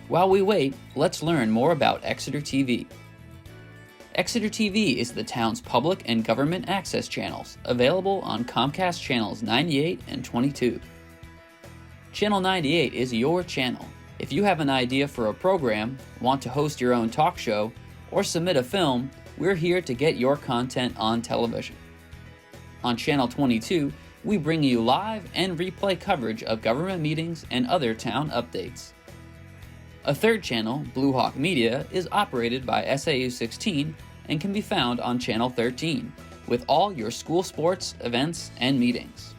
While we wait, let's learn more about Exeter TV. Exeter TV is the town's public and government access channels, available on Comcast channels 98 and 22. Channel 98 is your channel. If you have an idea for a program, want to host your own talk show, or submit a film, we're here to get your content on television. On Channel 22, we bring you live and replay coverage of government meetings and other town updates. A third channel, Blue Hawk Media, is operated by SAU 16 and can be found on Channel 13, with all your school sports, events, and meetings.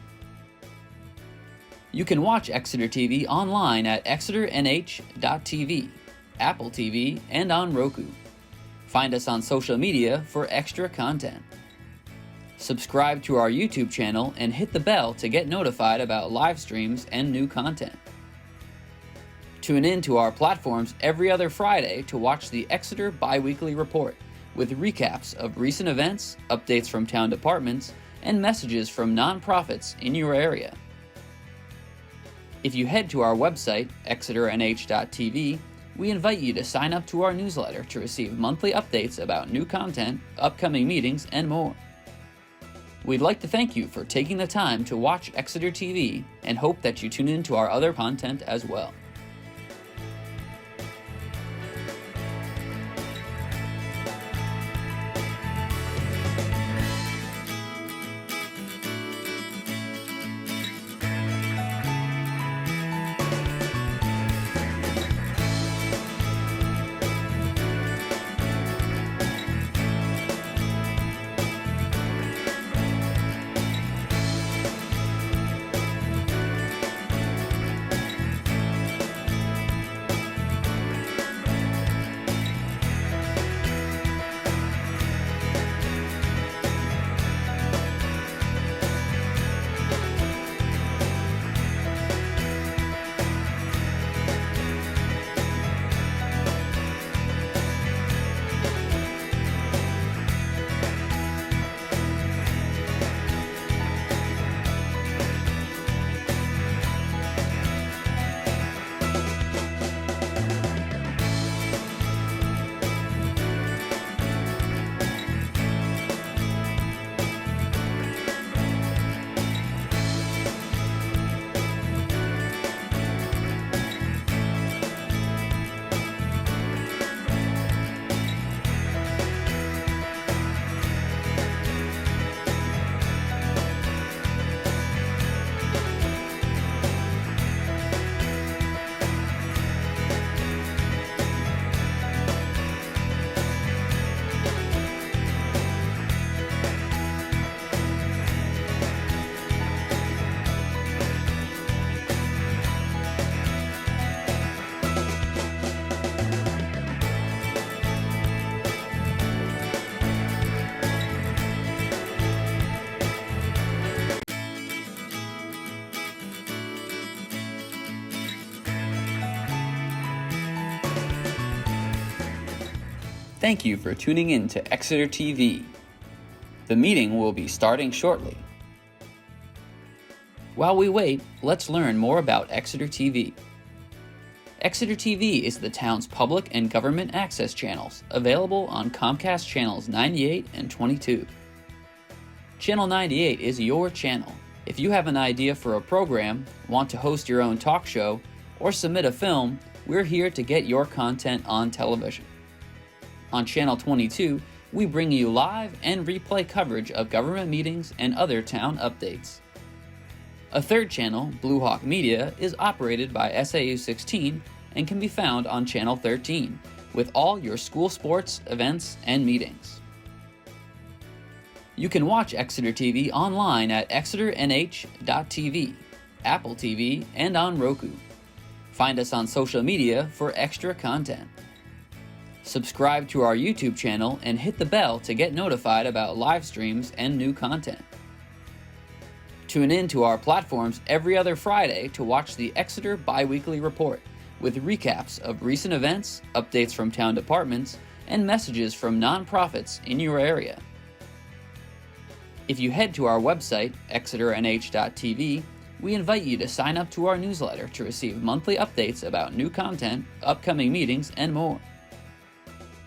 You can watch Exeter TV online at exeternh.tv, Apple TV, and on Roku. Find us on social media for extra content. Subscribe to our YouTube channel and hit the bell to get notified about live streams and new content. Tune in to our platforms every other Friday to watch the Exeter Biweekly Report, with recaps of recent events, updates from town departments, and messages from nonprofits in your area. If you head to our website, exeternh.tv, we invite you to sign up to our newsletter to receive monthly updates about new content, upcoming meetings, and more. We'd like to thank you for taking the time to watch Exeter TV and hope that you tune in to our other content as well. Thank you for tuning in to Exeter TV. The meeting will be starting shortly. While we wait, let's learn more about Exeter TV. Exeter TV is the town's public and government access channels, available on Comcast channels 98 and 22. Channel 98 is your channel. If you have an idea for a program, want to host your own talk show, or submit a film, we're here to get your content on television. On Channel 22, we bring you live and replay coverage of government meetings and other town updates. A third channel, Blue Hawk Media, is operated by SAU 16 and can be found on Channel 13, with all your school sports, events, and meetings. You can watch Exeter TV online at exeternh.tv, Apple TV, and on Roku. Find us on social media for extra content. Subscribe to our YouTube channel and hit the bell to get notified about live streams and new content. Tune in to our platforms every other Friday to watch the Exeter Biweekly Report, with recaps of recent events, updates from town departments, and messages from nonprofits in your area. If you head to our website, exeternh.tv, we invite you to sign up to our newsletter to receive monthly updates about new content, upcoming meetings, and more.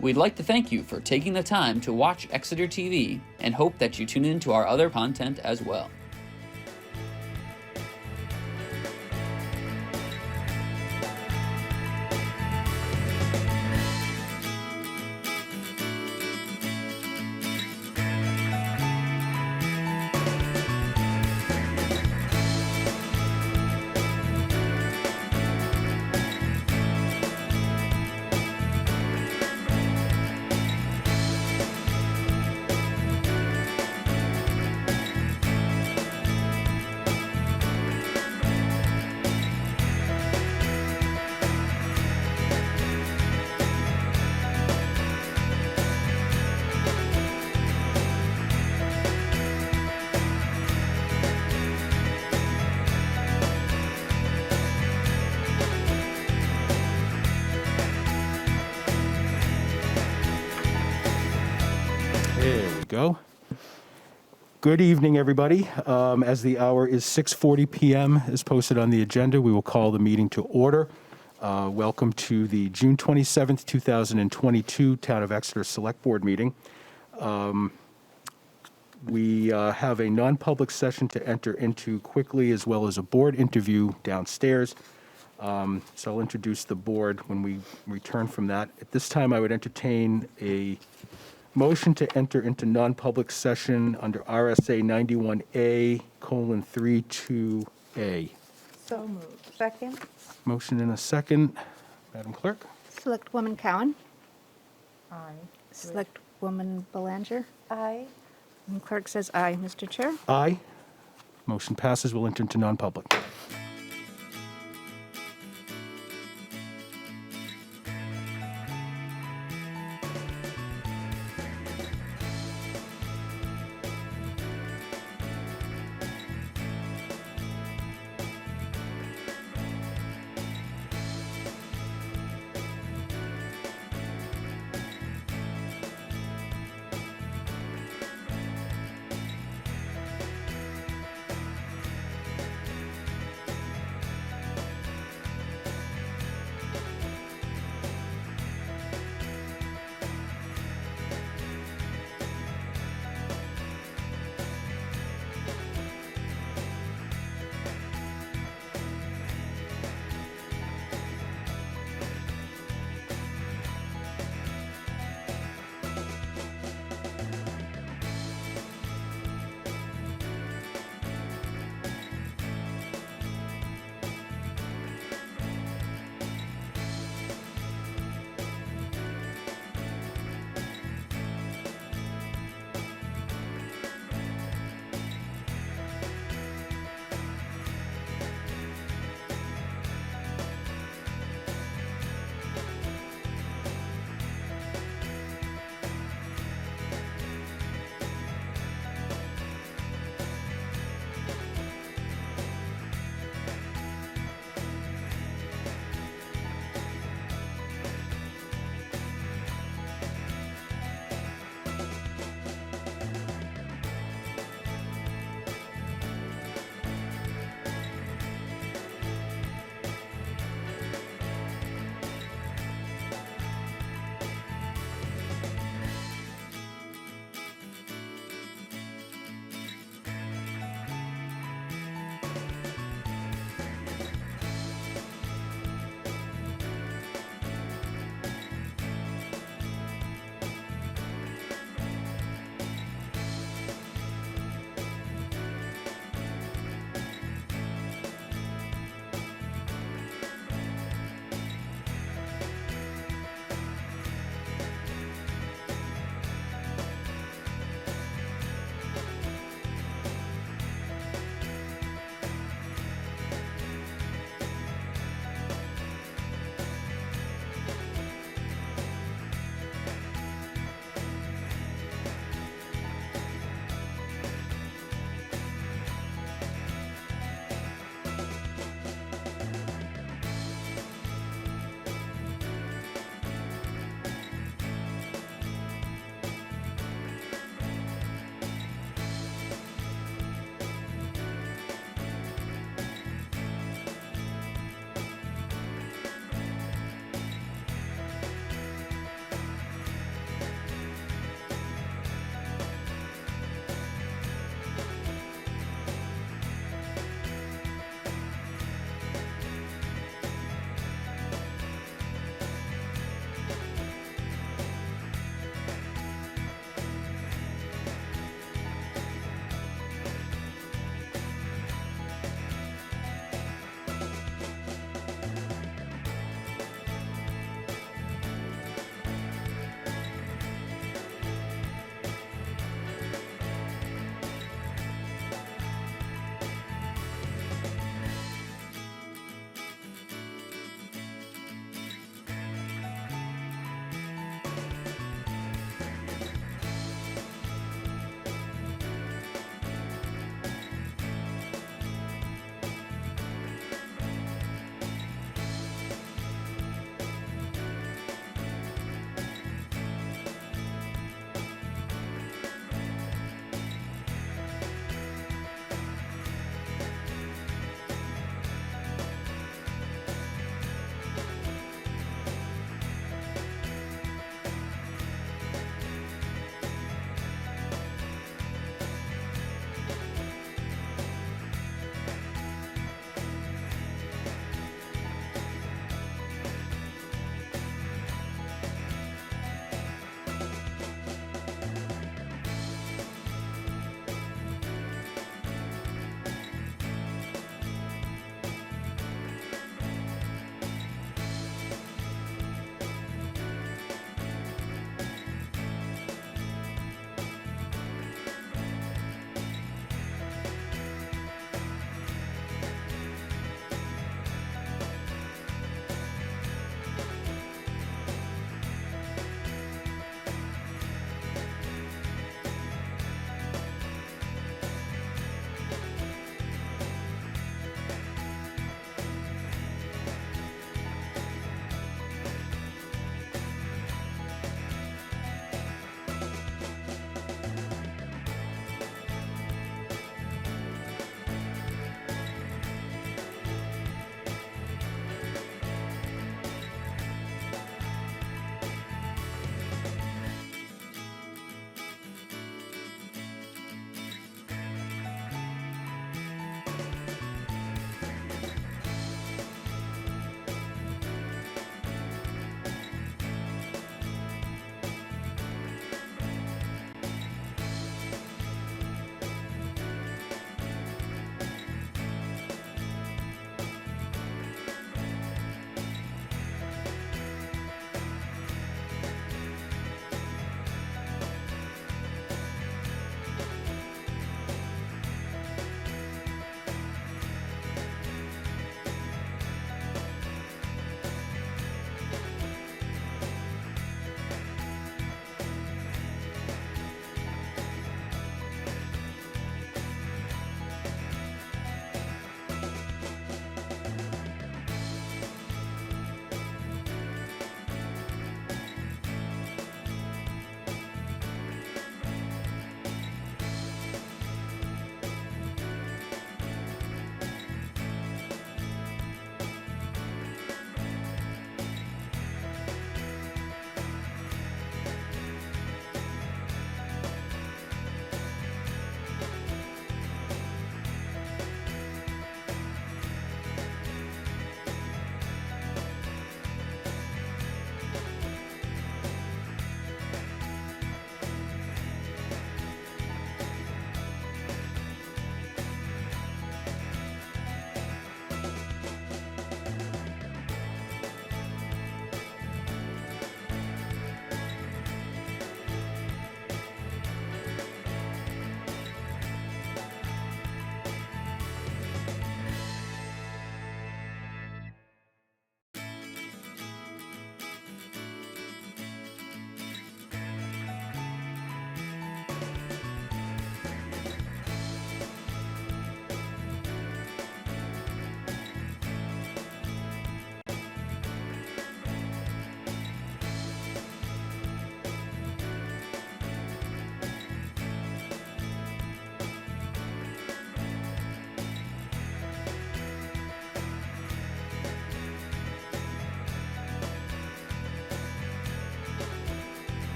We'd like to thank you for taking the time to watch Exeter TV and hope that you tune in to our other content as well. There we go. Good evening, everybody. As the hour is 6:40 p.m. as posted on the agenda, we will call the meeting to order. Welcome to the June 27th, 2022 Town of Exeter Select Board meeting. We have a non-public session to enter into quickly, as well as a board interview downstairs. So I'll introduce the board when we return from that. At this time, I would entertain a motion to enter into non-public session under RSA 91A:32A. So moved. Second. Motion and a second. Madam Clerk? Selectwoman Cowan. Aye. Selectwoman Belanger. Aye. And clerk says aye, Mr. Chair. Aye. Motion passes. We'll enter into non-public.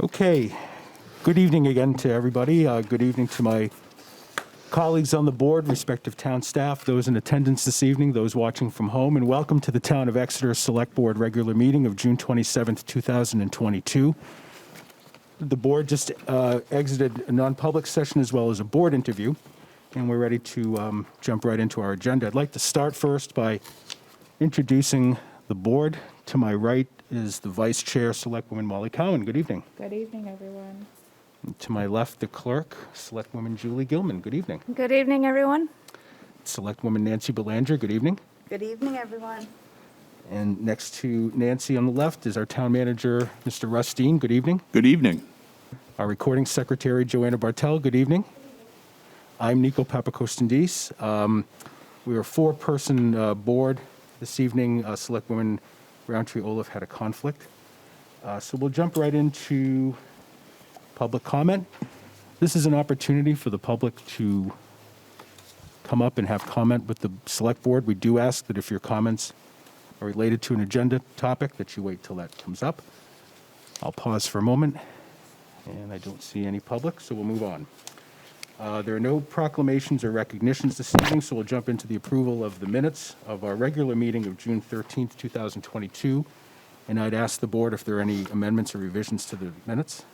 Okay, good evening again to everybody. Good evening to my colleagues on the board, respective town staff, those in attendance this evening, those watching from home, and welcome to the Town of Exeter Select Board regular meeting of June 27th, 2022. The board just exited a non-public session as well as a board interview, and we're ready to jump right into our agenda. I'd like to start first by introducing the board. To my right is the Vice Chair, Selectwoman Molly Cowan. Good evening. Good evening, everyone. And to my left, the Clerk, Selectwoman Julie Gilman. Good evening. Good evening, everyone. Selectwoman Nancy Belanger. Good evening. Good evening, everyone. And next to Nancy on the left is our Town Manager, Mr. Russ Dean. Good evening. Good evening. Our Recording Secretary, Joanna Bartel. Good evening. I'm Nico Papakostendis. We are a four-person board this evening. Selectwoman Roundtree Olaf had a conflict. So we'll jump right into public comment. This is an opportunity for the public to come up and have comment with the select board. We do ask that if your comments are related to an agenda topic, that you wait till that comes up. I'll pause for a moment, and I don't see any public, so we'll move on. There are no proclamations or recognitions this evening, so we'll jump into the approval of the minutes of our regular meeting of June 13th, 2022. And I'd ask the board if there are any amendments or revisions to the minutes.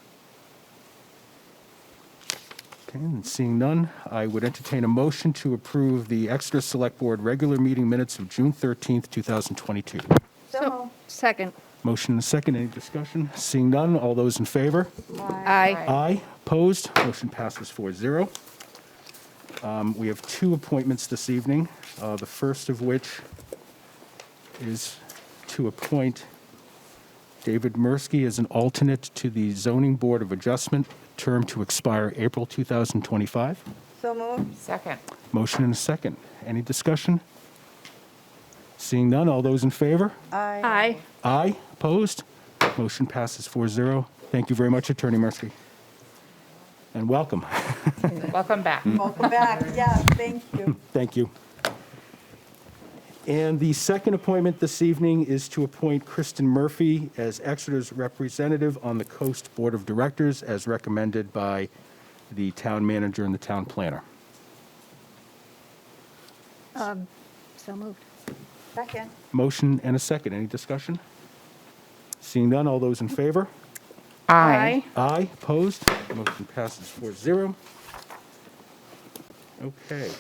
Okay, and seeing none, I would entertain a motion to approve the Exeter Select Board regular meeting minutes of June 13th, 2022. So, Second. Motion and a second. Any discussion? Seeing none, all those in favor? Aye. Aye. Opposed? Motion passes 4-0. We have two appointments this evening, the first of which is to appoint David Mirsky as an alternate to the Zoning Board of Adjustment, term to expire April 2025. so moved. Second. Motion and a second. Any discussion? Seeing none, all those in favor? Aye. Aye. Opposed? Motion passes 4-0. Thank you very much, Attorney Mirsky. And welcome. Welcome back. Welcome back, yes, thank you. Thank you. And the second appointment this evening is to appoint Kristen Murphy as Exeter's representative on the Coast Board of Directors, as recommended by the town manager and the town planner. So moved. Second. Motion and a second. Any discussion? Seeing none, all those in favor? Aye. Aye. Opposed? Motion passes 4-0. Okay.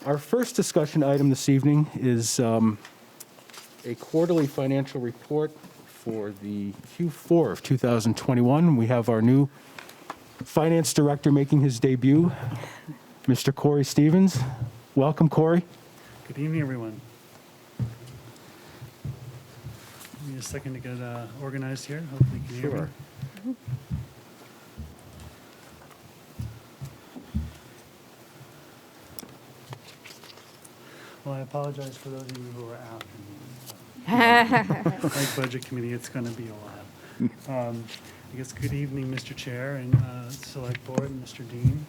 Our first discussion item this evening is a quarterly financial report for the Q4 of 2021. We have our new finance director making his debut, Mr. Corey Stevens. Welcome, Corey. Good evening, everyone. Give me a second to get organized here. Hopefully you can hear me. Sure. Well, I apologize for those of you who are out. Like Budget Committee, it's going to be a while. I guess good evening, Mr. Chair and Select Board, and Mr. Dean.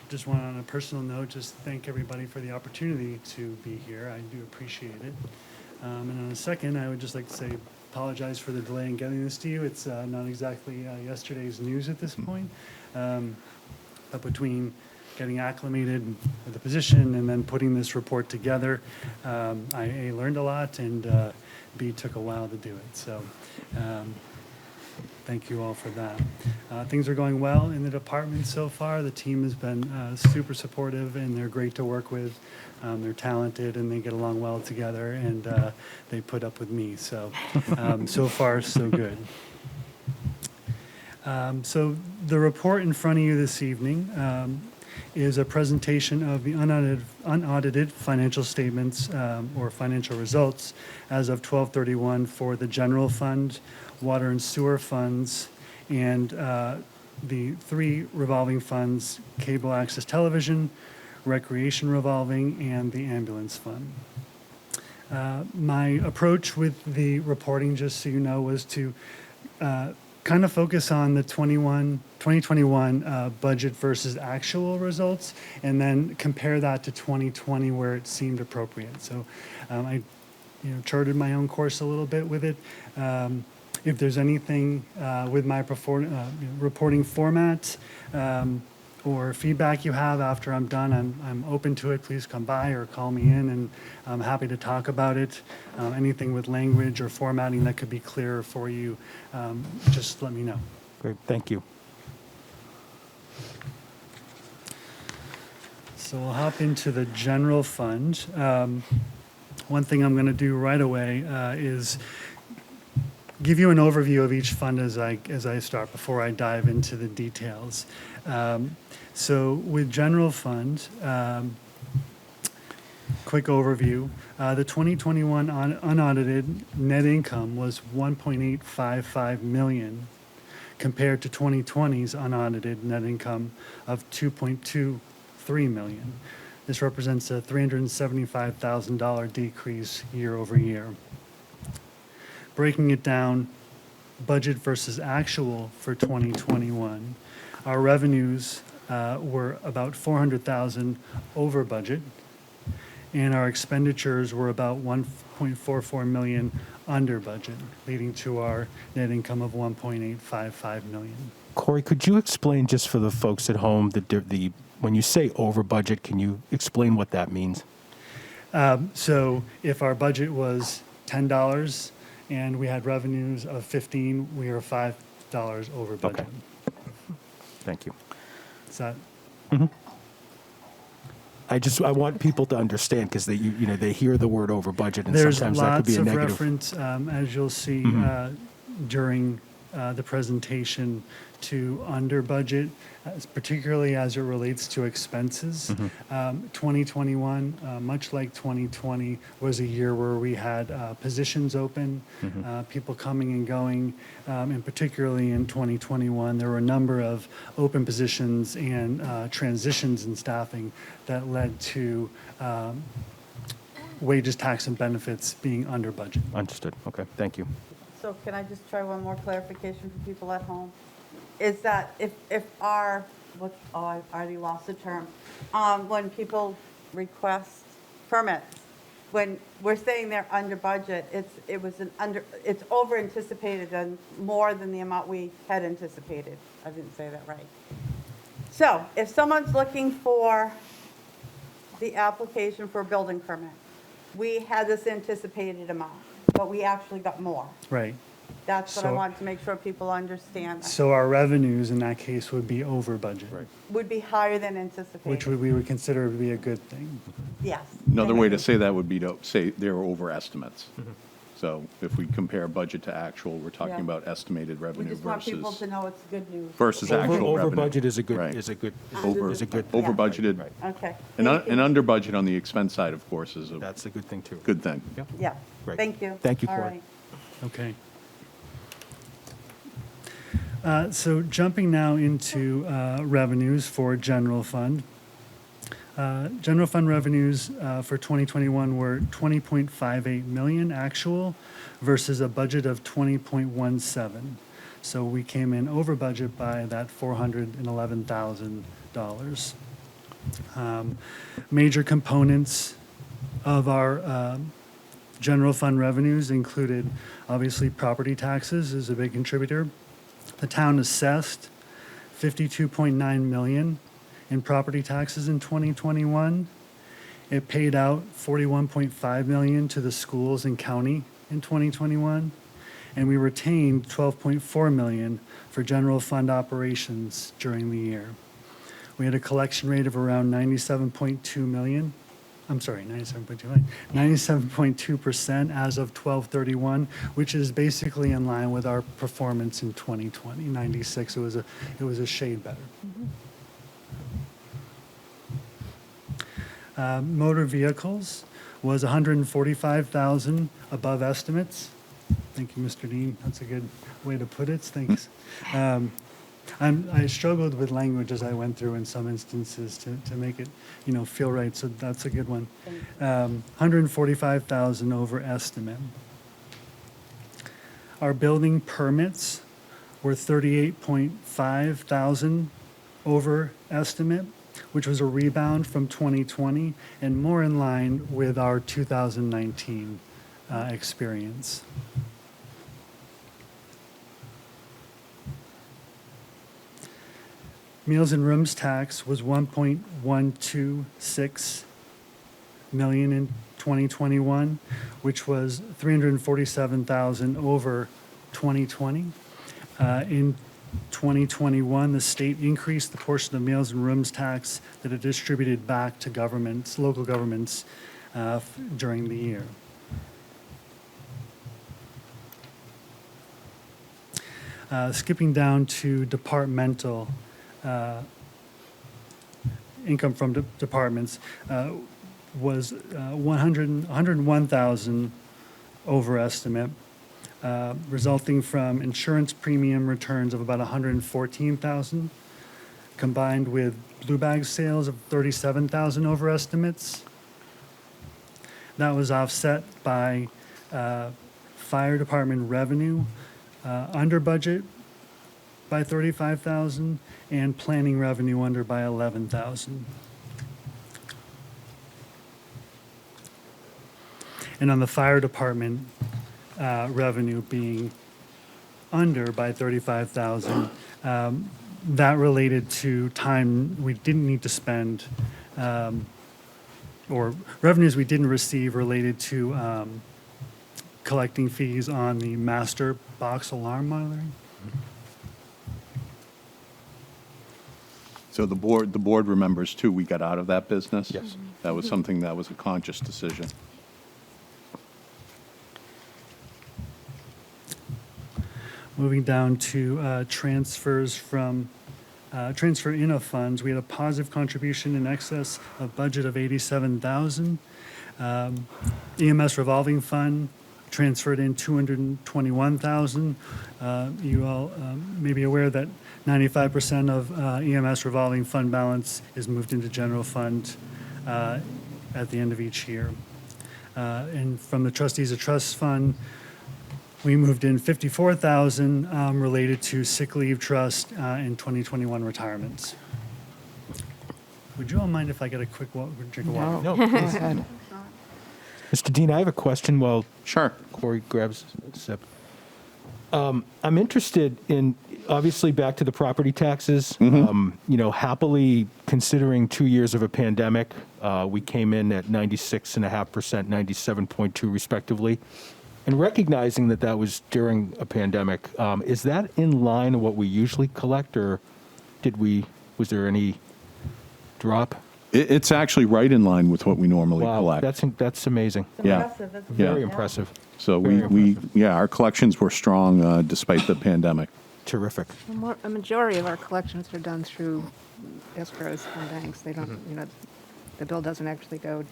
Just want on a personal note, just thank everybody for the opportunity to be here. I do appreciate it. And on a second, I would just like to say, apologize for the delay in getting this to you. It's not exactly yesterday's news at this point. But between getting acclimated with the position and then putting this report together, I A, learned a lot, and B, took a while to do it. So thank you all for that. Things are going well in the department so far. The team has been super supportive, and they're great to work with. They're talented, and they get along well together, and they put up with me. So, so far, so good. So the report in front of you this evening is a presentation of the unaudited financial statements or financial results as of 12/31 for the general fund, water and sewer funds, and the three revolving funds: cable access television, recreation revolving, and the ambulance fund. My approach with the reporting, just so you know, was to kind of focus on the 2021 budget versus actual results, and then compare that to 2020 where it seemed appropriate. So I charted my own course a little bit with it. If there's anything with my reporting format or feedback you have after I'm done, I'm open to it. Please come by or call me in, and I'm happy to talk about it. Anything with language or formatting that could be clearer for you, just let me know. Great, thank you. So we'll hop into the general fund. One thing I'm going to do right away is give you an overview of each fund as I start before I dive into the details. So with general fund, quick overview. The 2021 unaudited net income was $1.855 million compared to 2020's unaudited net income of $2.23 million. This represents a $375,000 decrease year over year. Breaking it down, budget versus actual for 2021, our revenues were about $400,000 over budget, and our expenditures were about $1.44 million under budget, leading to our net income of $1.855 million. Corey, could you explain just for the folks at home, the when you say over budget, can you explain what that means? So if our budget was $10 and we had revenues of $15, we are $5 over budget. Okay. Thank you. Is that? I want people to understand because they hear the word over budget and There's sometimes that could be a lots of negative. reference, as you'll see during the presentation, to under budget, particularly as it relates to expenses. 2021, much like 2020, was a year where we had positions open, people coming and going, and particularly in 2021, there were a number of open positions and transitions in staffing that led to wages, tax, and benefits being under budget. Understood. Okay. Thank you. So can I just try one more clarification for people at home? Is that if our, I already lost the term, when people request permits, when we're saying they're under budget, it's over anticipated and more than the amount we had anticipated. I didn't say that right. So if someone's looking for the application for a building permit, we had this anticipated amount, but we actually got more. Right. That's what I So- wanted to make sure people understand. So our revenues in that case would be over budget. Right. Would be higher than anticipated. Which we would consider to be a good thing. Yes. Another Thank way you. to say that would be to say they're over estimates. So if we compare budget to actual, we're talking Yeah. about estimated We revenue just want people versus, to know it's good news. versus actual Over revenue. budget is a good Right. Over, is a good over Yeah. budgeted. Right. Okay. And, Thank you. and under budget on the expense side, of course, is a That's a good thing too. good thing. Yep. Yeah. Great. Thank you. Thank you, All Corey. right. Okay. So jumping now into revenues for general fund. General fund revenues for 2021 were 20.58 million actual versus a budget of 20.17. So we came in over budget by that $411,000. Major components of our general fund revenues included, obviously, property taxes is a big contributor. The town assessed $52.9 million in property taxes in 2021. It paid out $41.5 million to the schools and county in 2021. And we retained $12.4 million for general fund operations during the year. We had a collection rate of around 97.2 million. I'm sorry, 97.2 million. 97.2% as of 12/31, which is basically in line with our performance in 2020. 96, it was a shade better. Motor vehicles was 145,000 above estimates. Thank you, Mr. Dean. That's a good way to put it. Thanks. I struggled with language as I went through in some instances to make it, feel right. So that's a good one. 145,000 over estimate. Our building permits were 38.5 thousand over estimate, which was a rebound from 2020 and more in line with our 2019 experience. Meals and rooms tax was 1.126 million in 2021, which was 347,000 over 2020. In 2021, the state increased the portion of meals and rooms tax that it distributed back to governments, local governments, during the year. Skipping down to departmental income from departments was 101,000 over estimate, resulting from insurance premium returns of about 114,000, combined with blue bag sales of 37,000 over estimates. That was offset by fire department revenue under budget by 35,000 and planning revenue under by 11,000. And on the fire department revenue being under by 35,000, that related to time we didn't need to spend, or revenues we didn't receive related to collecting fees on the master box alarm monitoring. So the board remembers too, we got out of that business? Yes. That was something that was a conscious decision. Moving down to transfers from, transfer in of funds, we had a positive contribution in excess of budget of 87,000. EMS revolving fund transferred in 221,000. You all may be aware that 95% of EMS revolving fund balance is moved into general fund at the end of each year. And from the trustees of trust fund, we moved in 54,000 related to sick leave trust and 2021 retirements. Would you all mind if I get a quick drink of water? No, please. Mr. Dean, I have a question while Sure. Corey grabs a sip. I'm interested in, obviously, back to the property taxes. Happily, considering 2 years of a pandemic, we came in at 96.5%, 97.2% respectively. And recognizing that that was during a pandemic, is that in line with what we usually collect, or was there any drop? It's actually right in line with what we normally Wow, collect. that's amazing. Yeah. Impressive, isn't it? Very Yeah. impressive. So our collections were strong despite the pandemic. Terrific. A majority of our collections are done through escrows and banks. They don't, the bill doesn't actually go,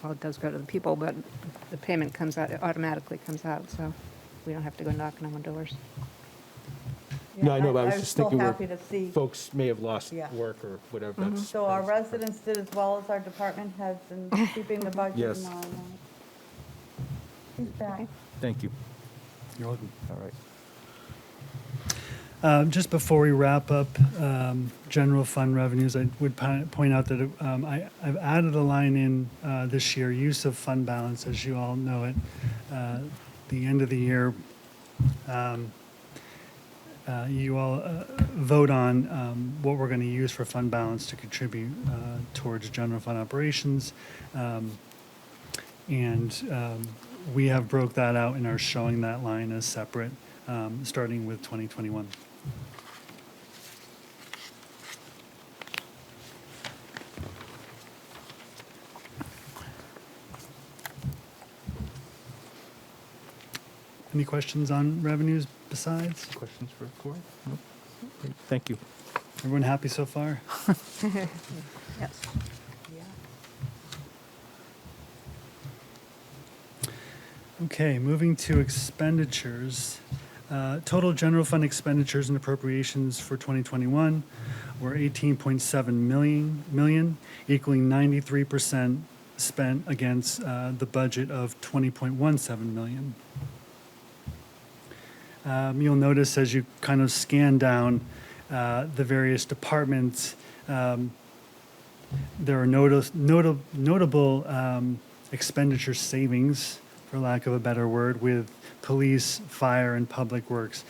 well, it does go to the people, but the payment comes out, it automatically comes out, so we don't have to go knocking on doors. No, I know, but I was I'm just so thinking where happy to see. folks may have lost Yeah. work or whatever. That's- So our residents did as well as our department heads in keeping the budget Yes. in line. He's back. Thank you. You're welcome. All right. Just before we wrap up general fund revenues, I would point out that I've added a line in this year, use of fund balance, as you all know it. The end of the year, you all vote on what we're going to use for fund balance to contribute towards general fund operations. We have broke that out and are showing that line as separate, starting with 2021. Any questions on revenues besides? Questions for Corey? No? Great. Thank you. Everyone happy so far? Yes. Okay, moving to expenditures. Total general fund expenditures and appropriations for 2021 were 18.7 million, equaling 93% spent against the budget of 20.17 million. You'll notice as you kind of scan down the various departments, there are notable expenditure savings, for lack of a better word, with police, fire, and public works.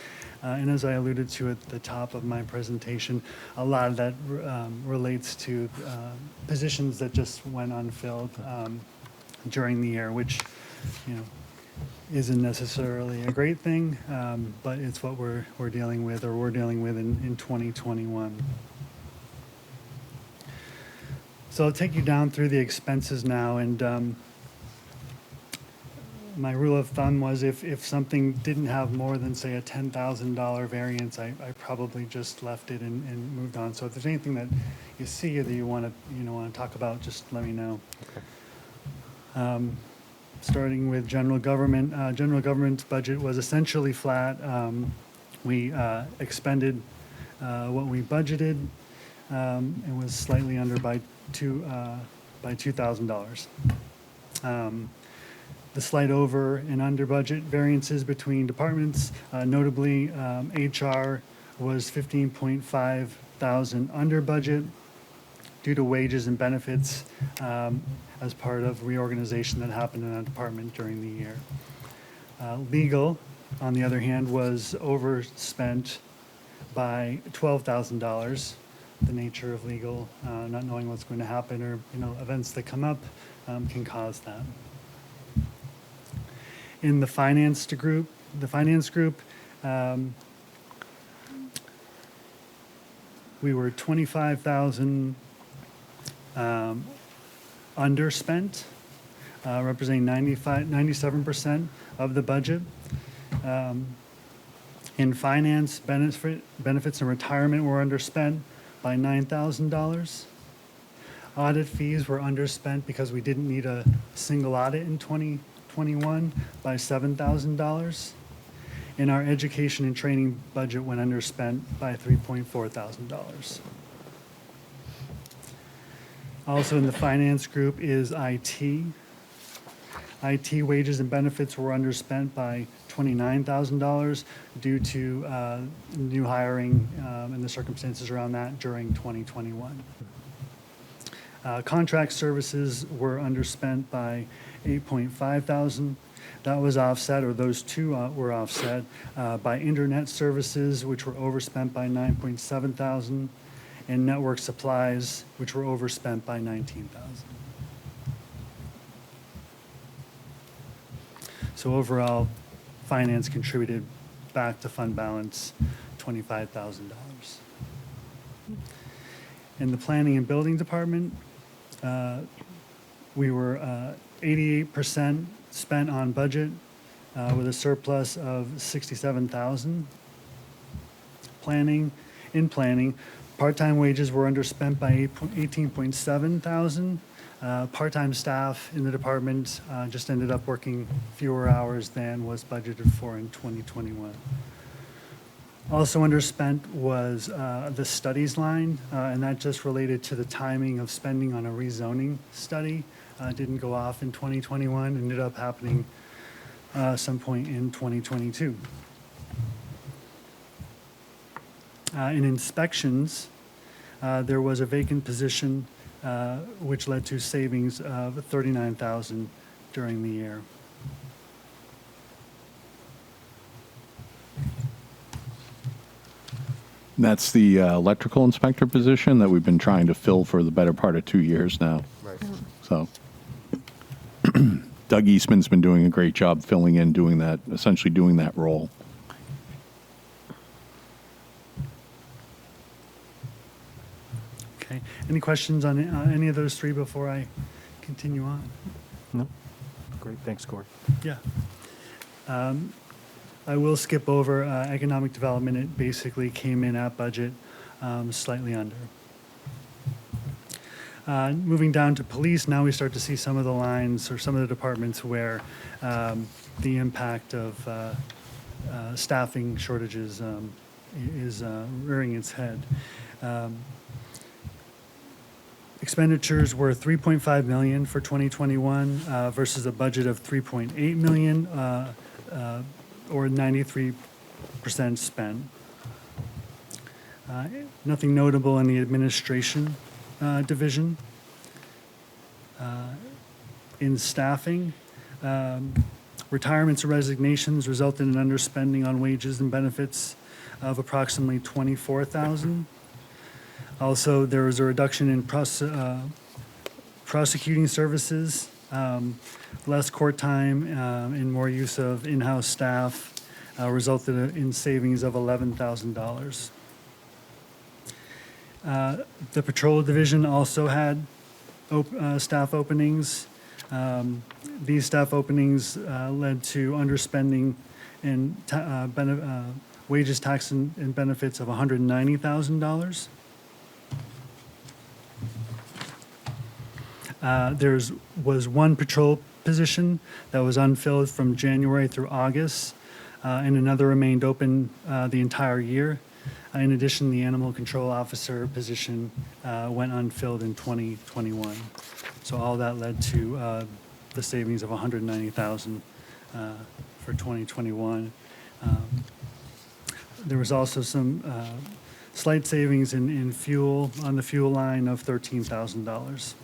And as I alluded to at the top of my presentation, a lot of that relates to positions that just went unfilled during the year, which, isn't necessarily a great thing, but it's what we're dealing with, or we're dealing with in 2021. So I'll take you down through the expenses now, and my rule of thumb was if something didn't have more than, say, a $10,000 variance, I probably just left it and moved on. So if there's anything that you see that you want to talk about, just let me know. Starting with general government, general government's budget was essentially flat. We expended what we budgeted and was slightly under by $2,000. The slight over and under budget variances between departments, notably HR was 15.5 thousand under budget due to wages and benefits as part of reorganization that happened in that department during the year. Legal, on the other hand, was overspent by $12,000. The nature of legal, not knowing what's going to happen, or events that come up can cause that. In the finance group, we were 25,000 underspent, representing 97% of the budget. In finance, benefits and retirement were underspent by $9,000. Audit fees were underspent because we didn't need a single audit in 2021 by $7,000. And our education and training budget went underspent by $3.4 thousand. Also in the finance group is IT. IT wages and benefits were underspent by $29,000 due to new hiring and the circumstances around that during 2021. Contract services were underspent by $8.5 thousand. That was offset, or those two were offset by internet services, which were overspent by $9.7 thousand, and network supplies, which were overspent by $19,000. So overall, finance contributed back to fund balance $25,000. In the planning and building department, we were 88% spent on budget with a surplus of $67,000. In planning, part-time wages were underspent by $18.7 thousand. Part-time staff in the department just ended up working fewer hours than was budgeted for in 2021. Also underspent was the studies line, and that just related to the timing of spending on a rezoning study. Didn't go off in 2021, ended up happening some point in 2022. In inspections, there was a vacant position which led to savings of $39,000 during the year. That's the electrical inspector position that we've been trying to fill for the better part of 2 years now. Right. So Doug Eastman's been doing a great job filling in, doing that, essentially doing that role. Okay. Any questions on any of those three before I continue on? No? Great, thanks, Corey. Yeah. I will skip over economic development. It basically came in at budget, slightly under. Moving down to police, now we start to see some of the lines or some of the departments where the impact of staffing shortages is rearing its head. Expenditures were $3.5 million for 2021 versus a budget of $3.8 million, or 93% spent. Nothing notable in the administration division. In staffing, retirements and resignations resulted in underspending on wages and benefits of approximately $24,000. Also, there was a reduction in prosecuting services, less court time, and more use of in-house staff resulted in savings of $11,000. The patrol division also had staff openings. These staff openings led to underspending in wages, tax, and benefits of $190,000. There was one patrol position that was unfilled from January through August, and another remained open the entire year. In addition, the animal control officer position went unfilled in 2021. So all that led to the savings of $190,000 for 2021. There was also some slight savings in fuel, on the fuel line of $13,000.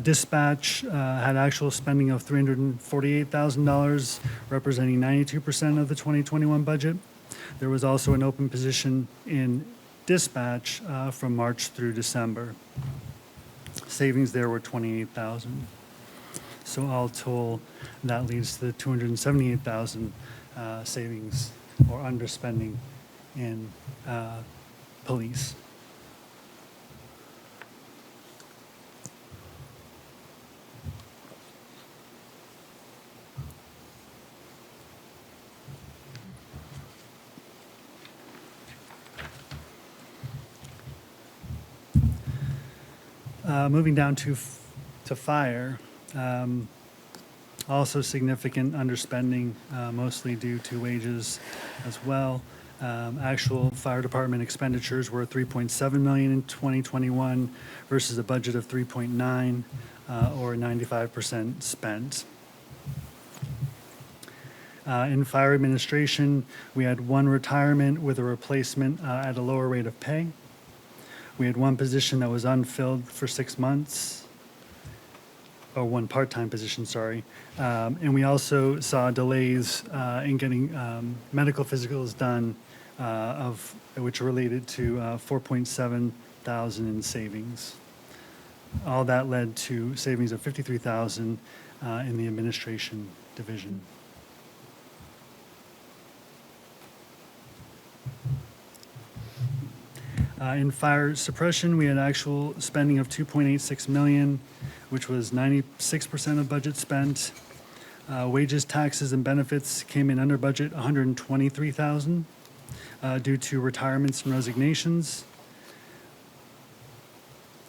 Dispatch had actual spending of $348,000, representing 92% of the 2021 budget. There was also an open position in dispatch from March through December. Savings there were $28,000. So all told, that leads to the $278,000 savings or underspending in police. Moving down to fire, also significant underspending, mostly due to wages as well. Actual fire department expenditures were $3.7 million in 2021 versus a budget of $3.9, or 95% spent. In fire administration, we had one retirement with a replacement at a lower rate of pay. We had one position that was unfilled for 6 months, or one part-time position, sorry. And we also saw delays in getting medical physicals done, which related to $4.7 thousand in savings. All that led to savings of $53,000 in the administration division. In fire suppression, we had actual spending of $2.86 million, which was 96% of budget spent. Wages, taxes, and benefits came in under budget, $123,000, due to retirements and resignations.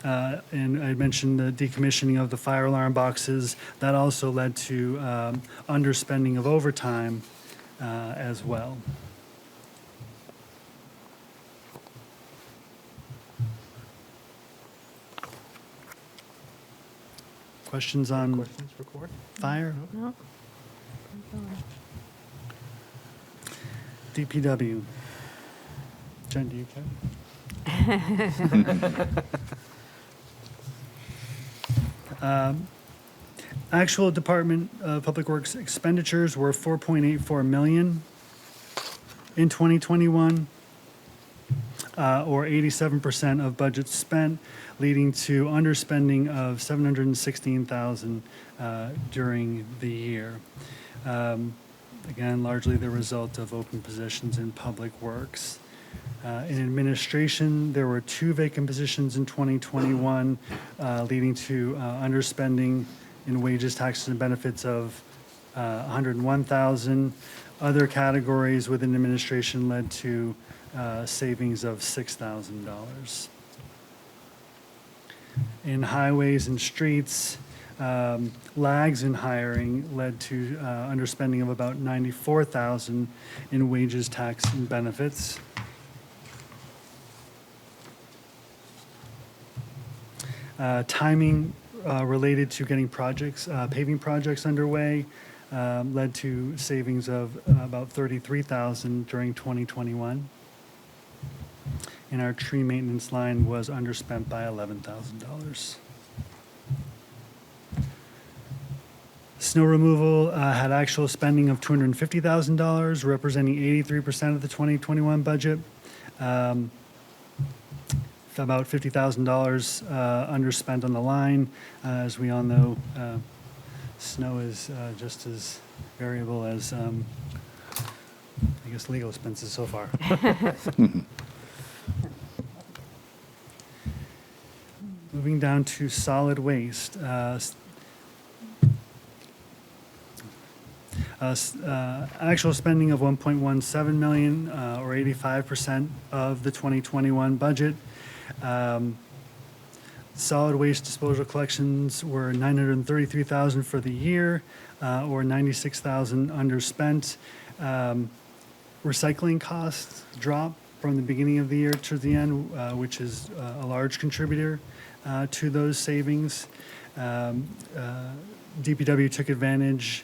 And I mentioned the decommissioning of the fire alarm boxes. That also led to underspending of overtime as well. Questions on Questions for Court? fire? No? DPW. Jen, do you care? Actual Department of Public Works expenditures were $4.84 million in 2021, or 87% of budget spent, leading to underspending of $716,000 during the year. Again, largely the result of open positions in Public Works. In administration, there were 2 vacant positions in 2021, leading to underspending in wages, taxes, and benefits of $101,000. Other categories within administration led to savings of $6,000. In highways and streets, lags in hiring led to underspending of about $94,000 in wages, tax, and benefits. Timing related to getting paving projects underway led to savings of about $33,000 during 2021. And our tree maintenance line was underspent by $11,000. Snow removal had actual spending of $250,000, representing 83% of the 2021 budget. About $50,000 underspent on the line. As we all know, snow is just as variable as, I guess, legal expenses so far. Moving down to solid waste. Actual spending of $1.17 million, or 85% of the 2021 budget. Solid waste disposal collections were $933,000 for the year, or $96,000 underspent. Recycling costs dropped from the beginning of the year to the end, which is a large contributor to those savings. DPW took advantage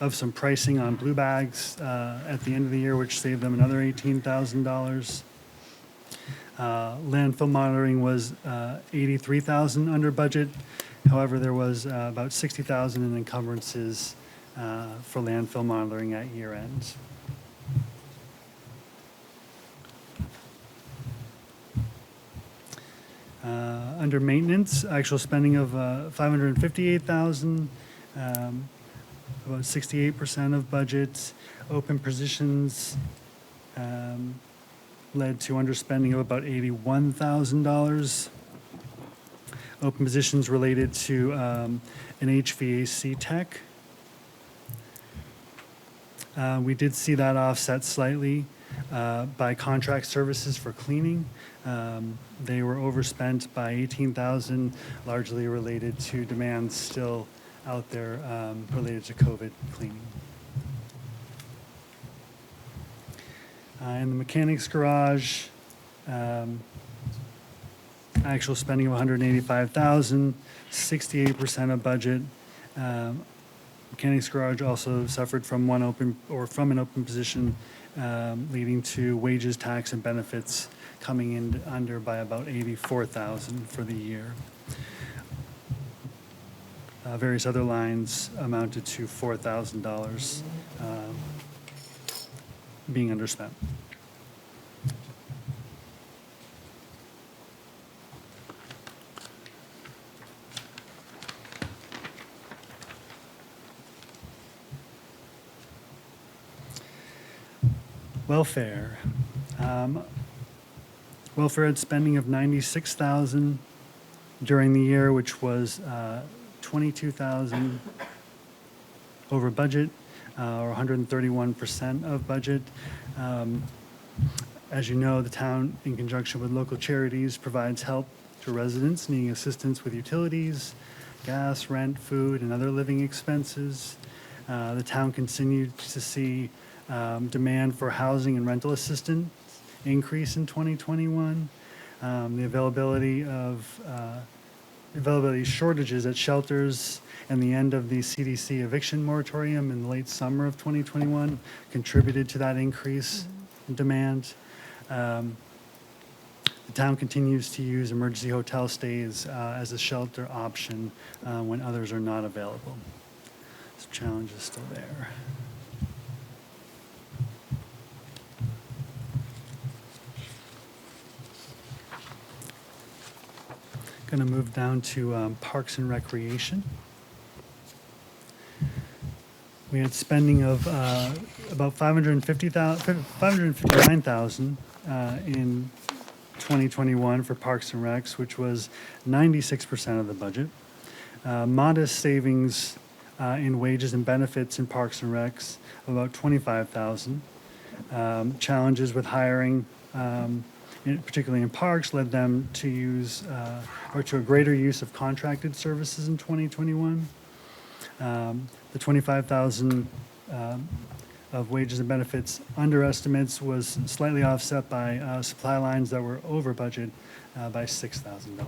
of some pricing on blue bags at the end of the year, which saved them another $18,000. Landfill monitoring was $83,000 under budget. However, there was about $60,000 in encumbrances for landfill monitoring at year end. Under maintenance, actual spending of $558,000, about 68% of budget. Open positions led to underspending of about $81,000. Open positions related to an HVAC tech. We did see that offset slightly by contract services for cleaning. They were overspent by $18,000, largely related to demands still out there related to COVID cleaning. In the mechanics garage, actual spending of $185,000, 68% of budget. Mechanics garage also suffered from an open position, leading to wages, tax, and benefits coming in under by about $84,000 for the year. Various other lines amounted to $4,000 being underspent. Welfare. Welfare had spending of $96,000 during the year, which was $22,000 over budget, or 131% of budget. As you know, the town, in conjunction with local charities, provides help to residents needing assistance with utilities, gas, rent, food, and other living expenses. The town continued to see demand for housing and rental assistance increase in 2021. The availability shortages at shelters and the end of the CDC eviction moratorium in the late summer of 2021 contributed to that increase in demand. The town continues to use emergency hotel stays as a shelter option when others are not available. This challenge is still there. Going to move down to Parks and Recreation. We had spending of about $559,000 in 2021 for Parks and Recs, which was 96% of the budget. Modest savings in wages and benefits in Parks and Recs of about $25,000. Challenges with hiring, particularly in parks, led them to use or to a greater use of contracted services in 2021. The $25,000 of wages and benefits under estimates was slightly offset by supply lines that were over budget by $6,000.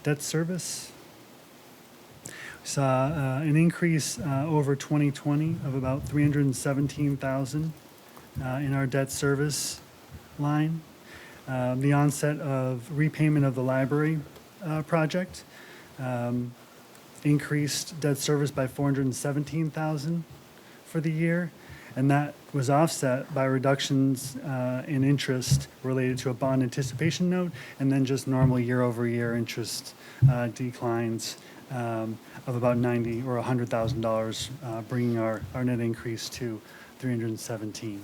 Debt service. We saw an increase over 2020 of about $317,000 in our debt service. line. The onset of repayment of the library project increased debt service by $417,000 for the year, and that was offset by reductions in interest related to a bond anticipation note, and then just normal year-over-year interest declines of about $90,000 or $100,000, bringing our net increase to $317,000.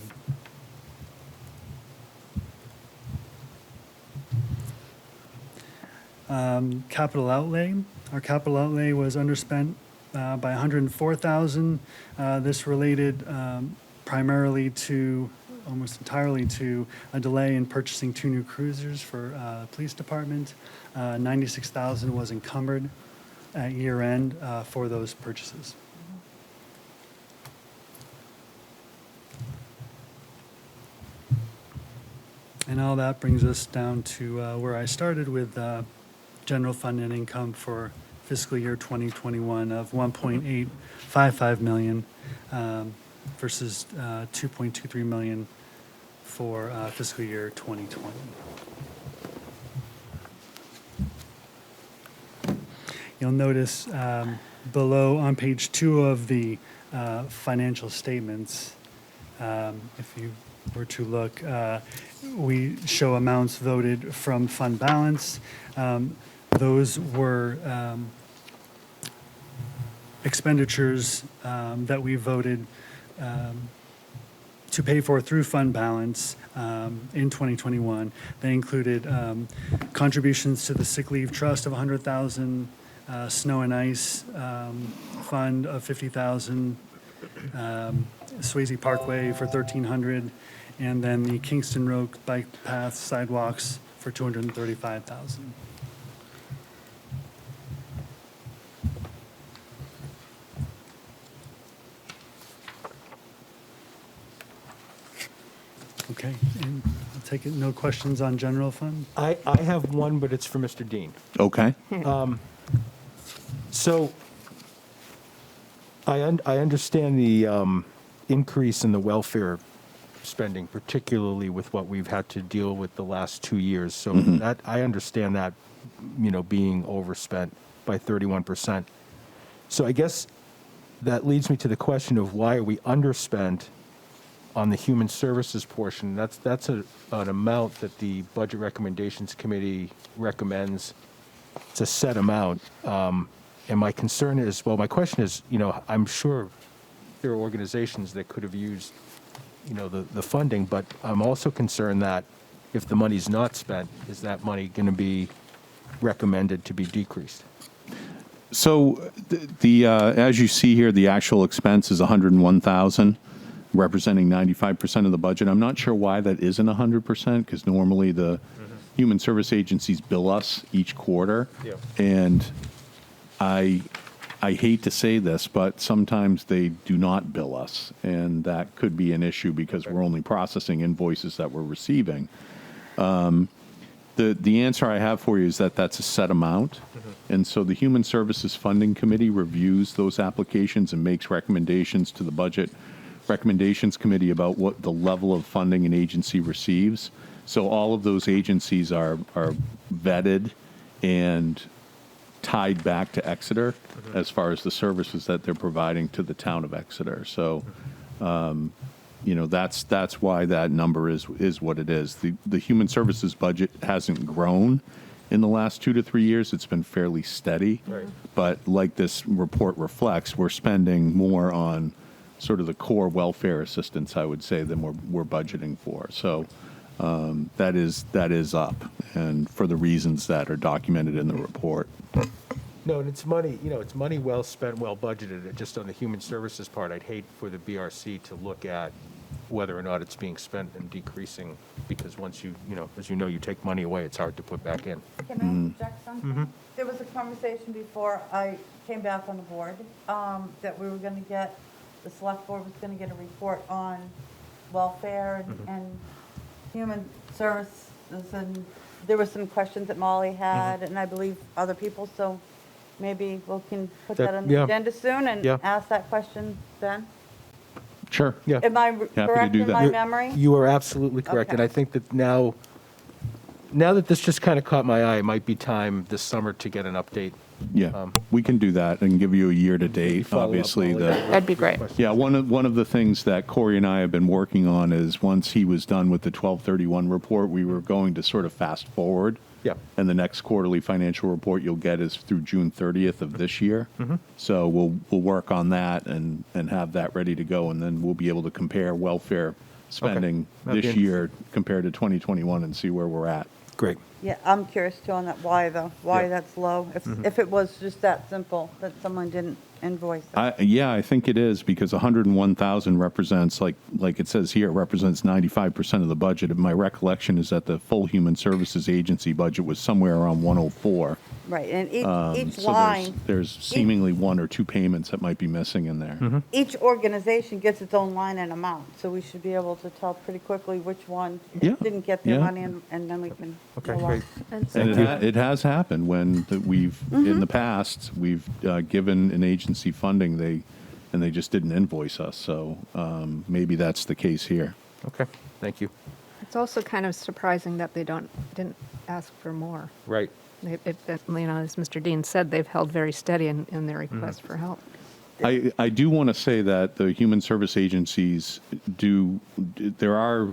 Capital outlay. Our capital outlay was underspent by $104,000. This related primarily to, almost entirely to, a delay in purchasing 2 new cruisers for the police department. $96,000 was encumbered at year end for those purchases. And all that brings us down to where I started with general fund net income for fiscal year 2021 of $1.855 million versus $2.23 million for fiscal year 2020. You'll notice below on page 2 of the financial statements, if you were to look, we show amounts voted from fund balance. Those were expenditures that we voted to pay for through fund balance in 2021. They included contributions to the sick leave trust of $100,000, snow and ice fund of $50,000, Swayze Parkway for $1,300, and then the Kingston Road bike path sidewalks for $235,000. Okay, and I'll take it, no questions on general fund? I have one, but it's for Mr. Dean. Okay. So I understand the increase in the welfare spending, particularly with what we've had to deal with the last 2 years. So that I understand that, being overspent by 31%. So I guess that leads me to the question of why are we underspent on the human services portion? That's an amount that the Budget Recommendations Committee recommends. It's a set amount. And my concern is, well, my question is, I'm sure there are organizations that could have used, the funding, but I'm also concerned that if the money's not spent, is that money going to be recommended to be decreased? So the as you see here, the actual expense is $101,000, representing 95% of the budget. I'm not sure why that isn't 100%, because normally the human service agencies bill us each quarter. Yeah. And I hate to say this, but sometimes they do not bill us, and that could be an issue because we're only processing invoices that we're receiving. The answer I have for you is that that's a set amount, and so the Human Services Funding Committee reviews those applications and makes recommendations to the Budget Recommendations Committee about what the level of funding an agency receives. So all of those agencies are vetted and tied back to Exeter as far as the services that they're providing to the town of Exeter. So, that's why that number is what it is. The human services budget hasn't grown in the last 2 to 3 years. It's been fairly steady. Right. But like this report reflects, we're spending more on sort of the core welfare assistance, I would say, than we're budgeting for. So that is up, and for the reasons that are documented in the report. No, and it's money, it's money well spent, well budgeted. Just on the human services part, I'd hate for the BRC to look at whether or not it's being spent and decreasing, because once you take money away, it's hard to put back in. Can I interject something? There was a conversation before I came back on the board that we were going to get, the select board was going to get a report on welfare and human services, and there were some questions that Molly had, and I believe other people, so maybe we can put that on the Yeah. agenda soon and Yeah. ask that question then? Sure. Yeah. Am I to correct do in that. my You're- memory? You are absolutely correct, and Okay. I think that now that this just kind of caught my eye, it might be time this summer to get an update. Yeah, we can do that and give you a year-to-date, Follow up obviously. all The, your That'd be great. questions. yeah, one of the things that Corey and I have been working on is once he was done with the 1231 report, we were going to sort of fast forward. Yeah. And the next quarterly financial report you'll get is through June 30th of this year. So we'll work on that and have that ready to go, and then we'll be able to compare welfare spending That'd be this year compared to 2021 and see where we're at. Great. Yeah, I'm curious too on that, why though? Why Yeah. that's low? If it was just that simple, that someone didn't invoice it. Yeah, I think it is because 101,000 represents, like it says here, it represents 95% of the budget. And my recollection is that the full Human Services Agency budget was somewhere around 104. Right, and each So line, there's seemingly one or two payments that might be missing in there. each organization gets its own line and amount, so we should be able to tell pretty quickly which one Yeah, didn't get their yeah. money, and then we can Okay, go on. great. And Thank you. it has happened when we've, in the past, we've given an agency funding, and they just didn't invoice us. So maybe that's the case here. Okay, thank you. It's also kind of surprising that they didn't ask for more. Right. As Mr. Dean said, they've held very steady in their request for help. I do want to say that the human service agencies there are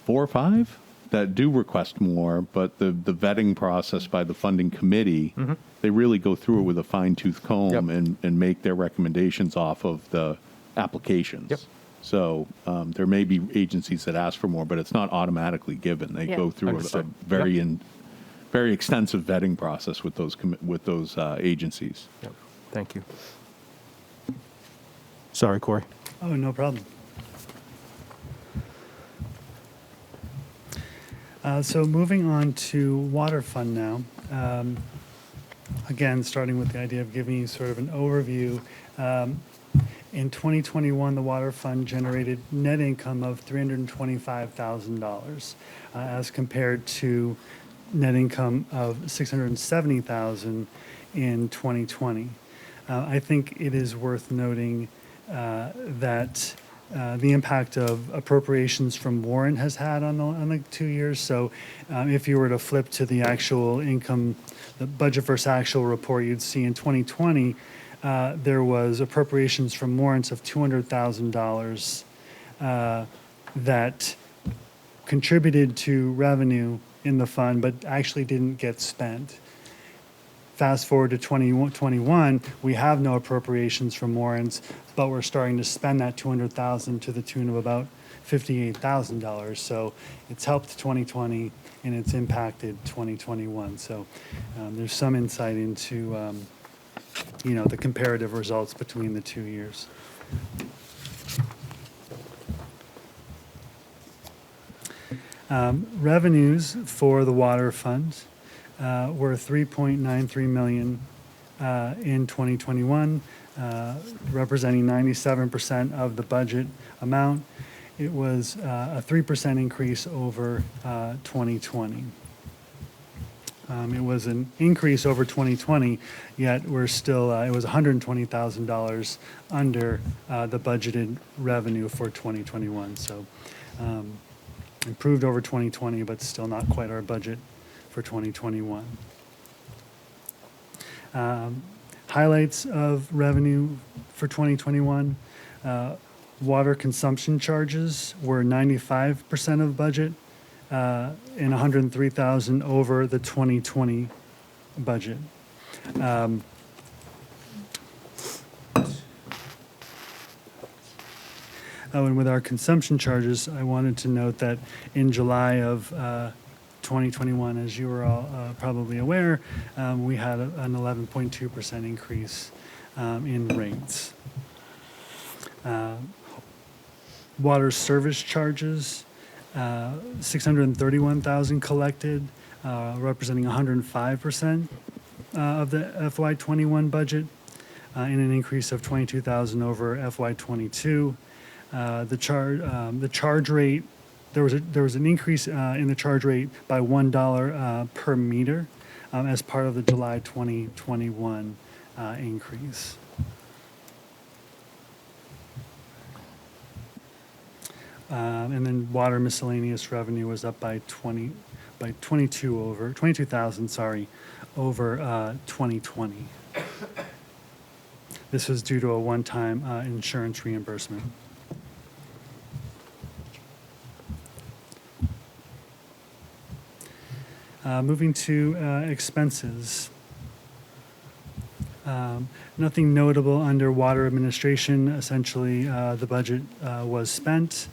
4 or 5 that do request more, but the vetting process by the funding committee, they really go through it with a fine-tooth comb Yep. and make their recommendations off of the applications. Yep. So there may be agencies that ask for more, but it's not automatically given. They Yeah. go through a Understood. very extensive vetting process with those agencies. Yep. Thank you. Sorry, Corey. Oh, no problem. So moving on to water fund now. Again, starting with the idea of giving you sort of an overview. In 2021, the water fund generated net income of $325,000 as compared to net income of $670,000 in 2020. I think it is worth noting that the impact of appropriations from Warren has had on the 2 years. So if you were to flip to the actual income, the budget versus actual report, you'd see in 2020, there was appropriations from warrants of $200,000 that contributed to revenue in the fund, but actually didn't get spent. Fast forward to 2021, we have no appropriations from warrants, but we're starting to spend that $200,000 to the tune of about $58,000. So it's helped 2020 and it's impacted 2021. So there's some insight into the comparative results between the 2 years. Revenues for the water fund were $3.93 million in 2021, representing 97% of the budget amount. It was a 3% increase over 2020. It was an increase over 2020, yet we're still, it was $120,000 under the budgeted revenue for 2021. So improved over 2020, but still not quite our budget for 2021. Highlights of revenue for 2021. Water consumption charges were 95% of budget and $103,000 over the 2020 budget. And with our consumption charges, I wanted to note that in July of 2021, as you were all probably aware, we had an 11.2% increase in rates. Water service charges, 631,000 collected, representing 105% of the FY21 budget, and an increase of 22,000 over FY22. The charge rate, there was an increase in the charge rate by $1 per meter as part of the July 2021 increase. And then water miscellaneous revenue was up by 22,000, sorry, over 2020. This was due to a one-time insurance reimbursement. Moving to expenses. Nothing notable under water administration. Essentially, the budget was spent.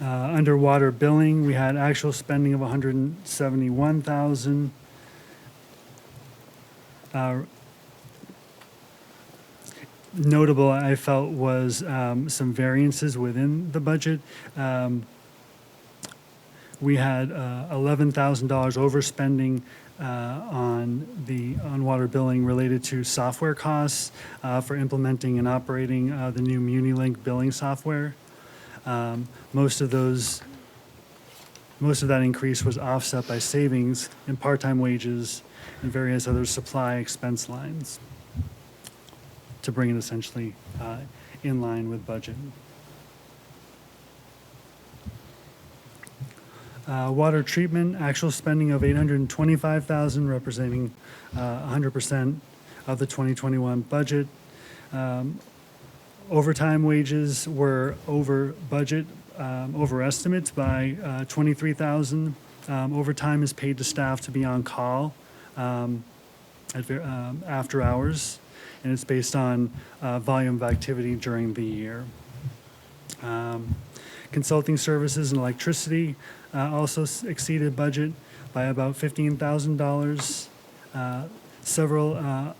Under water billing, we had actual spending of 171,000. Notable, I felt, was some variances within the budget. We had $11,000 overspending on water billing related to software costs for implementing and operating the new MuniLink billing software. Most of that increase was offset by savings in part-time wages and various other supply expense lines to bring it essentially in line with budget. Water treatment, actual spending of $825,000, representing 100% of the 2021 budget. Overtime wages were over budget, over estimates by $23,000. Overtime is paid to staff to be on call after hours, and it's based on volume of activity during the year. Consulting services and electricity also exceeded budget by about $15,000. Several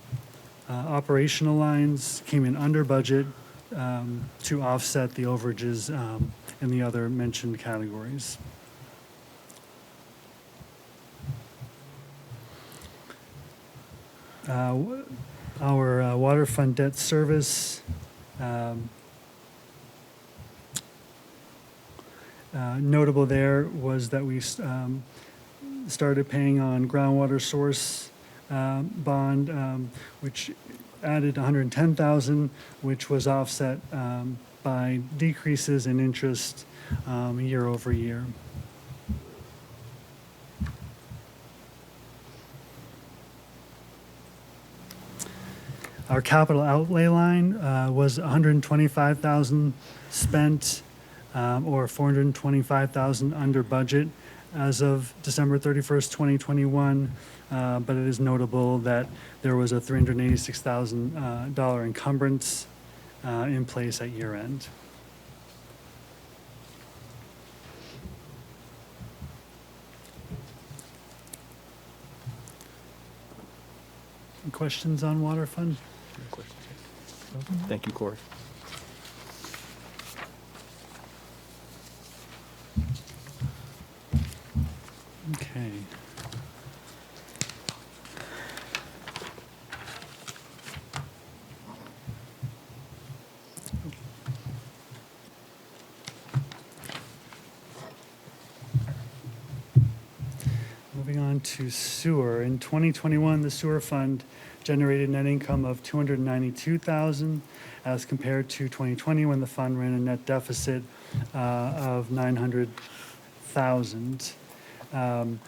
operational lines came in under budget to offset the overages in the other mentioned categories. Our water fund debt service notable there was that we started paying on groundwater source bond, which added $110,000, which was offset by decreases in interest year over year. Our capital outlay line was $125,000 spent, or $425,000 under budget as of December 31st, 2021. But it is notable that there was a $386,000 encumbrance in place at year end. Any questions on water fund? Thank you, Corey. Okay. Moving on to sewer. In 2021, the sewer fund generated net income of $292,000 as compared to 2020 when the fund ran a net deficit of $900,000.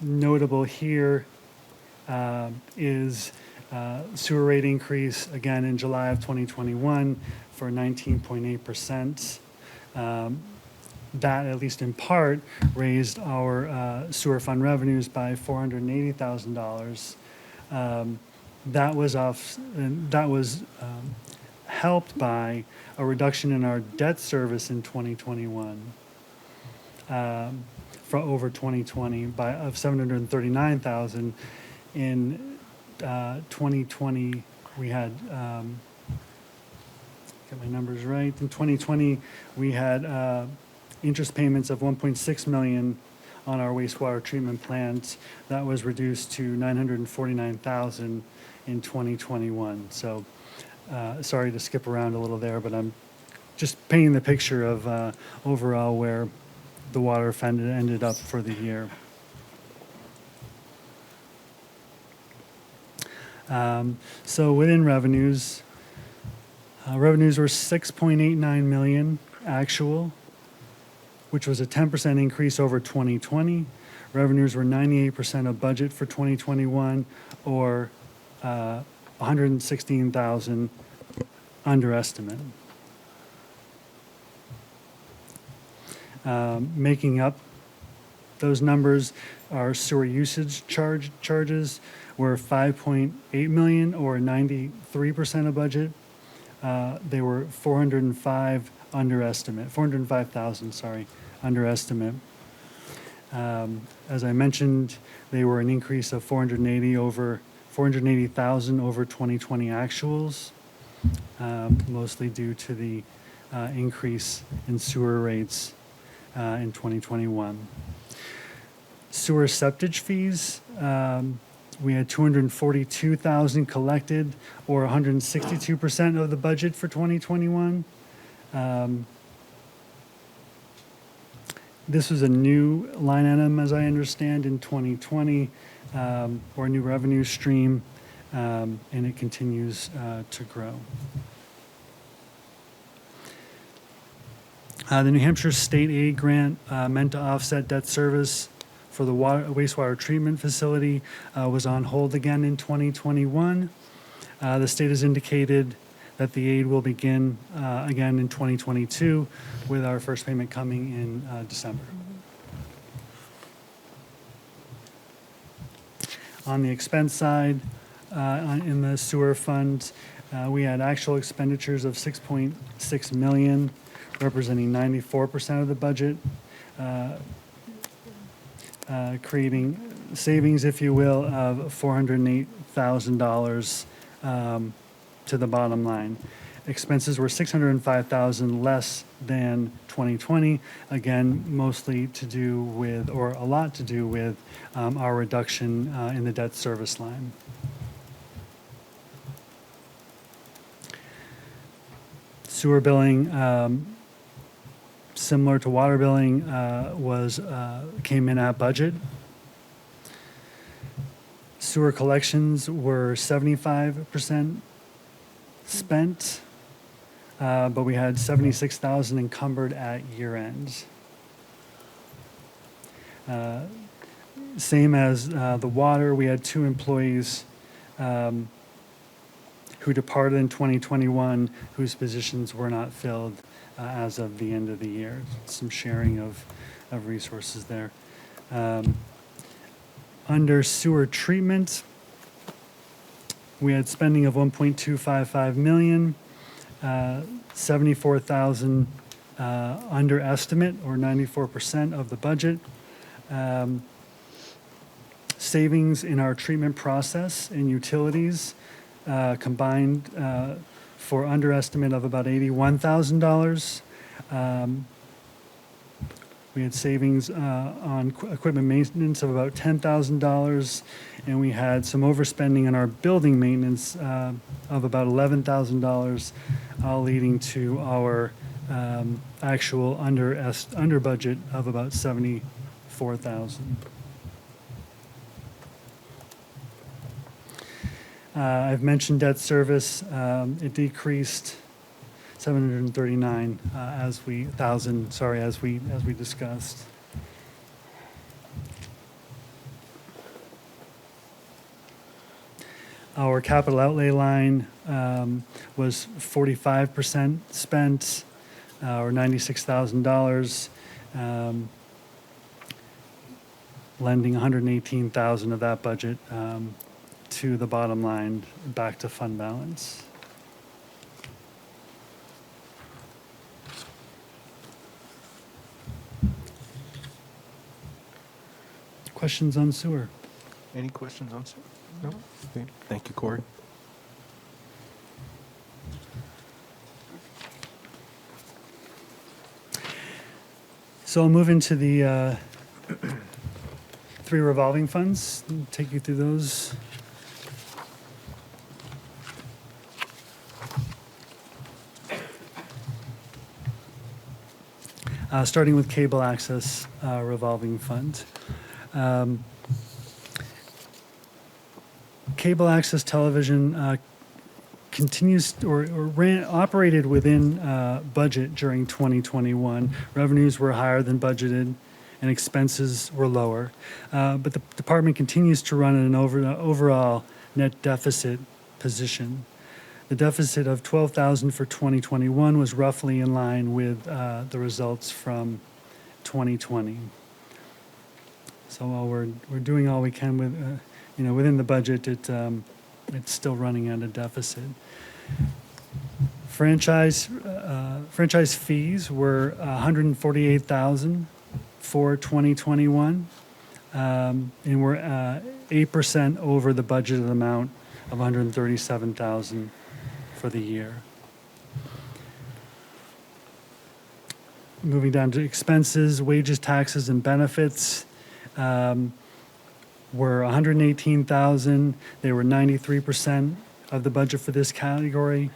Notable here is sewer rate increase again in July of 2021 for 19.8%. That, at least in part, raised our sewer fund revenues by $480,000. That was helped by a reduction in our debt service in 2021 for over 2020 of $739,000. In 2020, we had get my numbers right. In 2020, we had interest payments of $1.6 million on our wastewater treatment plants. That was reduced to $949,000 in 2021. So sorry to skip around a little there, but I'm just painting the picture of overall where the water fund ended up for the year. So within revenues, revenues were $6.89 million actual, which was a 10% increase over 2020. Revenues were 98% of budget for 2021, or 116,000 under estimate. Making up those numbers, our sewer usage charges were 5.8 million, or 93% of budget. They were 405,000, sorry, under estimate. As I mentioned, they were an increase of 480,000 over 2020 actuals, mostly due to the increase in sewer rates in 2021. Sewer septage fees, we had 242,000 collected, or 162% of the budget for 2021. This was a new line item, as I understand, in 2020, or a new revenue stream, and it continues to grow. The New Hampshire State Aid Grant meant to offset debt service for the wastewater treatment facility was on hold again in 2021. The state has indicated that the aid will begin again in 2022, with our first payment coming in December. On the expense side, in the sewer fund, we had actual expenditures of 6.6 million, representing 94% of the budget, creating savings, if you will, of $408,000 to the bottom line. Expenses were 605,000 less than 2020, again, mostly to do with, or a lot to do with, our reduction in the debt service line. Sewer billing, similar to water billing, came in at budget. Sewer collections were 75% spent, but we had 76,000 encumbered at year end. Same as the water, we had 2 employees who departed in 2021, whose positions were not filled as of the end of the year. Some sharing of resources there. Under sewer treatment, we had spending of 1.255 million, 74,000 under estimate, or 94% of the budget. Savings in our treatment process and utilities combined for underestimate of about $81,000. We had savings on equipment maintenance of about $10,000, and we had some overspending on our building maintenance of about $11,000, all leading to our actual under budget of about $74,000. I've mentioned debt service. It decreased 739 as we discussed. Our capital outlay line was 45% spent, or $96,000, lending 118,000 of that budget to the bottom line, back to fund balance. Questions on sewer? Any questions on sewer? No? Okay. Thank you, Corey. So I'll move into the 3 revolving funds, and take you through those. Starting with cable access revolving fund. Cable access television continues operated within budget during 2021. Revenues were higher than budgeted, and expenses were lower. But the department continues to run an overall net deficit position. The deficit of $12,000 for 2021 was roughly in line with the results from 2020. So while we're doing all we can with, within the budget, it's still running at a deficit. Franchise fees were $148,000 for 2021, and we're 8% over the budgeted amount of $137,000 for the year. Moving down to expenses, wages, taxes, and benefits were $118,000. They were 93% of the budget for this category.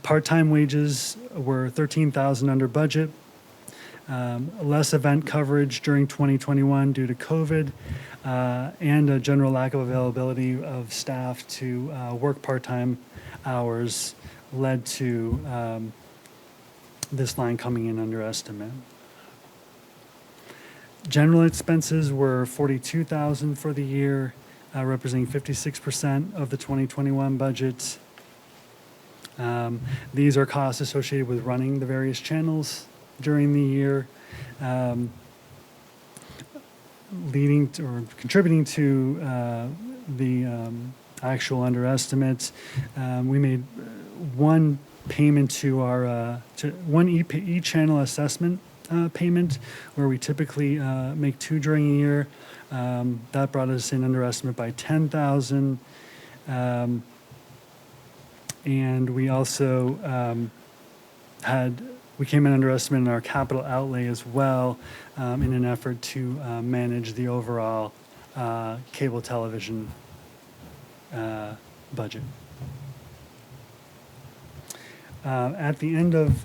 Part-time wages were $13,000 under budget. Less event coverage during 2021 due to COVID and a general lack of availability of staff to work part-time hours led to this line coming in under estimate. General expenses were $42,000 for the year, representing 56% of the 2021 budget. These are costs associated with running the various channels during the year, leading to, or contributing to the actual underestimates. We made one payment to our one e-channel assessment payment, where we typically make two during a year. That brought us in underestimate by $10,000. And we also we came in underestimate in our capital outlay as well, in an effort to manage the overall cable television budget. At the end of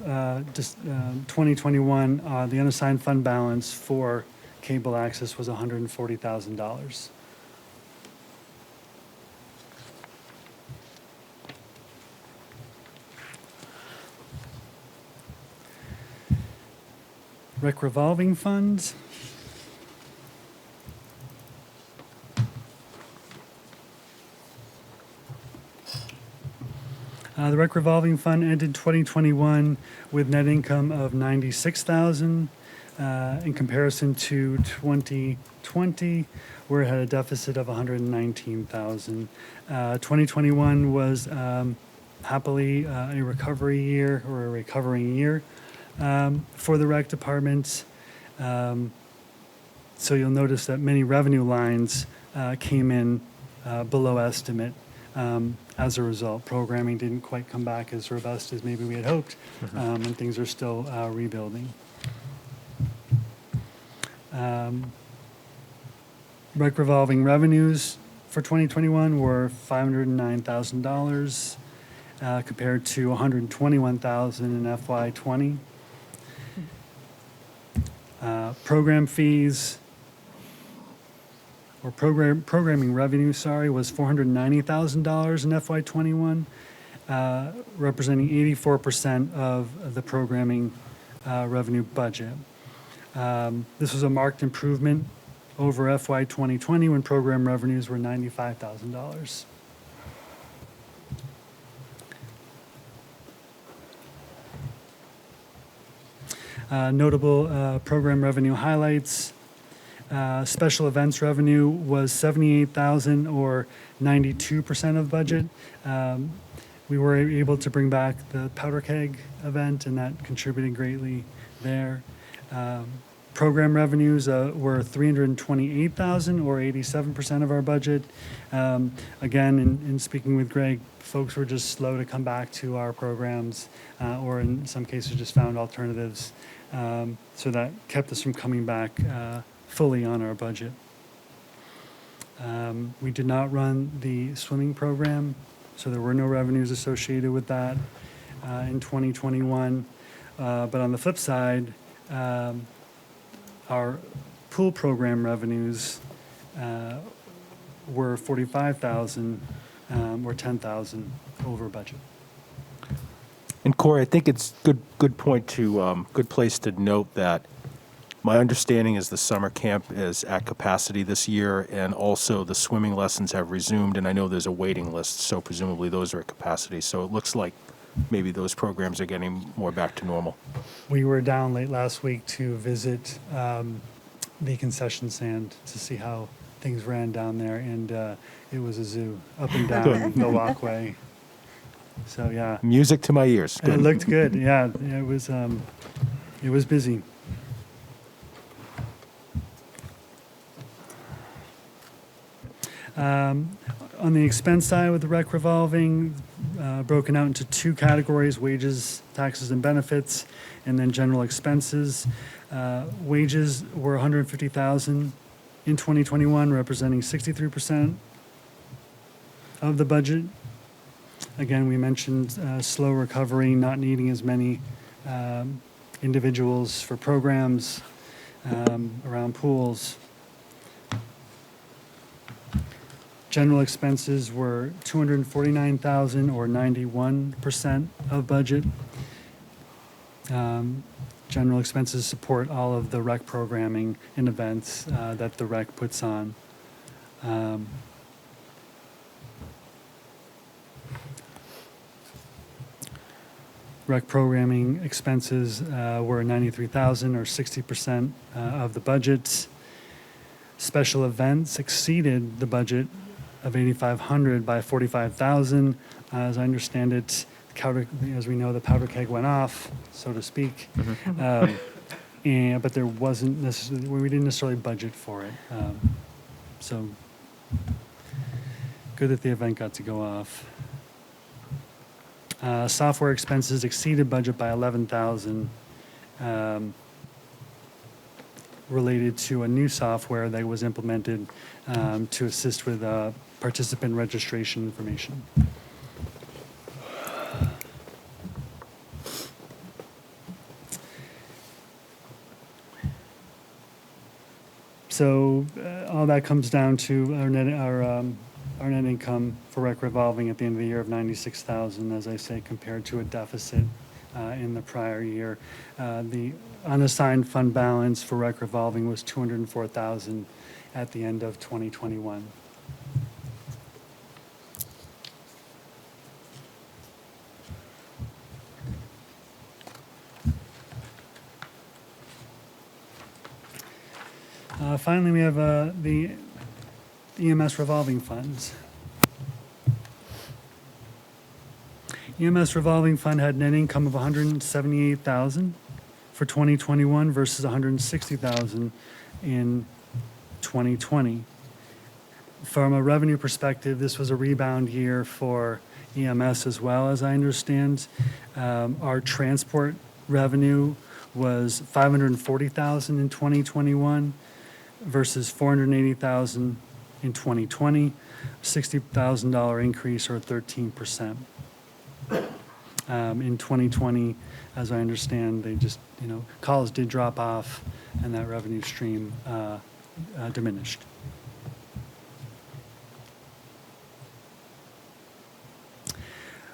2021, the unassigned fund balance for cable access was $140,000. Rec revolving funds. The rec revolving fund ended 2021 with net income of $96,000 in comparison to 2020, where it had a deficit of $119,000. 2021 was happily a recovery year, or a recovering year for the rec department. So you'll notice that many revenue lines came in below estimate. As a result, programming didn't quite come back as robust as maybe we had hoped, and things are still rebuilding. Rec revolving revenues for 2021 were $509,000 compared to $121,000 in FY20. Program fees, or programming revenue, was $490,000 in FY21, representing 84% of the programming revenue budget. This was a marked improvement over FY 2020, when program revenues were $95,000. Notable program revenue highlights. Special events revenue was $78,000, or 92% of budget. We were able to bring back the powder keg event, and that contributed greatly there. Program revenues were $328,000, or 87% of our budget. Again, in speaking with Greg, folks were just slow to come back to our programs, or in some cases just found alternatives. So that kept us from coming back fully on our budget. We did not run the swimming program, so there were no revenues associated with that in 2021. But on the flip side, our pool program revenues were $45,000, or 10,000 over budget. And Corey, I think it's good point to, good place to note that my understanding is the summer camp is at capacity this year, and also the swimming lessons have resumed, and I know there's a waiting list, so presumably those are at capacity. So it looks like maybe those programs are getting more back to normal. We were down late last week to visit the concession stand to see how things ran down there, and it was a zoo, up and down the walkway. So yeah, Music to my ears. and it Good. looked good. Yeah, it was busy. On the expense side with the rec revolving, broken out into two categories: wages, taxes, and benefits, and then general expenses. Wages were 150,000 in 2021, representing 63% of the budget. Again, we mentioned slow recovery, not needing as many individuals for programs around pools. General expenses were 249,000, or 91% of budget. General expenses support all of the rec programming and events that the rec puts on. Rec programming expenses were 93,000, or 60% of the budget. Special events exceeded the budget of 8,500 by 45,000. As I understand it, as we know, the powder keg went off, so to speak. But there wasn't necessarily, we didn't necessarily budget for it. So good that the event got to go off. Software expenses exceeded budget by 11,000, related to a new software that was implemented to assist with participant registration information. So all that comes down to our net income for rec revolving at the end of the year of 96,000, as I say, compared to a deficit in the prior year. The unassigned fund balance for rec revolving was 204,000 at the end of 2021. Finally, we have the EMS revolving funds. EMS revolving fund had net income of 178,000 for 2021 versus 160,000 in 2020. From a revenue perspective, this was a rebound year for EMS as well, as I understand. Our transport revenue was 540,000 in 2021 versus 480,000 in 2020, $60,000 increase, or 13%. In 2020, as I understand, they just, calls did drop off and that revenue stream diminished.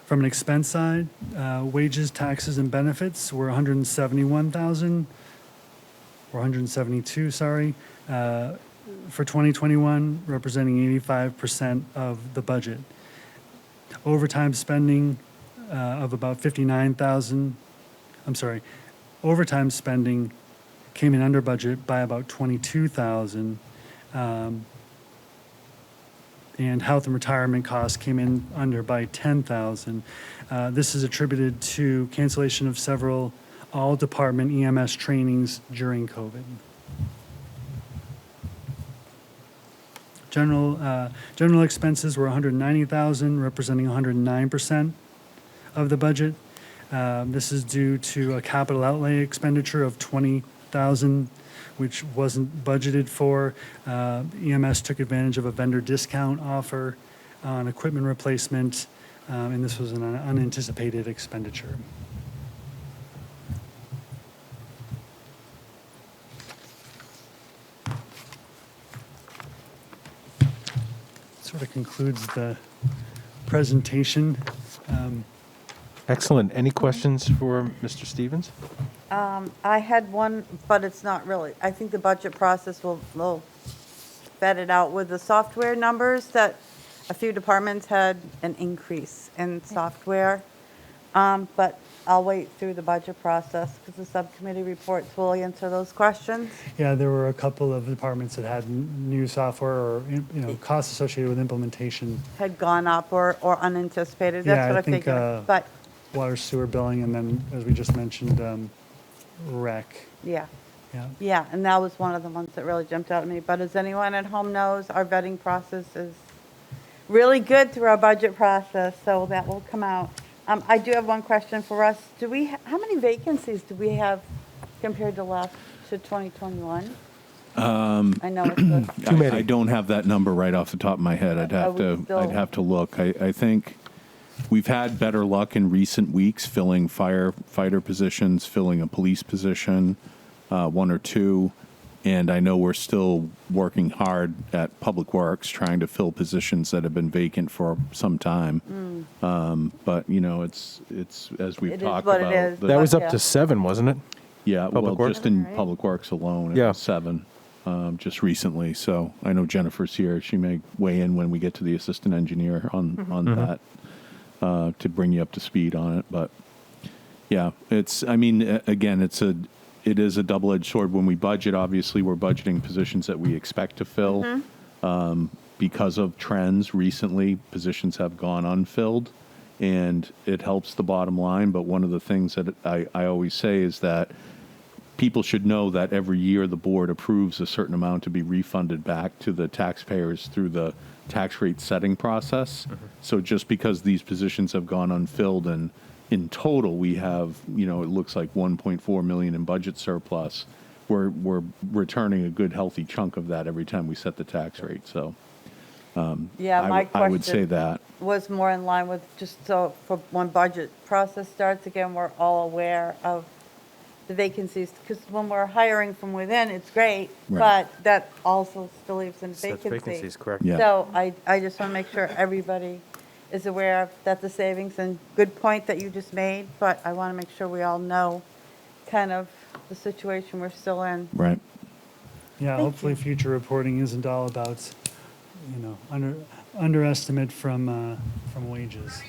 From an expense side, wages, taxes, and benefits were 171,000, or 172, sorry, for 2021, representing 85% of the budget. Overtime spending of about 59,000, overtime spending came in under budget by about 22,000. And health and retirement costs came in under by 10,000. This is attributed to cancellation of several all-department EMS trainings during COVID. General expenses were 190,000, representing 109% of the budget. This is due to a capital outlay expenditure of 20,000, which wasn't budgeted for. EMS took advantage of a vendor discount offer on equipment replacement, and this was an unanticipated expenditure. Sort of concludes the presentation. Excellent. Any questions for Mr. Stevens? I had one, but it's not really. I think the budget process will vet it out with the software numbers that a few departments had an increase in software. But I'll wait through the budget process because the subcommittee reports will answer those questions. Yeah, there were a couple of departments that had new software or, costs associated with implementation. Had gone up or unanticipated. Yeah, That's what I I think, figured. But, Water sewer billing, and then, as we just mentioned, rec. yeah. Yeah. Yeah, and that was one of the ones that really jumped out at me. But as anyone at home knows, our vetting process is really good through our budget process, so that will come out. I do have one question for us. How many vacancies do we have compared to 2021? I know it's Too many. I don't have that number right off the top of my head. I'd have to look. I think we've had better luck in recent weeks filling firefighter positions, filling a police position, one or two. And I know we're still working hard at Public Works, trying to fill positions that have been vacant for some time. But, it's as we've It is talked what it about. is. That was up Yeah. to 7, wasn't it? Yeah, Public well, Works? just in Right. Public Works alone, Yeah. it was 7, just recently. So I know Jennifer's here. She may weigh in when we get to the assistant engineer on that to bring you up to speed on it. But yeah, again, it is a double-edged sword. When we budget, obviously, we're budgeting positions that we expect to fill. Because of trends recently, positions have gone unfilled, and it helps the bottom line. But one of the things that I always say is that people should know that every year the board approves a certain amount to be refunded back to the taxpayers through the tax rate setting process. So just because these positions have gone unfilled, and in total we have, it looks like 1.4 million in budget surplus, we're returning a good healthy chunk of that every time we set the tax rate. So Yeah, my question. I would say that. Was more in line with just so for when budget process starts again, we're all aware of the vacancies. Because when we're hiring from within, it's great, Right. but that also still leaves in That's vacancies, correct? Yeah. So I just want to make sure everybody is aware of that the savings, and good point that you just made, but I want to make sure we all know kind of the situation we're still in. Right. Yeah, Thank hopefully future reporting isn't all about, underestimate from wages.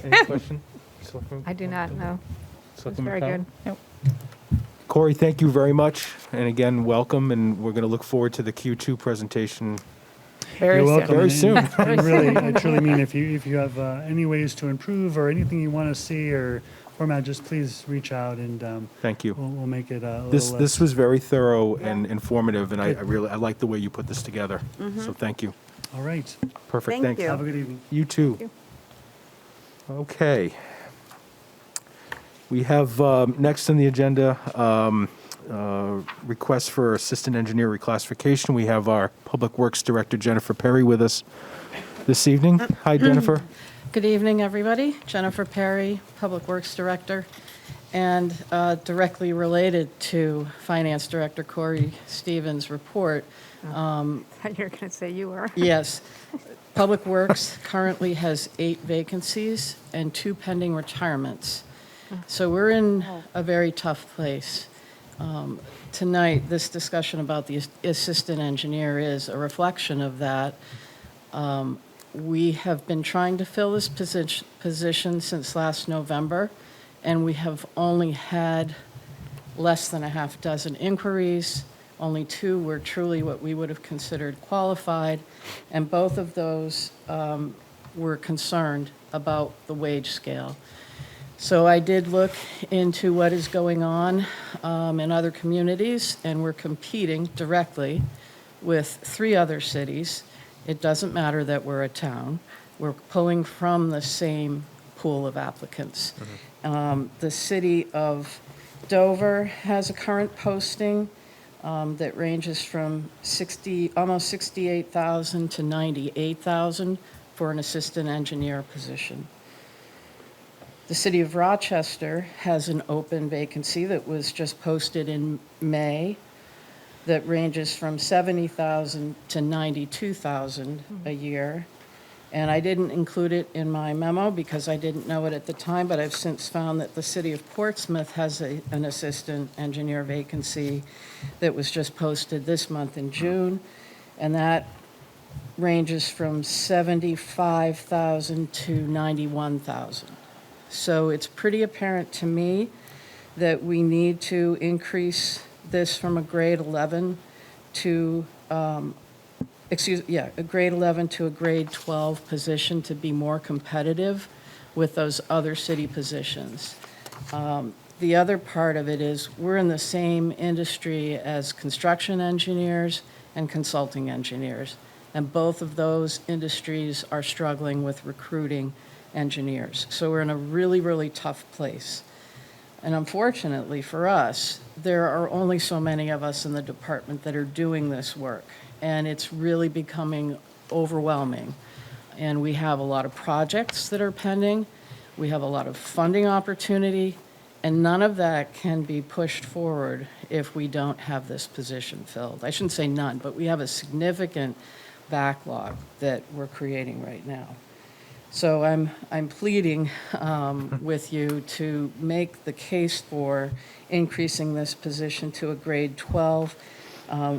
Any question? Selectman- I do not know. It's Selectman very McConnell? good. Corey, thank you very much. And again, welcome, and we're going to look forward to the Q2 presentation. You're welcome. Very And- soon. And really, I truly mean, if you have any ways to improve or anything you want to see or format, just please reach out, and Thank you. we'll make it a little This less. was very thorough and informative, and I like the way you put this together. So thank you. All right. Perfect, Thank thanks. you. Have a good evening. You too. you. Okay. We have next on the agenda, request for assistant engineer reclassification. We have our Public Works Director, Jennifer Perry, with us this evening. Hi, Jennifer. Good evening, everybody. Jennifer Perry, Public Works Director, and directly related to Finance Director Corey Stevens' report. You're going to say you were. Yes, Public Works currently has 8 vacancies and 2 pending retirements. So we're in a very tough place. Tonight, this discussion about the assistant engineer is a reflection of that. We have been trying to fill this position since last November, and we have only had less than a half dozen inquiries. Only 2 were truly what we would have considered qualified, and both of those were concerned about the wage scale. So I did look into what is going on in other communities, and we're competing directly with 3 other cities. It doesn't matter that we're a town. We're pulling from the same pool of applicants. The city of Dover has a current posting that ranges from almost 68,000 to 98,000 for an assistant engineer position. The city of Rochester has an open vacancy that was just posted in May. that ranges from 70,000 to 92,000 a year. And I didn't include it in my memo because I didn't know it at the time, but I've since found that the city of Portsmouth has an assistant engineer vacancy that was just posted this month in June, and that ranges from 75,000 to 91,000. So it's pretty apparent to me that we need to increase this from a grade 11 to a grade 11 to a grade 12 position to be more competitive with those other city positions. The other part of it is we're in the same industry as construction engineers and consulting engineers, and both of those industries are struggling with recruiting engineers. So we're in a really, really tough place. And unfortunately for us, there are only so many of us in the department that are doing this work, and it's really becoming overwhelming. And we have a lot of projects that are pending, we have a lot of funding opportunity, and none of that can be pushed forward if we don't have this position filled. I shouldn't say none, but we have a significant backlog that we're creating right now. So I'm pleading with you to make the case for increasing this position to a grade 12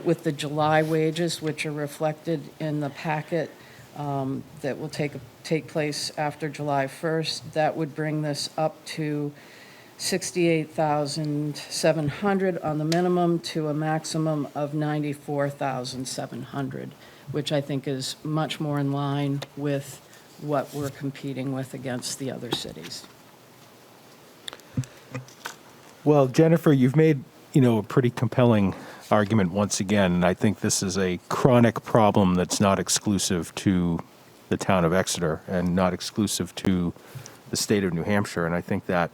with the July wages, which are reflected in the packet that will take place after July 1st. That would bring this up to 68,700 on the minimum to a maximum of 94,700, which I think is much more in line with what we're competing with against the other cities. Well, Jennifer, you've made, a pretty compelling argument once again, and I think this is a chronic problem that's not exclusive to the town of Exeter and not exclusive to the state of New Hampshire. And I think that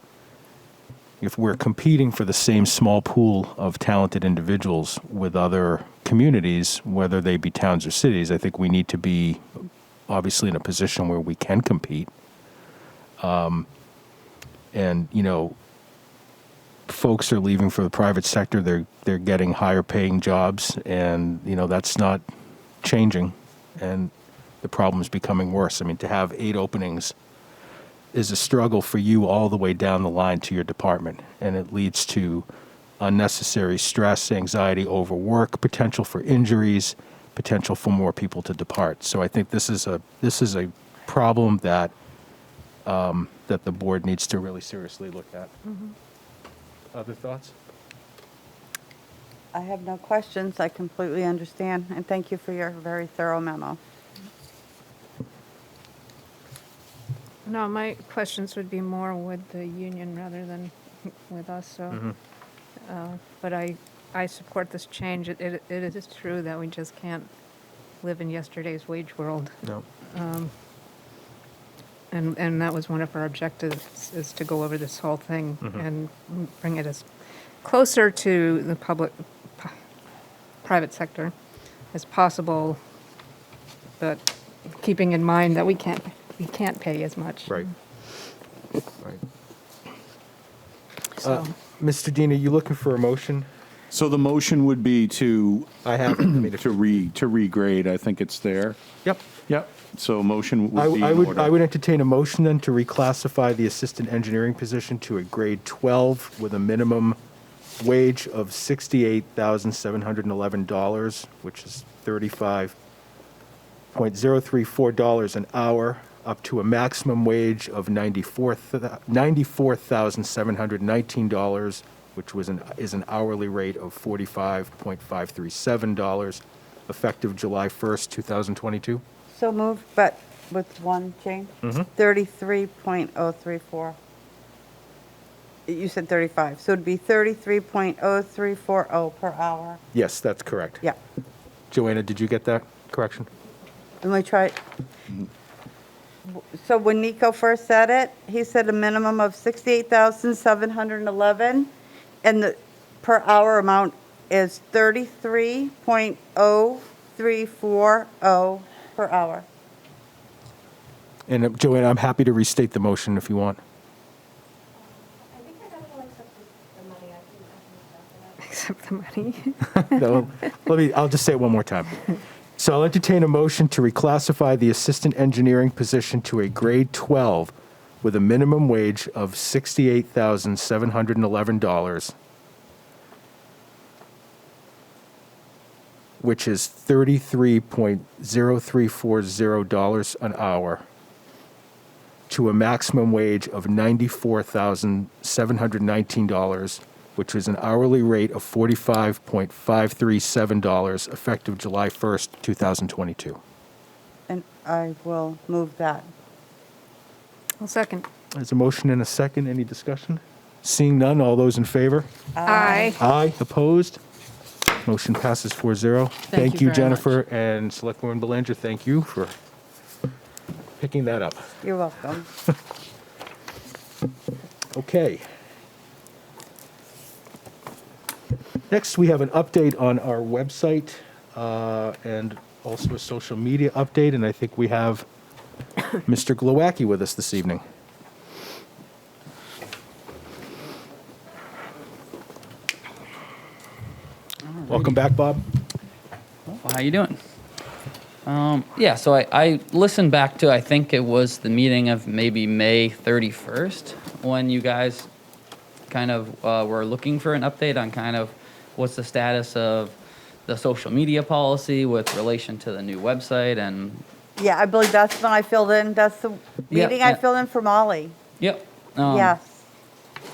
if we're competing for the same small pool of talented individuals with other communities, whether they be towns or cities, I think we need to be obviously in a position where we can compete. Folks are leaving for the private sector. They're getting higher paying jobs, and that's not changing, and the problem is becoming worse. I mean, to have 8 openings is a struggle for you all the way down the line to your department, and it leads to unnecessary stress, anxiety, overwork, potential for injuries, potential for more people to depart. So I think this is a problem that that the board needs to really seriously look at. Mm-hmm. Other thoughts? I have no questions. I completely understand, and thank you for your very thorough memo. No, my questions would be more with the union rather than with us, so. But I support this change. It is true that we just can't live in yesterday's wage world. No. And that was one of our objectives, is to go over this whole thing and bring it as closer to the private sector as possible, but keeping in mind that we can't pay as much. Right. Right. So, Mr. Dean, are you looking for a motion? So the motion would be to I have it. to regrade. I think it's there. Yep. Yep. So motion I would be in order. would entertain a motion then to reclassify the assistant engineering position to a grade 12 with a minimum wage of $68,711, which is $35.034 an hour, up to a maximum wage of $94,719, which is an hourly rate of $45.537, effective July 1st, 2022. So moved, but with one change? 33.034. You said 35, so it'd be 33.0340 per hour. Yes, that's correct. Yeah. Joanna, did you get that correction? Let me try. So when Nico first said it, he said a minimum of 68,711, and the per hour amount is 33.0340 per hour. And Joanna, I'm happy to restate the motion if you want. I think I definitely accept the money. I can accept the money. No, I'll just say it one more time. So I'll entertain a motion to reclassify the assistant engineering position to a grade 12 with a minimum wage of $68,711, which is $33.0340 an hour, to a maximum wage of $94,719, which is an hourly rate of $45.537, effective July 1st, 2022. And I will move that. I'll second. There's a motion and a second. Any discussion? Seeing none, all those in favor? Aye. Aye. Opposed? Motion passes 4-0. Thank you very Jennifer, and Selectwoman Belanger, thank you for picking that up. You're welcome. Okay. Next, we have an update on our website and also a social media update, and I think we have Mr. Glowacki with us this evening. Welcome back, Bob. Well, how you doing? Yeah, so I listened back to, I think it was the meeting of maybe May 31st, when you guys kind of were looking for an update on kind of what's the status of the social media policy with relation to the new website and... Yeah, I believe that's when I filled in, that's the Yeah, meeting I yeah. filled in for Molly. Yep. Yes.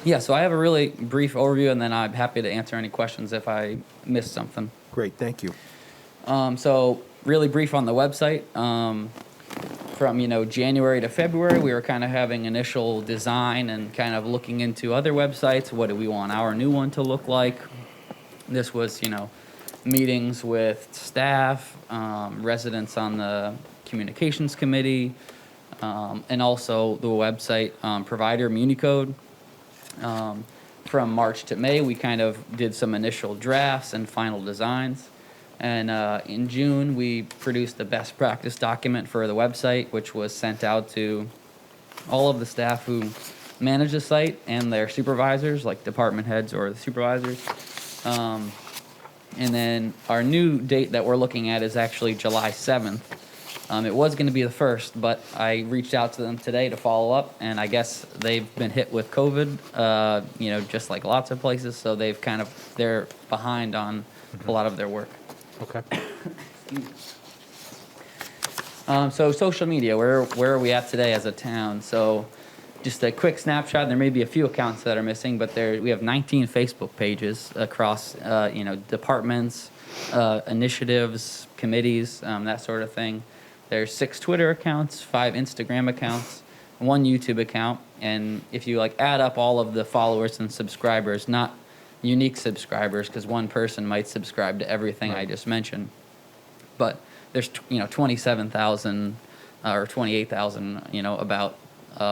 Yeah, so I have a really brief overview, and then I'm happy to answer any questions if I missed something. Great, thank you. So really brief on the website. From, January to February, we were kind of having initial design and kind of looking into other websites. What do we want our new one to look like? This was, meetings with staff, residents on the communications committee, and also the website provider, Municode. From March to May, we kind of did some initial drafts and final designs. And in June, we produced the best practice document for the website, which was sent out to all of the staff who manage the site and their supervisors, like department heads or the supervisors. And then our new date that we're looking at is actually July 7th. It was going to be the 1st, but I reached out to them today to follow up, and I guess they've been hit with COVID, just like lots of places, so they're behind on a lot of their work. Okay. So social media, where are we at today as a town? So just a quick snapshot. There may be a few accounts that are missing, but we have 19 Facebook pages across, departments, initiatives, committees, that sort of thing. There's 6 Twitter accounts, 5 Instagram accounts, 1 YouTube account, and if you add up all of the followers and subscribers, not unique subscribers, because one person might subscribe to everything I just mentioned, but there's 27,000 or 28,000 about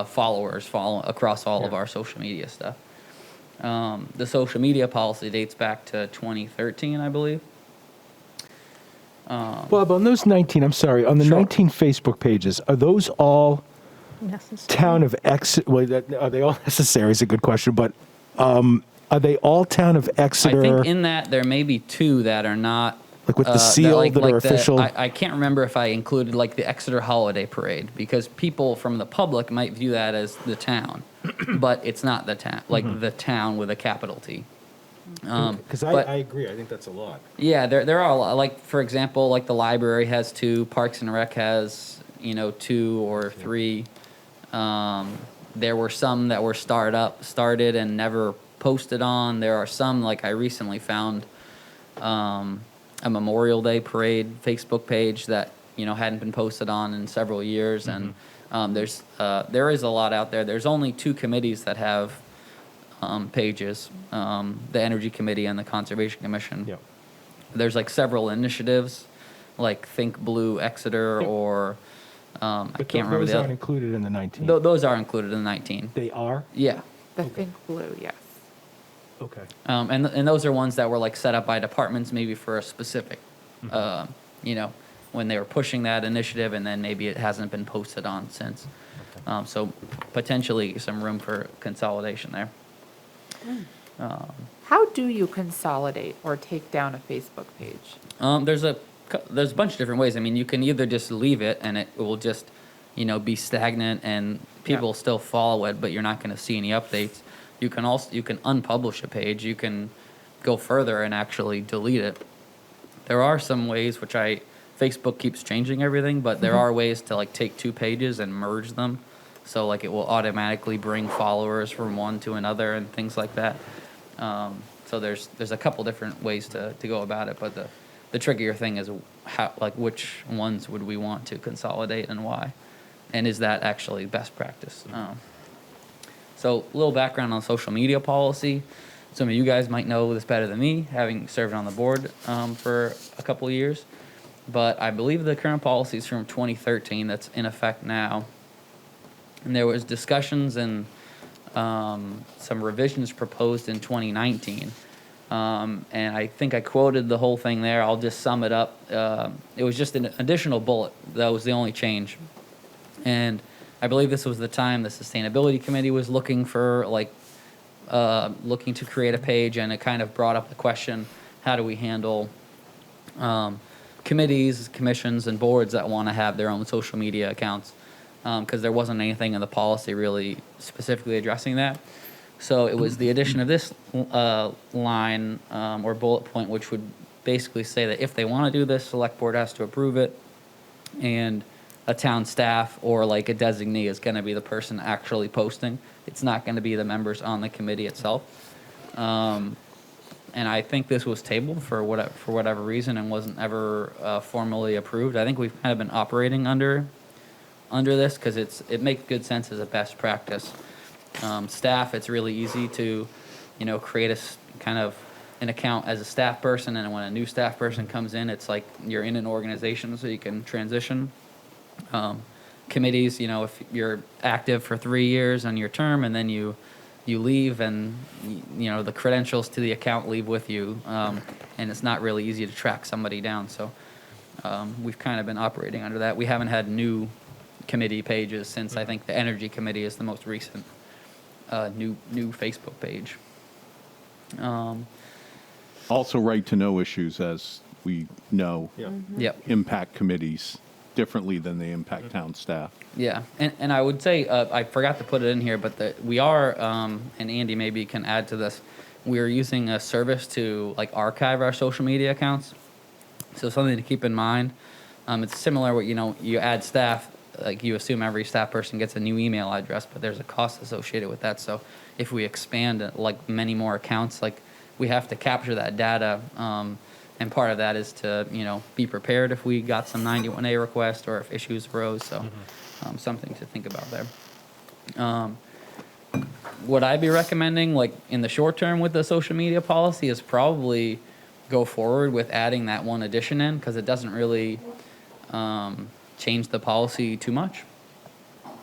followers across all of our social media stuff. The social media policy dates back to 2013, I believe. Bob, on those 19, I'm sorry, on the Sure. 19 Facebook pages, are those all Necessary. town of Exeter? Well, are they all necessary is a good question, but are they all town of Exeter? I think in that there may be 2 that are not. Like with the seal that are official? I can't remember if I included the Exeter Holiday Parade, because people from the public might view that as the town, but it's not the town, the town with a capital T. Because but- I agree. I think that's a lot. Yeah, there are a lot. For example, the library has 2, Parks and Rec has 2 or 3. There were some that were started and never posted on. There are some, I recently found a Memorial Day Parade Facebook page that hadn't been posted on in several years, and there is a lot out there. There's only 2 committees that have pages, the Energy Committee and the Conservation Commission. Yep. There's several initiatives, like Think Blue Exeter, or I But can't remember those the aren't other. included in the 19. Those are included in the 19. They are? Yeah. The Think Blue, yes. Okay. And those are ones that were set up by departments, maybe for a specific, when they were pushing that initiative, and then maybe it hasn't been posted on since. So potentially some room for consolidation there. How do you consolidate or take down a Facebook page? There's a bunch of different ways. I mean, you can either just leave it and it will just, be stagnant and people Yeah. still follow it, but you're not going to see any updates. You can unpublish a page. You can go further and actually delete it. There are some ways Facebook keeps changing everything, but there are ways to like take two pages and merge them. So like it will automatically bring followers from one to another and things like that. So there's a couple different ways to go about it, but the trickier thing is which ones would we want to consolidate and why, and is that actually best practice? So a little background on social media policy. Some of you guys might know this better than me, having served on the board for a couple of years, but I believe the current policy is from 2013 that's in effect now, and there was discussions and some revisions proposed in 2019. And I think I quoted the whole thing there. I'll just sum it up. It was just an additional bullet. That was the only change. And I believe this was the time the Sustainability Committee was looking for, looking to create a page, and it kind of brought up the question, how do we handle committees, commissions, and boards that want to have their own social media accounts? Because there wasn't anything in the policy really specifically addressing that. So it was the addition of this line or bullet point, which would basically say that if they want to do this, select board has to approve it, and a town staff or like a designee is going to be the person actually posting. It's not going to be the members on the committee itself. And I think this was tabled for whatever reason and wasn't ever formally approved. I think we've kind of been operating under this because it makes good sense as a best practice. Staff, it's really easy to, create kind of an account as a staff person, and when a new staff person comes in, it's like you're in an organization, so you can transition. Committees, if you're active for 3 years on your term and then you leave, and the credentials to the account leave with you, and it's not really easy to track somebody down. So we've kind of been operating under that. We haven't had new committee pages since I think the Energy Committee is the most recent new Facebook page. Also, right to know issues, as we know, Yep. impact committees differently than they impact town staff. Yeah, and I would say, I forgot to put it in here, but we are, and Andy maybe can add to this, we are using a service to archive our social media accounts. So something to keep in mind. It's similar what, you add staff, you assume every staff person gets a new email address, but there's a cost associated with that. So if we expand many more accounts, we have to capture that data. And part of that is to, be prepared if we got some 91A requests or if issues arose. So something to think about there. What I'd be recommending, in the short term with the social media policy, is probably go forward with adding that one addition in, because it doesn't really change the policy too much.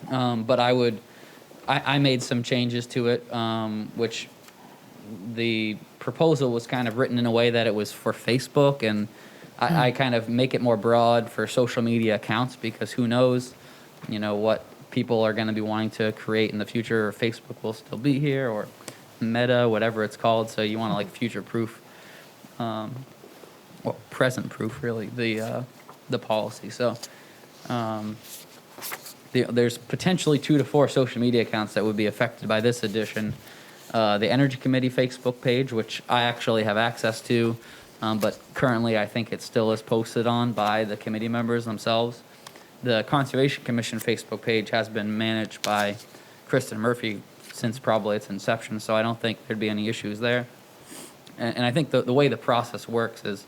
But I made some changes to it, which the proposal was kind of written in a way that it was for Facebook, and I kind of make it more broad for social media accounts, because who knows, what people are going to be wanting to create in the future, or Facebook will still be here, or Meta, whatever it's called. So you want to future proof, or present proof, really, the policy. So there's potentially 2 to 4 social media accounts that would be affected by this addition. The Energy Committee Facebook page, which I actually have access to, but currently I think it still is posted on by the committee members themselves. The Conservation Commission Facebook page has been managed by Kristen Murphy since probably its inception, so I don't think there'd be any issues there. And I think the way the process works is,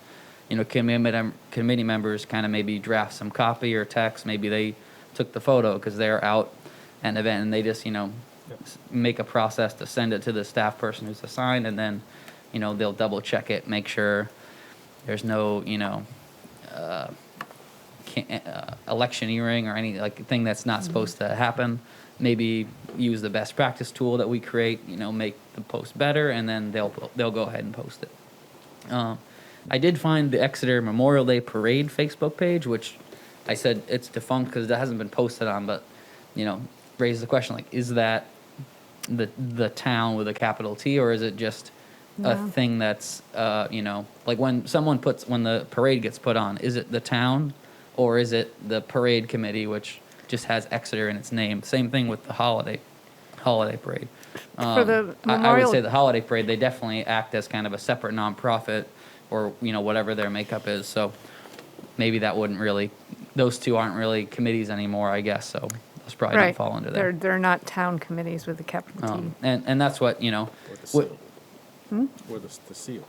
committee members kind of maybe draft some copy or text. Maybe they took the photo because they're out at an event, and they just, make a process to send it to the staff person who's assigned, and then, they'll double check it, make sure there's no, electioneering or any thing that's not supposed to happen. Maybe use the best practice tool that we create, make the post better, and then they'll go ahead and post it. I did find the Exeter Memorial Day Parade Facebook page, which I said it's defunct because it hasn't been posted on, but, raised the question, is that the town with a capital T, or is it just a thing that's, like when the parade gets put on, is it the town, or is it the parade committee, which just has Exeter in its name? Same thing with the holiday parade. For the I would memorial- say the holiday parade, they definitely act as kind of a separate nonprofit, or whatever their makeup is. So maybe those two aren't really committees anymore, I guess. So those probably don't Right. fall under there. They're not town committees with a capital T. And that's what Or the seal. Or the seal.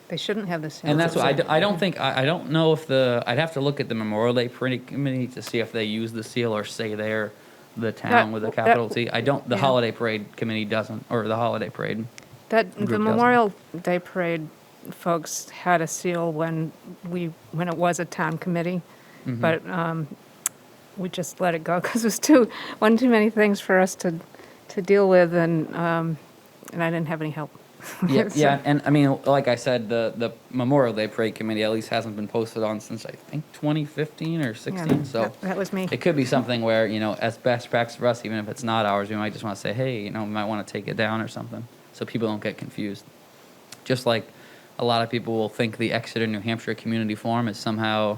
They shouldn't have the same. And that's what I don't think, I don't know if I'd have to look at the Memorial Day Parade Committee to see if they use the seal or say they're the town with a capital T. The yeah. Holiday Parade Committee doesn't, or the Holiday Parade. The doesn't. Memorial Day Parade folks had a seal when it was a town committee, Mm-hmm. but we just let it go because it was one too many things for us to deal with, and I didn't have any help. Yeah, So- yeah, and I mean, like I said, the Memorial Day Parade Committee at least hasn't been posted on since I think 2015 or 16. Yeah, So that was me. it could be something where, as best practice for us, even if it's not ours, we might just want to say, hey, we might want to take it down or something, so people don't get confused. Just like a lot of people will think the Exeter, New Hampshire Community Forum is somehow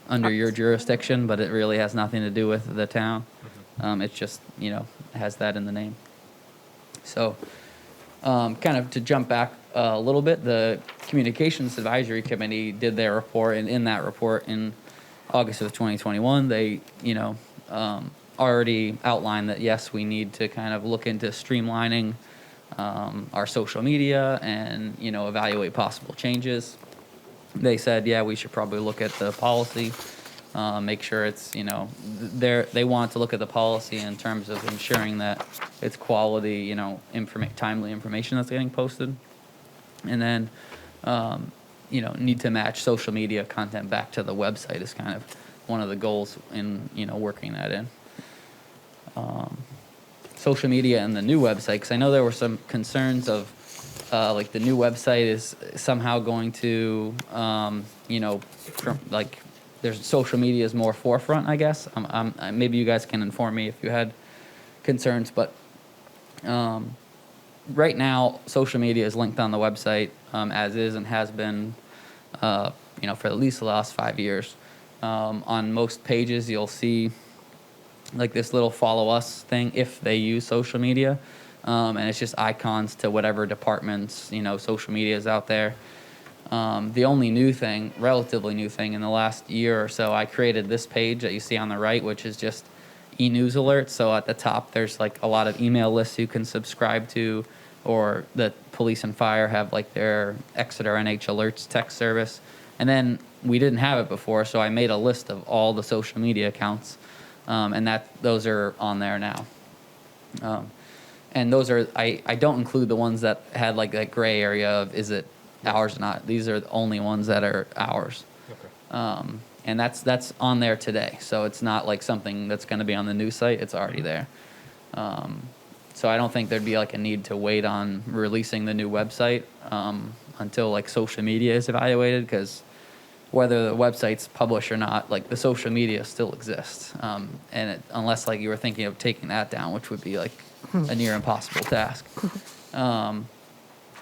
under your jurisdiction, but it really has nothing to do with the town. It's just, has that in the name. So, kind of to jump back a little bit, the Communications Advisory Committee did their report, and in that report in August of 2021, they, already outlined that, yes, we need to kind of look into streamlining our social media and, evaluate possible changes. They said, yeah, we should probably look at the policy, make sure it's, they want to look at the policy in terms of ensuring that it's quality, timely information that's getting posted. And then, need to match social media content back to the website is kind of one of the goals in, working that in. Social media and the new website, because I know there were some concerns of like the new website is somehow going to, there's social media is more forefront, I guess. Maybe you guys can inform me if you had concerns, but right now social media is linked on the website as is and has been, for at least the last 5 years. On most pages, you'll see like this little follow us thing if they use social media. And it's just icons to whatever departments, social media is out there. The only relatively new thing in the last year or so, I created this page that you see on the right, which is just e-news alerts. So at the top, there's like a lot of email lists you can subscribe to, or the police and fire have like their Exeter NH alerts text service. And then we didn't have it before, so I made a list of all the social media accounts, and those are on there now. And those are, I don't include the ones that had like that gray area of is it ours or not. These are the only ones that are ours. Okay. And that's on there today. So it's not like something that's going to be on the new site. It's already there. So I don't think there'd be like a need to wait on releasing the new website until like social media is evaluated, because whether the website's published or not, like the social media still exists. And unless like you were thinking of taking that down, which would be like a near impossible task.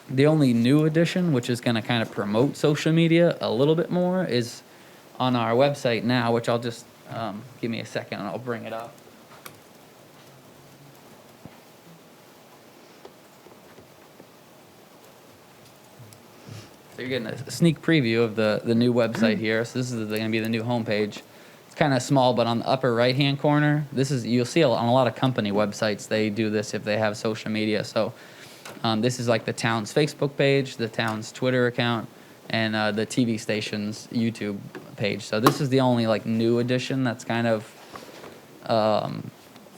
The only new addition, which is going to kind of promote social media a little bit more, is on our website now, which I'll just, give me a second and I'll bring it up. So you're getting a sneak preview of the new website here. So this is going to be the new homepage. It's kind of small, but on the upper right-hand corner, you'll see on a lot of company websites, they do this if they have social media. So this is like the town's Facebook page, the town's Twitter account, and the TV station's YouTube page. So this is the only like new addition that's kind of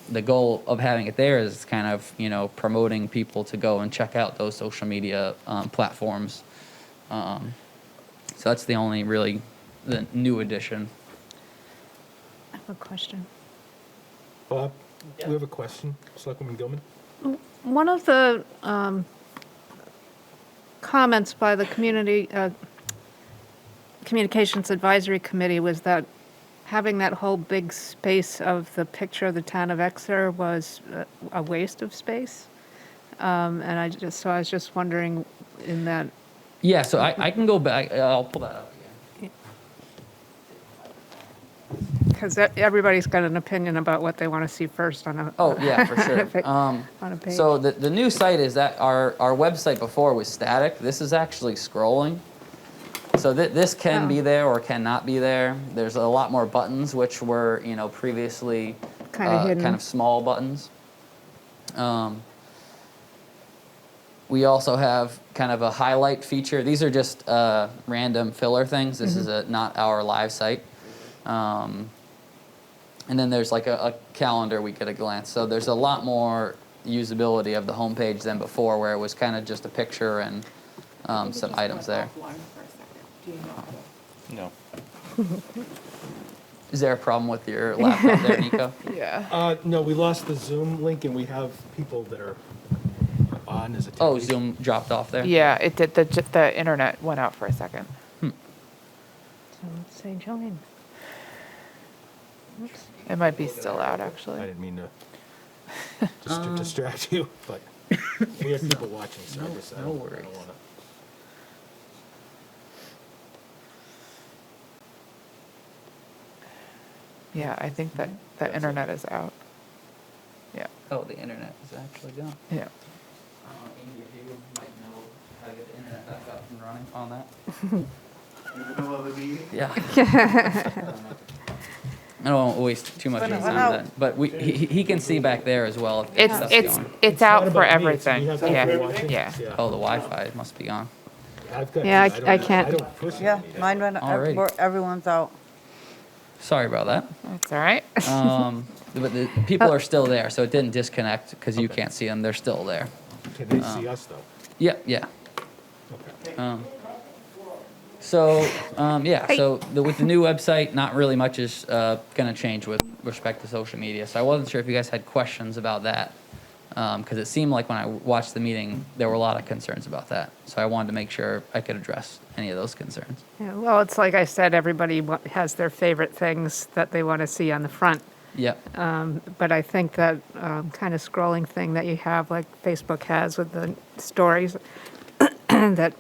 the goal of having it there is kind of, promoting people to go and check out those social media platforms. So that's the only really the new addition. I have a question. Bob, we have a question. Selectwoman Gilman? One of the comments by the Communications Advisory Committee was that having that whole big space of the picture of the town of Exeter was a waste of space. So I was just wondering in that, Yeah, so I can go back. I'll pull that up again. because everybody's got an opinion about what they want to see first on a. Oh, yeah, for sure. on a page. So the new site is that our website before was static. This is actually scrolling. So this can be there or cannot be there. There's a lot more buttons, which were, previously Kinda hidden. kind of small buttons. We also have kind of a highlight feature. These are just random filler things. This is not our live site. And then there's like a calendar we get a glance. So there's a lot more usability of the homepage than before, where it was kind of just a picture and some items there. No. Is there a problem with your laptop there, Nico? Yeah. No, we lost the Zoom link, and we have people that are on as attendees. Oh, Zoom dropped off there? Yeah, it did. The internet went out for a second. So let's say join. Oops. It might be still out, I actually. didn't mean to just to distract you, but we have people watching, so I guess I no don't worries. want to. Yeah, I think that the internet is out. Yeah. Oh, the internet is actually gone. Yeah. Amy, if you might know how to get the internet back up and running on that. In the middle of the meeting? Yeah. I don't want to waste too much of Went his time out. with that. But he can see back there as well. If stuff's going. It's not out about for me, it's- everything. we have people Yeah. watching. Yeah. Oh, the Wi-Fi must be gone. I've got. Yeah, two. I don't- can't- I don't push it. Yeah, mine went, Alrighty. everyone's out. Sorry about that. That's all right. But the people are still there, so it didn't disconnect because you can't see them. They're still there. Can they see us though? Yeah, yeah. Okay. So with the new website, not really much is going to change with respect to social media. So I wasn't sure if you guys had questions about that, because it seemed like when I watched the meeting, there were a lot of concerns about that. So I wanted to make sure I could address any of those concerns. Yeah, well, it's like I said, everybody has their favorite things that they want to see on the front. Yep. But I think that kind of scrolling thing that you have, like Facebook has with the stories, that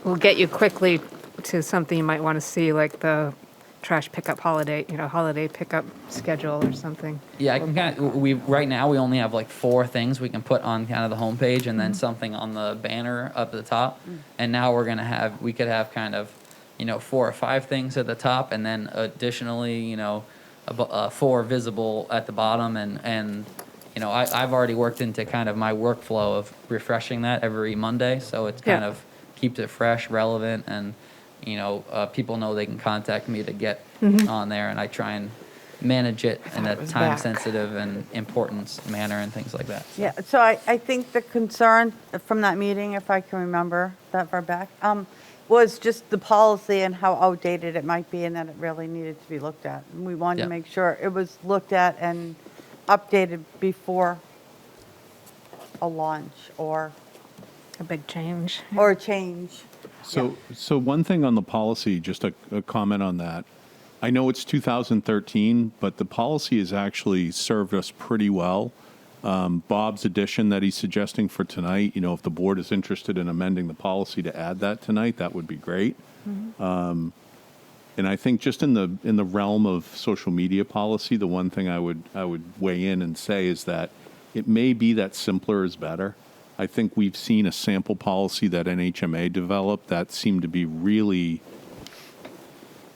will get you quickly to something you might want to see, like the trash pickup holiday pickup schedule or something. Yeah, I can kind of, right now we only have like 4 things we can put on kind of the homepage and then something on the banner up at the top. And now we could have kind of, 4 or 5 things at the top and then additionally, 4 visible at the bottom. And I've already worked into kind of my workflow of refreshing that every Monday. So it's kind Yeah. of keeps it fresh, relevant, and people know they can contact me to get on there, and I try and manage it in a it was back. time-sensitive and importance manner and things like that. Yeah, so I think the concern from that meeting, if I can remember that far back, was just the policy and how outdated it might be and that it really needed to be looked at. And we wanted Yeah. to make sure it was looked at and updated before a launch or A big change. a change. So one thing on the policy, just a comment on that. I know it's 2013, but the policy has actually served us pretty well. Bob's addition that he's suggesting for tonight, if the board is interested in amending the policy to add that tonight, that would be great. And I think just in the realm of social media policy, the one thing I would weigh in and say is that it may be that simpler is better. I think we've seen a sample policy that NHMA developed that seemed to be really,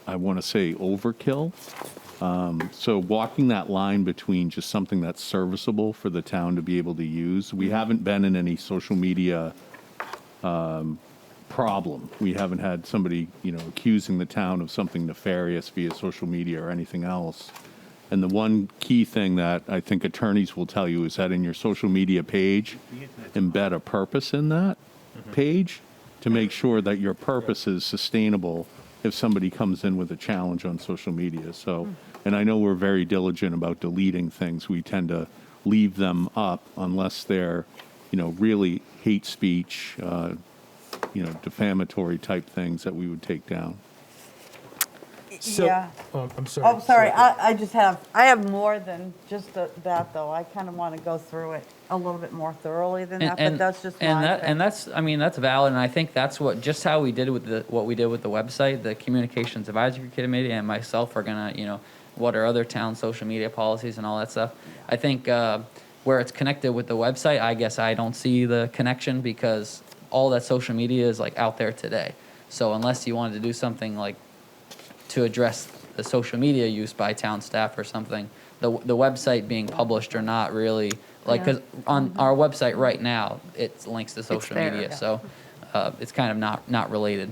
I want to say, overkill. So walking that line between just something that's serviceable for the town to be able to use. We haven't been in any social media problem. We haven't had somebody, accusing the town of something nefarious via social media or anything else. And the one key thing that I think attorneys will tell you is that in your social media page, embed a purpose in that page to make sure that your purpose is sustainable if somebody comes in with a challenge on social media. So, and I know we're very diligent about deleting things. We tend to leave them up unless they're, really hate speech, defamatory type things that we would take down. So, Yeah. I'm sorry. Oh, sorry, I have more than just that, though. I kind of want to go through it a little bit more thoroughly than that, but that's just my thing. and that's, I mean, that's valid, and I think that's just how we did with what we did with the website. The Communications Advisory Committee and myself are gonna, what are other town social media policies and all that stuff. I think where it's connected with the website, I guess I don't see the connection because all that social media is like out there today. So unless you wanted to do something like to address the social media use by town staff or something, the website being published or not really, like, because on our website right now, it links to social there, media, yeah. so it's kind of not related.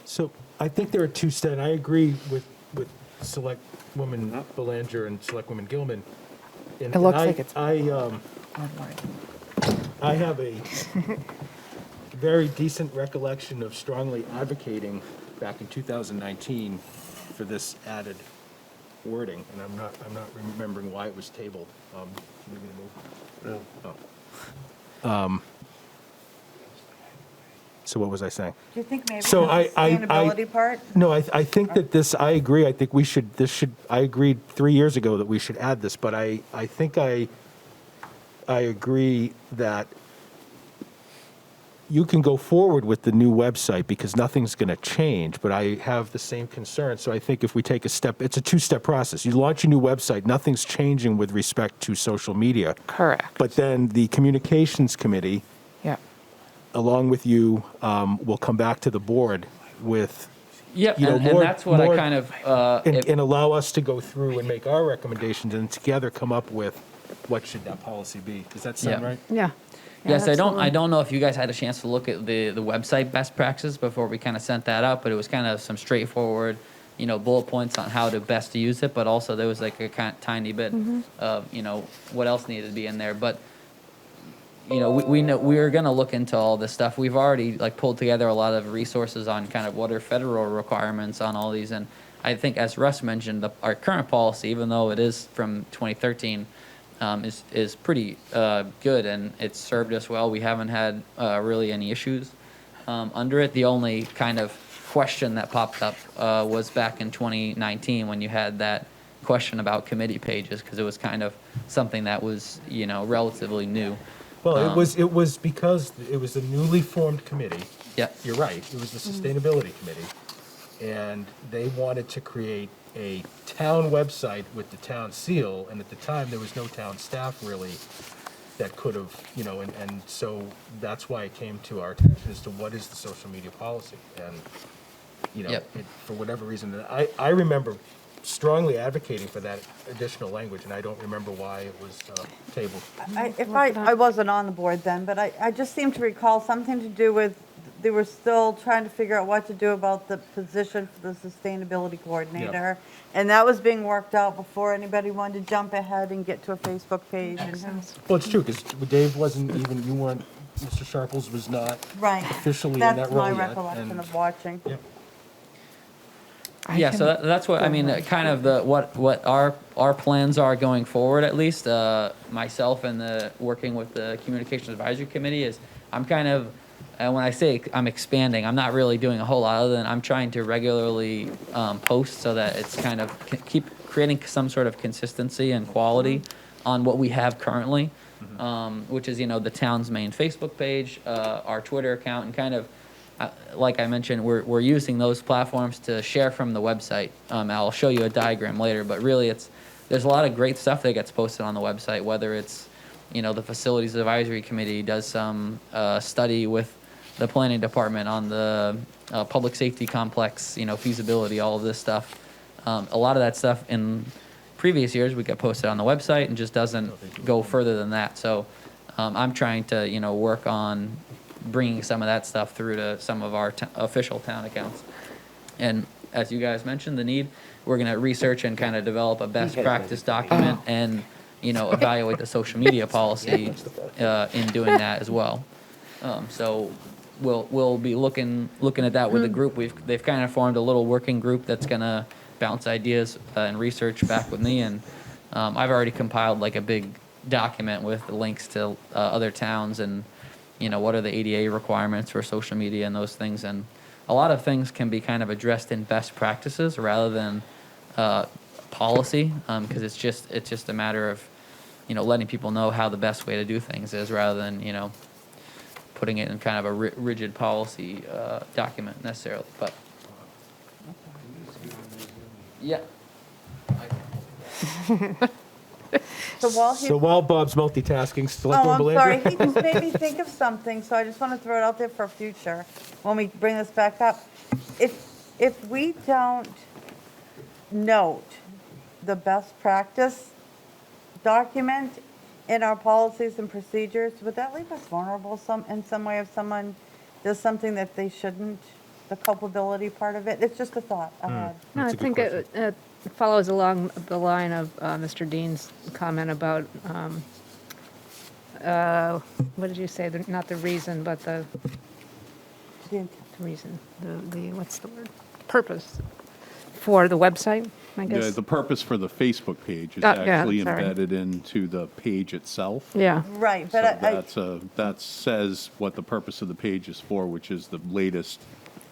So I think there are two steps. I agree with Select Woman Belanger and Select Woman Gilman. And It looks I- like it's- I have a very decent recollection of strongly advocating back in 2019 for this added wording, and I'm not remembering why it was tabled. Can we move? Oh. So what was I saying? Do you think maybe So the I- sustainability part? No, I think that this, I agree, I think I agreed 3 years ago that we should add this, but I think I agree that you can go forward with the new website because nothing's going to change, but I have the same concern. So I think if we take a step, it's a two-step process. You launch a new website, nothing's changing with respect to social media. Correct. But then the communications committee, Yeah. along with you, will come back to the board with, Yep, you know, and more- that's what more- I kind of, and allow us to go through and make our recommendations and together come up with what should that policy be. Does that sound Yeah. right? Yeah. yes, I absolutely. don't know if you guys had a chance to look at the website best practices before we kind of sent that out, but it was kind of some straightforward, bullet points on how to best use it, but also there was like a kind of tiny bit of, what else needed to be in there. But, we know we're going to look into all this stuff. We've already like pulled together a lot of resources on kind of what are federal requirements on all these. And I think, as Russ mentioned, our current policy, even though it is from 2013, is pretty good, and it's served us well. We haven't had really any issues under it. The only kind of question that popped up was back in 2019 when you had that question about committee pages, because it was kind of something that was, relatively new. Well, it was because it was a newly formed committee. Yeah. You're right. It was the Sustainability Committee. And they wanted to create a town website with the town seal, and at the time, there was no town staff really that could have, and so that's why it came to our attention as to what is the social media policy. And, Yep. for whatever reason, I remember strongly advocating for that additional language, and I don't remember why it was tabled. I wasn't on the board then, but I just seem to recall something to do with, they were still trying to figure out what to do about the position for the sustainability coordinator. And that was being worked out before anybody wanted to jump ahead and get to a Facebook page. Well, it's true, because Dave wasn't even, you weren't, Mr. Sharples was not Right. officially in that That's role my yet. recollection and- of watching. Yep. Yeah, so that's what I mean. Kind of what our plans are going forward. At least myself and working with the Communications Advisory Committee is I'm kind of, and when I say I'm expanding, I'm not really doing a whole lot other than I'm trying to regularly post so that it's kind of keep creating some sort of consistency and quality on what we have currently, which is the town's main Facebook page, our Twitter account, and kind of. Like I mentioned, we're using those platforms to share from the website. I'll show you a diagram later, but really there's a lot of great stuff that gets posted on the website, whether it's, the Facilities Advisory Committee does some study with the planning department on the public safety complex, feasibility, all of this stuff. A lot of that stuff in previous years would get posted on the website and just doesn't go further than that. So I'm trying to, work on bringing some of that stuff through to some of our official town accounts. And as you guys mentioned, we're going to research and kind of develop a best practice document and, evaluate the social media policy in doing that as well. So we'll be looking at that with the group. They've kind of formed a little working group that's going to bounce ideas and research back with me. And I've already compiled like a big document with the links to other towns and, what are the ADA requirements for social media and those things. And a lot of things can be kind of addressed in best practices rather than policy, because it's just a matter of, letting people know how the best way to do things is rather than, putting it in kind of a rigid policy document necessarily. But yeah. So while Bob's multitasking, Selectwoman Oh, I'm sorry, Belanger? he just made me think of something, so I just want to throw it out there for future, when we bring this back up. If we don't note the best practice document in our policies and procedures, would that leave us vulnerable in some way if someone does something that they shouldn't, the culpability part of it? It's just a thought I had. No, I That's a good think it follows along the line of Mr. Dean's comment about, what did you say, not the reason, but the reason, the what's the word? Purpose for the website, I guess. The purpose for the Facebook page is Yeah, actually sorry. embedded into the page itself. Yeah, Right, So but that says what the purpose of the page is for, which is the latest,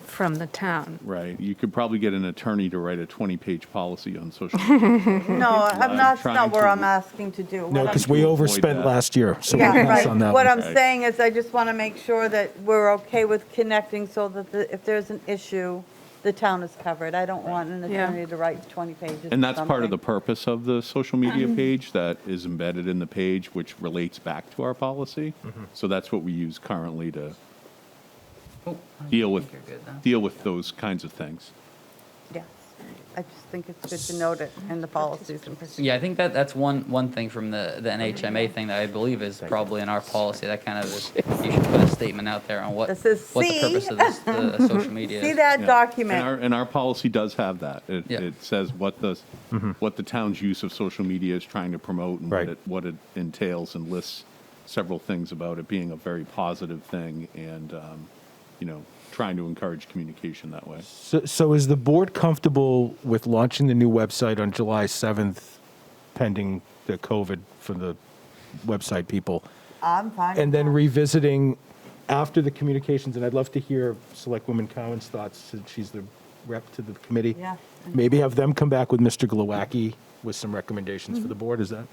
from the town. right? You could probably get an attorney to write a 20-page policy on social media. no, that's trying not where to- I'm asking to do. No, What I'm- because we overspent that. last year, so we'll Yeah, pass on right. that What one. I'm saying is I just want to make sure that we're okay with connecting so that if there's an issue, the town is covered. I don't want an Yeah. attorney to write 20 pages. And that's part of the something. purpose of the social media page that is embedded in the page, which relates back to our policy. So that's what we use currently to deal with those kinds of things. Yes, I just think it's good to note it in the policies and procedures. Yeah, I think that's one thing from the NHMA thing that I believe is probably in our policy. That kind of is, you should put a statement out there on what That says, what the "See?" purpose of the social media See is. that Yeah. document? And our policy does have that. Yeah. It says what the town's use of social media is trying to promote and Right. what it entails, and lists several things about it being a very positive thing and, trying to encourage communication that way. So is the board comfortable with launching the new website on July 7th, pending the COVID for the website people? I'm fine. And with then that. revisiting after the communications, and I'd love to hear Selectwoman Cowan's thoughts, since she's the rep to the committee. Yeah. Maybe have them come back with Mr. Glowacki with some recommendations for the board, is that?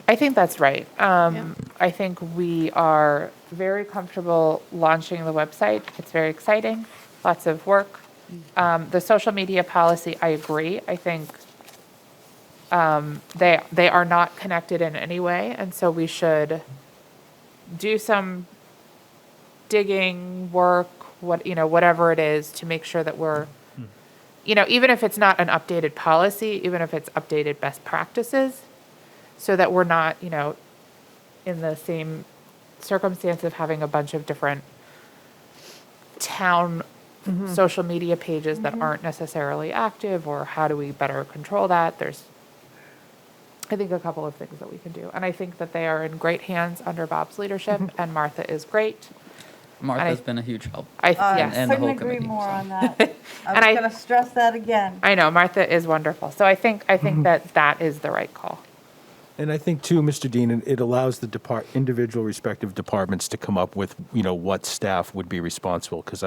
I think that's right. I think we are very comfortable launching the website. It's very exciting, lots of work. The social media policy, I agree. I think they are not connected in any way, and so we should do some digging work, whatever it is, to make sure that we're, even if it's not an updated policy, even if it's updated best practices, so that we're not, in the same circumstance of having a bunch of different town social media pages that aren't necessarily active, or how do we better control that? There's, I think, a couple of things that we can do. And I think that they are in great hands under Bob's leadership, and Martha is great. Martha's been a huge help. Yes. and the Couldn't whole agree committee, more so. on that. And I I- was going to stress that again. I know, Martha is wonderful. So I think that is the right call. And I think too, Mr. Dean, it allows the individual respective departments to come up with, what staff would be responsible, because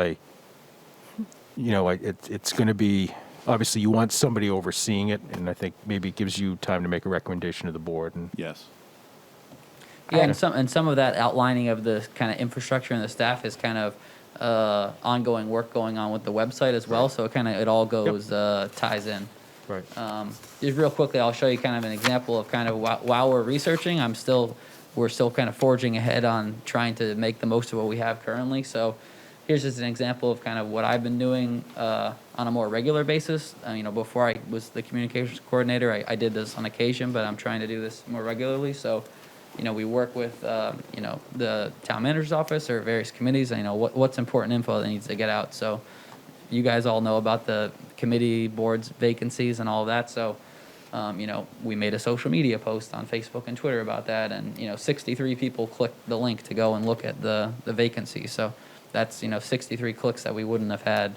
it's going to be, obviously you want somebody overseeing it, and I think maybe it gives you time to make a recommendation to the board. And Yes. Yeah, and some of that outlining of the kind of infrastructure and the staff is kind of ongoing work going on with the website as well. So it all goes ties in. Right. Just real quickly, I'll show you kind of an example of kind of while we're researching, we're still kind of forging ahead on trying to make the most of what we have currently. So here's just an example of kind of what I've been doing on a more regular basis. Before I was the communications coordinator, I did this on occasion, but I'm trying to do this more regularly. So, we work with, the town manager's office or various committees, what's important info that needs to get out. So you guys all know about the committee boards vacancies and all of that. So, we made a social media post on Facebook and Twitter about that. And, 63 people clicked the link to go and look at the vacancy. So that's, 63 clicks that we wouldn't have had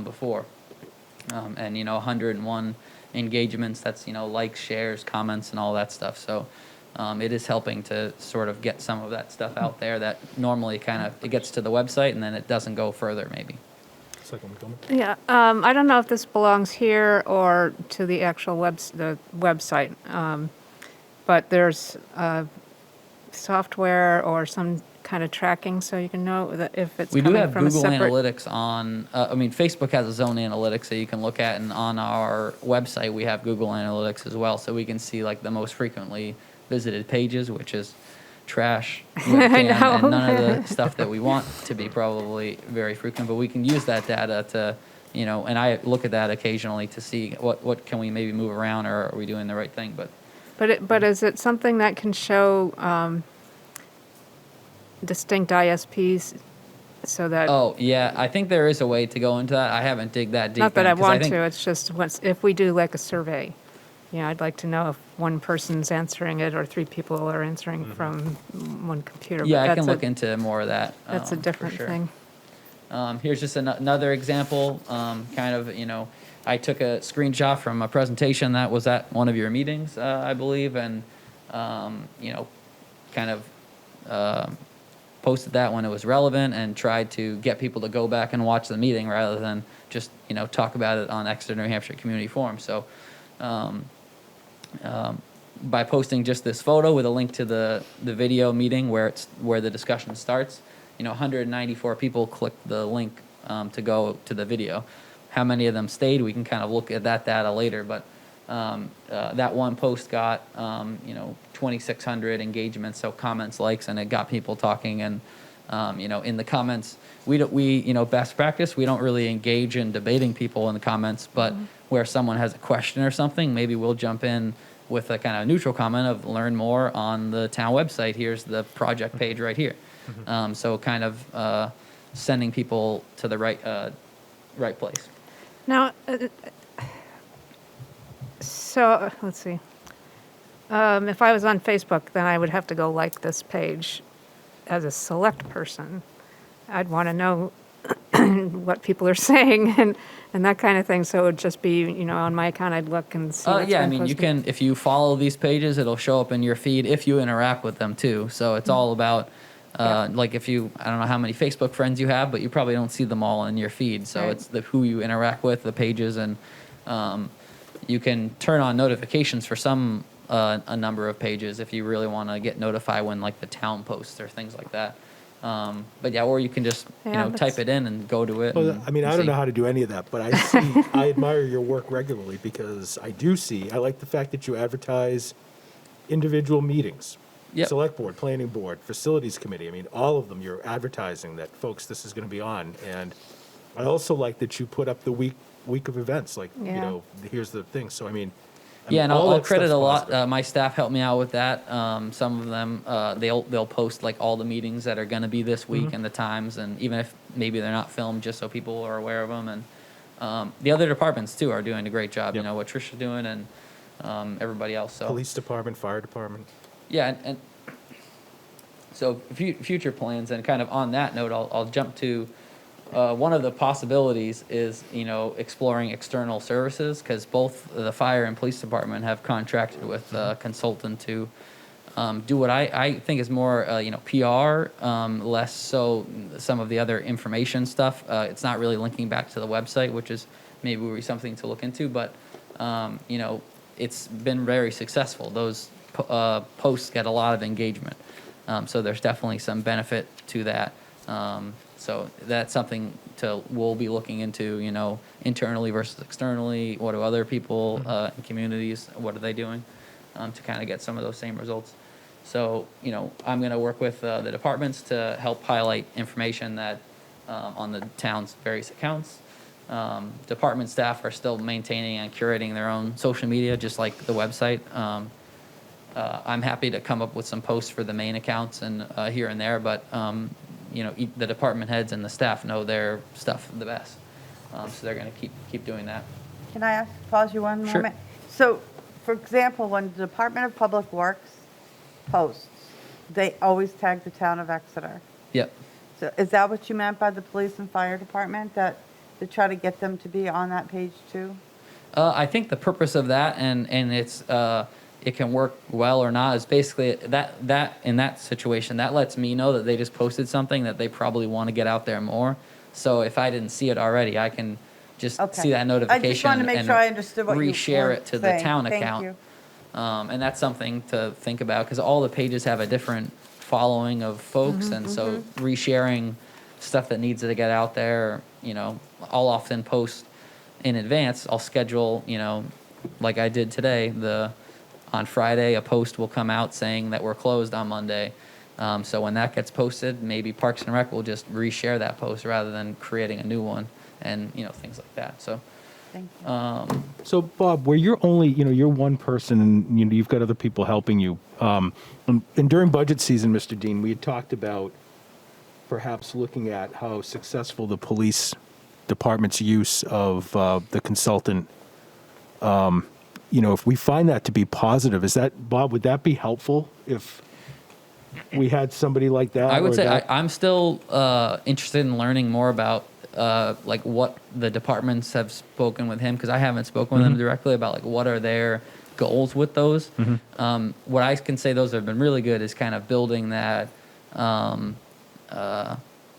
before. And, 101 engagements, that's, likes, shares, comments, and all that stuff. So it is helping to sort of get some of that stuff out there that normally it gets to the website and then it doesn't go further maybe. Second comment. Yeah, I don't know if this belongs here or to the actual the website, but there's software or some kind of tracking so you can know that if it's We do coming have from a Google separate. Analytics on, Facebook has its own analytics that you can look at, and on our website, we have Google Analytics as well, so we can see like the most frequently visited pages, which is trash, webcam, know. and none of the stuff that we want to be probably very frequent, but we can use that data to, and I look at that occasionally to see what can we maybe move around, or are we doing the right thing, but. But is it something that can show distinct ISPs so that? Oh, yeah, I think there is a way to go into that. I haven't dig that deep. Not that in, I 'cause want think- to, it's just if we do like a survey, I'd like to know if one person's answering it or three people are answering from one computer. but Yeah, I can that's look into more of that. That's a for different sure. thing. Here's just another example, I took a screenshot from a presentation that was at one of your meetings, I believe, and, posted that when it was relevant and tried to get people to go back and watch the meeting rather than just, talk about it on Exeter, New Hampshire Community Forum. So, by posting just this photo with a link to the video meeting where the discussion starts, 194 people clicked the link to go to the video. How many of them stayed? We can kind of look at that data later, but that one post got 2,600 engagements, so comments, likes, and it got people talking. And in the comments, we best practice, we don't really engage in debating people in the comments, but where someone has a question or something, maybe we'll jump in with a kind of neutral comment of learn more on the town website. Here's the project page right here. So kind of sending people to the right place. Now, so let's see. If I was on Facebook, then I would have to go like this page as a select person. I'd want to know what people are saying and that kind of thing. So it would just be, on my account, I'd look and see. What's Yeah, I been mean, you posted. can, if you follow these pages, it'll show up in your feed if you interact with them too. So it's all about, like if you, I don't know how many Facebook friends you have, but you probably don't see them all in your feed. So Right. it's who you interact with, the pages, and you can turn on notifications for a number of pages if you really want to get notified when like the town posts or things like that. But yeah, or you can just, Yeah, type it in and go to it. Well, and I mean, I don't see. know how to do any of that, but I admire your work regularly because I like the fact that you advertise individual meetings. Yep. Select board, planning board, facilities committee. I mean, all of them, you're advertising that, folks, this is going to be on. And I also like that you put up the week of events, like, Yeah. here's the thing. So, I mean, Yeah, and all I'll that credit stuff's a lot. positive. My staff helped me out with that. Some of them, they'll post like all the meetings that are going to be this week and the times, and even if maybe they're not filmed, just so people are aware of them. And the other departments too are doing a great job. Yep. What Trisha's doing and everybody else. So Police department, fire department. yeah, and so future plans, and kind of on that note, I'll jump to one of the possibilities is, exploring external services, because both the fire and police department have contracted with a consultant to do what I think is more, PR, less so some of the other information stuff. It's not really linking back to the website, which is maybe would be something to look into, but, it's been very successful. Those posts get a lot of engagement. So there's definitely some benefit to that. So that's something we'll be looking into, internally versus externally. What do other people in communities, what are they doing to kind of get some of those same results? So, I'm going to work with the departments to help highlight information that on the town's various accounts. Department staff are still maintaining and curating their own social media, just like the website. I'm happy to come up with some posts for the main accounts and here and there, but the department heads and the staff know their stuff the best, so they're going to keep doing that. Can I pause you one Sure. moment? So, for example, when the Department of Public Works posts, they always tag the town of Exeter. Yep. So is that what you meant by the police and fire department, that to try to get them to be on that page too? I think the purpose of that, and it's it can work well or not, is basically that in that situation that lets me know that they just posted something that they probably want to get out there more. So if I didn't see it already, I can just Okay. see that I just notification wanted to make and sure I understood what you reshare were it to the saying. town Thank account. you. And that's something to think about, because all the pages have a different following of folks, and so resharing stuff that needs to get out there, I'll often post in advance. I'll schedule, like I did today, on Friday, a post will come out saying that we're closed on Monday. So when that gets posted, maybe Parks and Rec will just reshare that post rather than creating a new one, and, things like that. So, Thank you. So Bob, where you're only, you're one person and you've got other people helping you. And during budget season, Mr. Dean, we had talked about perhaps looking at how successful the police department's use of the consultant. If we find that to be positive, Bob, would that be helpful if we had somebody like that? I would or say that- I'm still interested in learning more about like what the departments have spoken with him, because I haven't spoken with him directly about like what are their goals with those. What I can say those have been really good is kind of building that,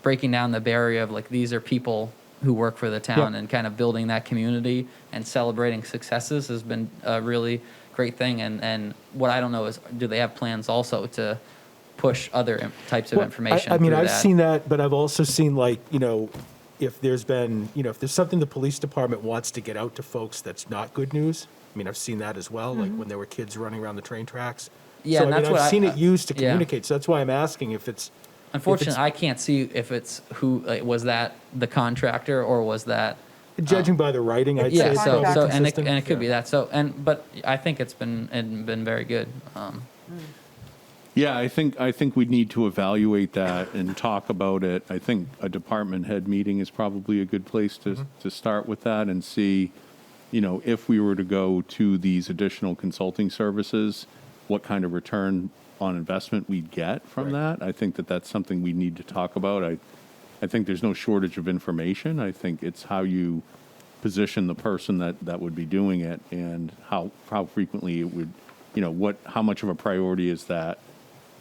breaking down the barrier of like these are people who work for the town, Yep. and kind of building that community and celebrating successes has been a really great thing. And what I don't know is, do they have plans also to push other types of Well, information? I mean, through I've that? seen that, but I've also seen if there's been, if there's something the police department wants to get out to folks that's not good news. I mean, I've seen that as well, like when there were kids running around the train tracks. Yeah, So, and I mean, that's what I've seen I- it used to yeah. communicate. So that's why I'm asking if it's. Unfortunately, I can't see if it's who, like, was that the contractor or was that. Judging by the writing, I'd Yeah, say it's so probably and it consistent. could be Yeah. that. So but I think it's been very good. Yeah, I think we need to evaluate that and talk about it. I think a department head meeting is probably a good place to start with that and see, if we were to go to these additional consulting services, what kind of return on investment we'd get from that. I think that's something we need to talk about. I think there's no shortage of information. I think it's how you position the person that would be doing it, and how frequently it would, how much of a priority is that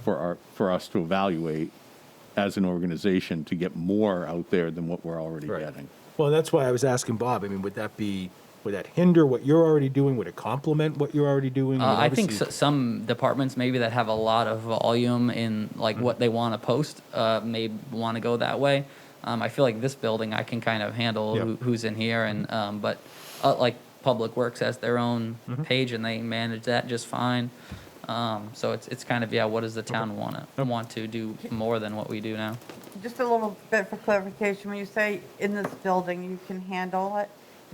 for us to evaluate as an organization to get more out there than what we're already Right. getting. Well, that's why I was asking Bob. I mean, would that hinder what you're already doing? Would it complement what you're already doing? mean, I think obviously- some departments maybe that have a lot of volume in like what they want to post may want to go that way. I feel like this building I can kind of handle Yep. who's in here, and but like Public Works has their own page and they manage that just fine. So it's kind of, what does the town want to do more than what we do now? Just a little bit for clarification, when you say in this building you can handle it,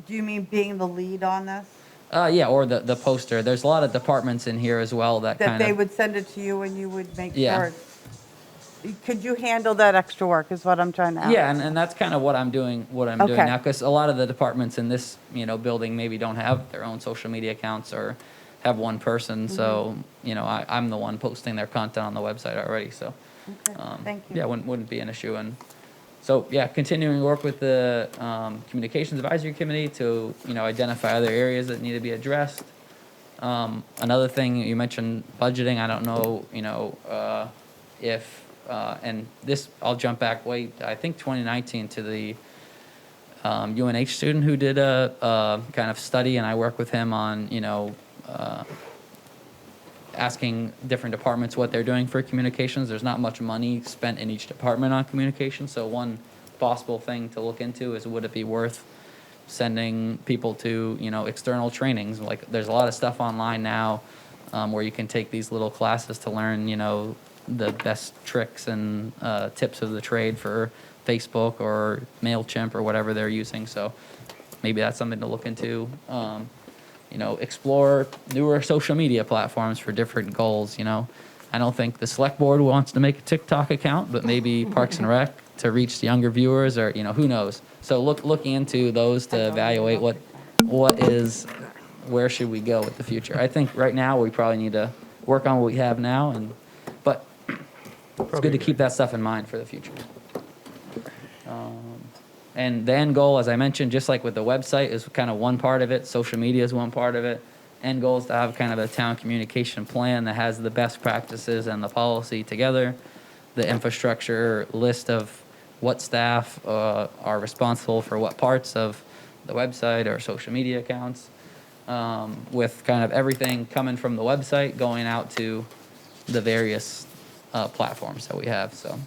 do you mean being the lead on this? Yeah, or the poster. There's a lot of departments in here as well that That kind they of. would send it to you and you would make Yeah. sure? Could you handle that extra work is what I'm trying to ask? Yeah, and that's kind of what I'm doing doing Okay. now, because a lot of the departments in this, building maybe don't have their own social media accounts or have one person, so, I'm the one posting their content on the website already, so. Okay, thank you. Yeah, wouldn't be an issue, and so, continuing to work with the Communications Advisory Committee to, identify other areas that need to be addressed. Another thing, you mentioned budgeting, I don't know, if, and this, I'll jump back I think 2019 to the UNH student who did a kind of study, and I work with him on, asking different departments what they're doing for communications. There's not much money spent in each department on communications, so one possible thing to look into is, would it be worth sending people to, external trainings? Like, there's a lot of stuff online now where you can take these little classes to learn, the best tricks and tips of the trade for Facebook or MailChimp or whatever they're using. So maybe that's something to look into. Explore newer social media platforms for different goals. I don't think the select board wants to make a TikTok account, but maybe Parks and Rec to reach younger viewers, or who knows. So looking into those to evaluate where should we go with the future. I think right now we probably need to work on what we have now, but it's good to keep that stuff in mind for the future. And the end goal, as I mentioned, just like with the website, is kind of one part of it. Social media is one part of it. End goal is to have kind of a town communication plan that has the best practices and the policy together. The infrastructure list of what staff are responsible for what parts of the website or social media accounts, with kind of everything coming from the website going out to the various platforms that we have. So,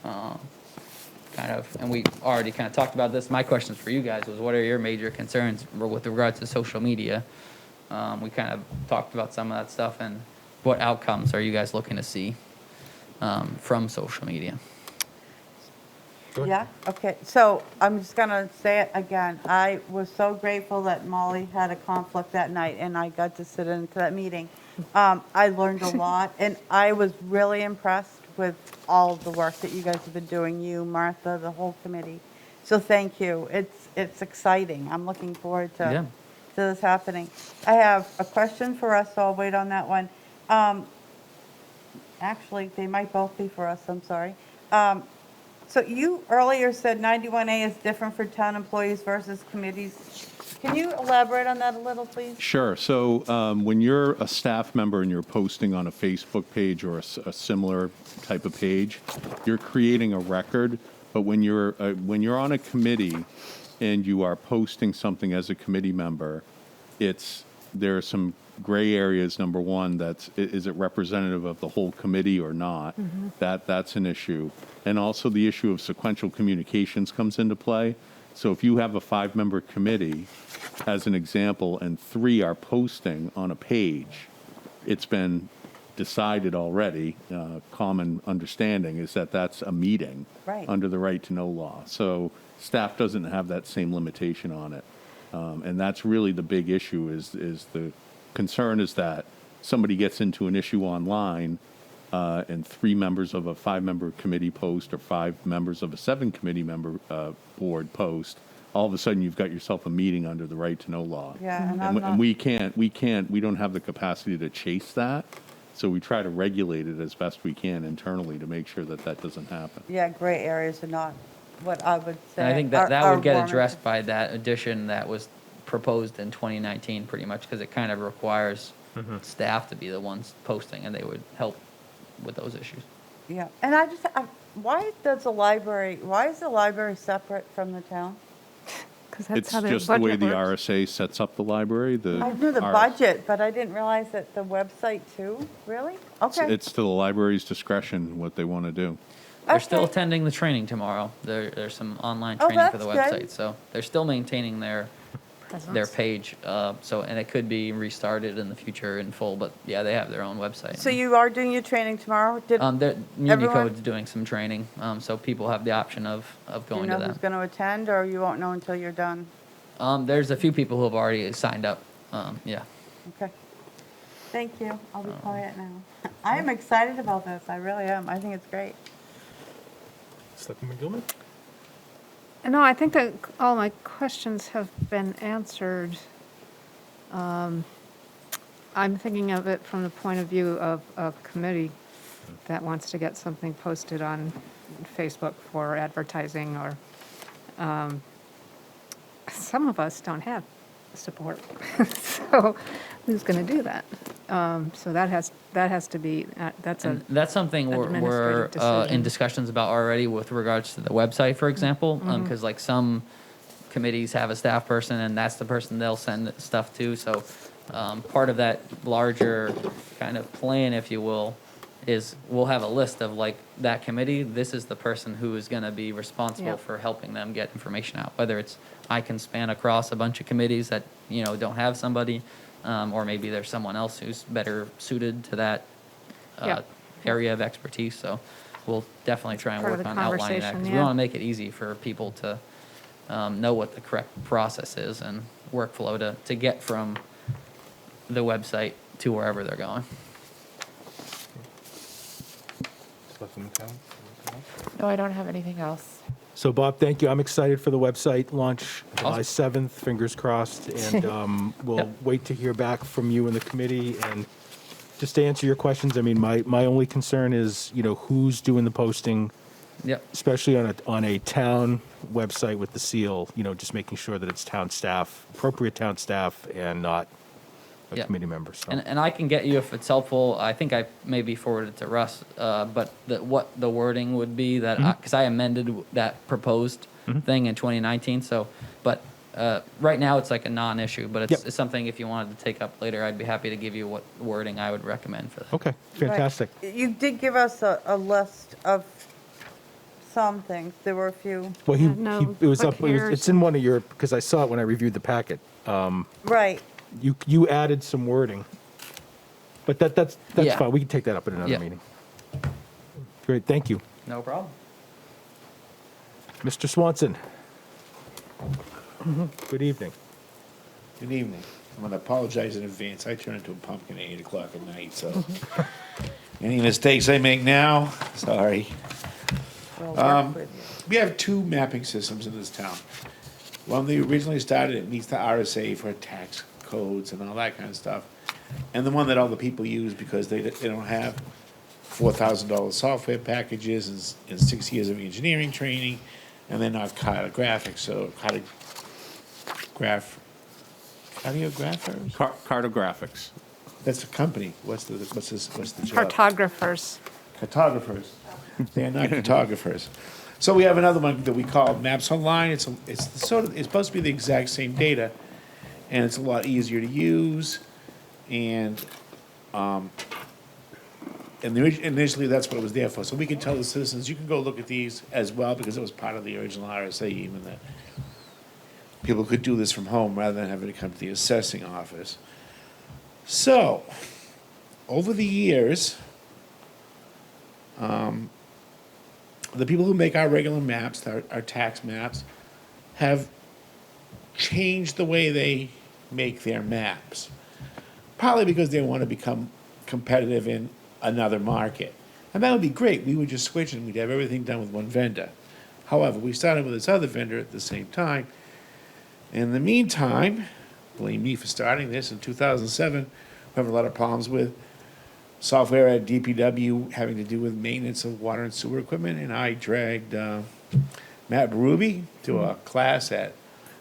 kind of, and we already kind of talked about this. My questions for you guys was, what are your major concerns with regards to social media? We kind of talked about some of that stuff, and what outcomes are you guys looking to see from social media? Yeah, okay, so I'm just gonna say it again. I was so grateful that Molly had a conflict that night and I got to sit into that meeting. I learned a lot and I was really impressed with all of the work that you guys have been doing, you, Martha, the whole committee. So thank you. It's exciting. I'm looking forward Yeah. to this happening. I have a question for us, so I'll wait on that one. Actually, they might both be for us, I'm sorry. So you earlier said 91A is different for town employees versus committees. Can you elaborate on that a little, please? Sure. So when you're a staff member and you're posting on a Facebook page or a similar type of page, you're creating a record. But when you're on a committee and you are posting something as a committee member, there are some gray areas. Number one, is it representative of the whole committee or not? That's an issue. And also the issue of sequential communications comes into play. So if you have a 5-member committee, as an example, and 3 are posting on a page, it's been decided already, common understanding is that that's a meeting Right. under the right to know law. So staff doesn't have that same limitation on it. And that's really the big issue is the concern is that somebody gets into an issue online and 3 members of a 5-member committee post or 5 members of a 7-committee member board post. All of a sudden, you've got yourself a meeting under the right to know law. Yeah, and I'm not. And we don't have the capacity to chase that. So we try to regulate it as best we can internally to make sure that that doesn't happen. Yeah, gray areas are not what I would say. And I think that are would get warranted. addressed by that addition that was proposed in 2019, pretty much, because it kind of requires staff to be the ones posting, and they would help with those issues. Yeah, and why is the library separate from the town? Because that's It's how the just the way budget the works. RSA sets up the library. I knew the budget, but I didn't realize that the website too, really? Okay. It's to the library's discretion what they want to do. They're still Okay. attending the training tomorrow. There's some online Oh, training for the that's website, good. so they're still maintaining their Presence. page. And it could be restarted in the future in full, but yeah, they have their own website. So you are doing your training tomorrow? Muni everyone- Code's doing some training, so people have the option of Do you going know to who's that. going to attend, or you won't know until you're done? There's a few people who have already signed up. Yeah. Okay. Thank you. I'll be quiet now. I am excited about this. I really am. I think it's great. Selectman McGillman? No, I think that all my questions have been answered. I'm thinking of it from the point of view of a committee that wants to get something posted on Facebook for advertising or, some of us don't have support. So who's going to do that? So that has to be, that's a, And that's something we're administrative decision. in discussions about already with regards to the website, for example, because like some committees have a staff person and that's the person they'll send stuff to. So part of that larger kind of plan, if you will, is we'll have a list of like that committee. This is the person who is going to be responsible Yep. for helping them get information out, whether it's I can span across a bunch of committees that, don't have somebody, or maybe there's someone else who's better suited to that Yep. area of expertise. So we'll definitely try and part of work the on outlining that, conversation, because we yeah. want to make it easy for people to know what the correct process is and workflow to get from the website to wherever they're going. Selectman McCown? No, I don't have anything else. So Bob, thank you. I'm excited for the website launch July Awesome. 7th, fingers crossed. And we'll Yep. wait to hear back from you and the committee. And just to answer your questions, I mean, my only concern is, who's doing the posting, Yep. especially on a town website with the seal, just making sure that it's town staff, appropriate town staff, and not a Yeah. committee member, so. And I can get you, if it's helpful, I think I maybe forwarded it to Russ, but what the wording would be that, because I amended that proposed thing in 2019, so, but right now it's like a non-issue, but Yep. it's something if you wanted to take up later, I'd be happy to give you what wording I would recommend for that. Okay, fantastic. Right. You did give us a list of some things. There were a few. Well, No, it was but up, it's in one of your, because I saw it when I reviewed the packet. Right. You added some wording, but that's Yeah. fine. We can take that up at another Yeah. meeting. Great, thank you. No problem. Mr. Swanson. Good evening. Good evening. I'm gonna apologize in advance. I turn into a pumpkin at 8 o'clock at night, so any mistakes I make now, sorry. We'll work with you. We have two mapping systems in this town. One they originally started, it meets the RSA for tax codes and all that kind of stuff. And the one that all the people use because they don't have $4,000 software packages and 6 years of engineering training, and they're not cartographic, so cartographers? Cartographics. That's a company. What's the job? Cartographers. Cartographers. They are not cartographers. So we have another one that we call Maps Online. It's supposed to be the exact same data, and it's a lot easier to use. And initially that's what it was there for. So we can tell the citizens, you can go look at these as well, because it was part of the original RSA, even that people could do this from home rather than having to come to the assessing office. So, over the years, the people who make our regular maps, our tax maps, have changed the way they make their maps. Probably because they want to become competitive in another market. And that would be great. We would just switch and we'd have everything done with one vendor. However, we started with this other vendor at the same time. In the meantime, blame me for starting this, in 2007, we have a lot of problems with software at DPW having to do with maintenance of water and sewer equipment, and I dragged Matt Berube to a class at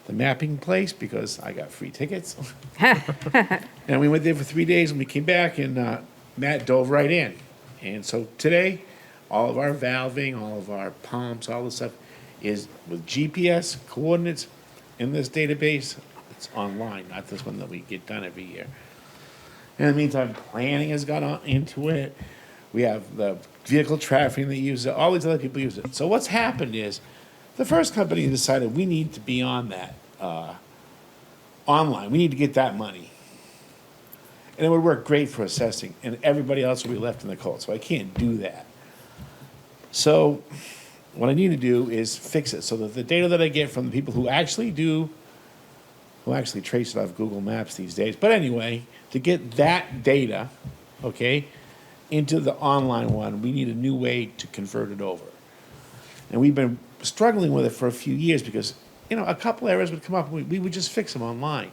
the mapping place because I got free tickets. And we went there for 3 days, and we came back, and Matt dove right in. And so today, all of our valving, all of our pumps, all this stuff is with GPS coordinates in this database. It's online, not this one that we get done every year. In the meantime, planning has gone on into it. We have the vehicle trafficking that use it. All these other people use it. So what's happened is the first company decided we need to be on that online. We need to get that money. And it would work great for assessing, and everybody else would be left in the cold. So I can't do that. So what I need to do is fix it so that the data that I get from the people who actually trace it off Google Maps these days. But anyway, to get that data, okay, into the online one, we need a new way to convert it over. And we've been struggling with it for a few years because, a couple errors would come up, and we would just fix them online.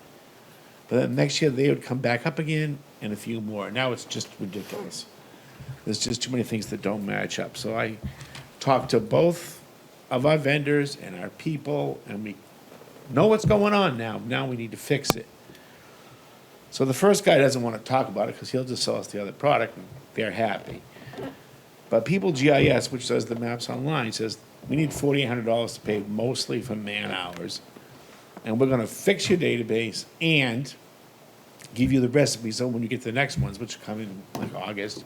But then next year, they would come back up again, and a few more. Now it's just ridiculous. There's just too many things that don't match up. So I talked to both of our vendors and our people, and we know what's going on now. Now we need to fix it. So the first guy doesn't want to talk about it because he'll just sell us the other product, and they're happy. But People GIS, which does the maps online, says we need $4,800 to pay mostly for man hours, and we're going to fix your database and give you the recipe. So when you get to the next ones, which come in like August,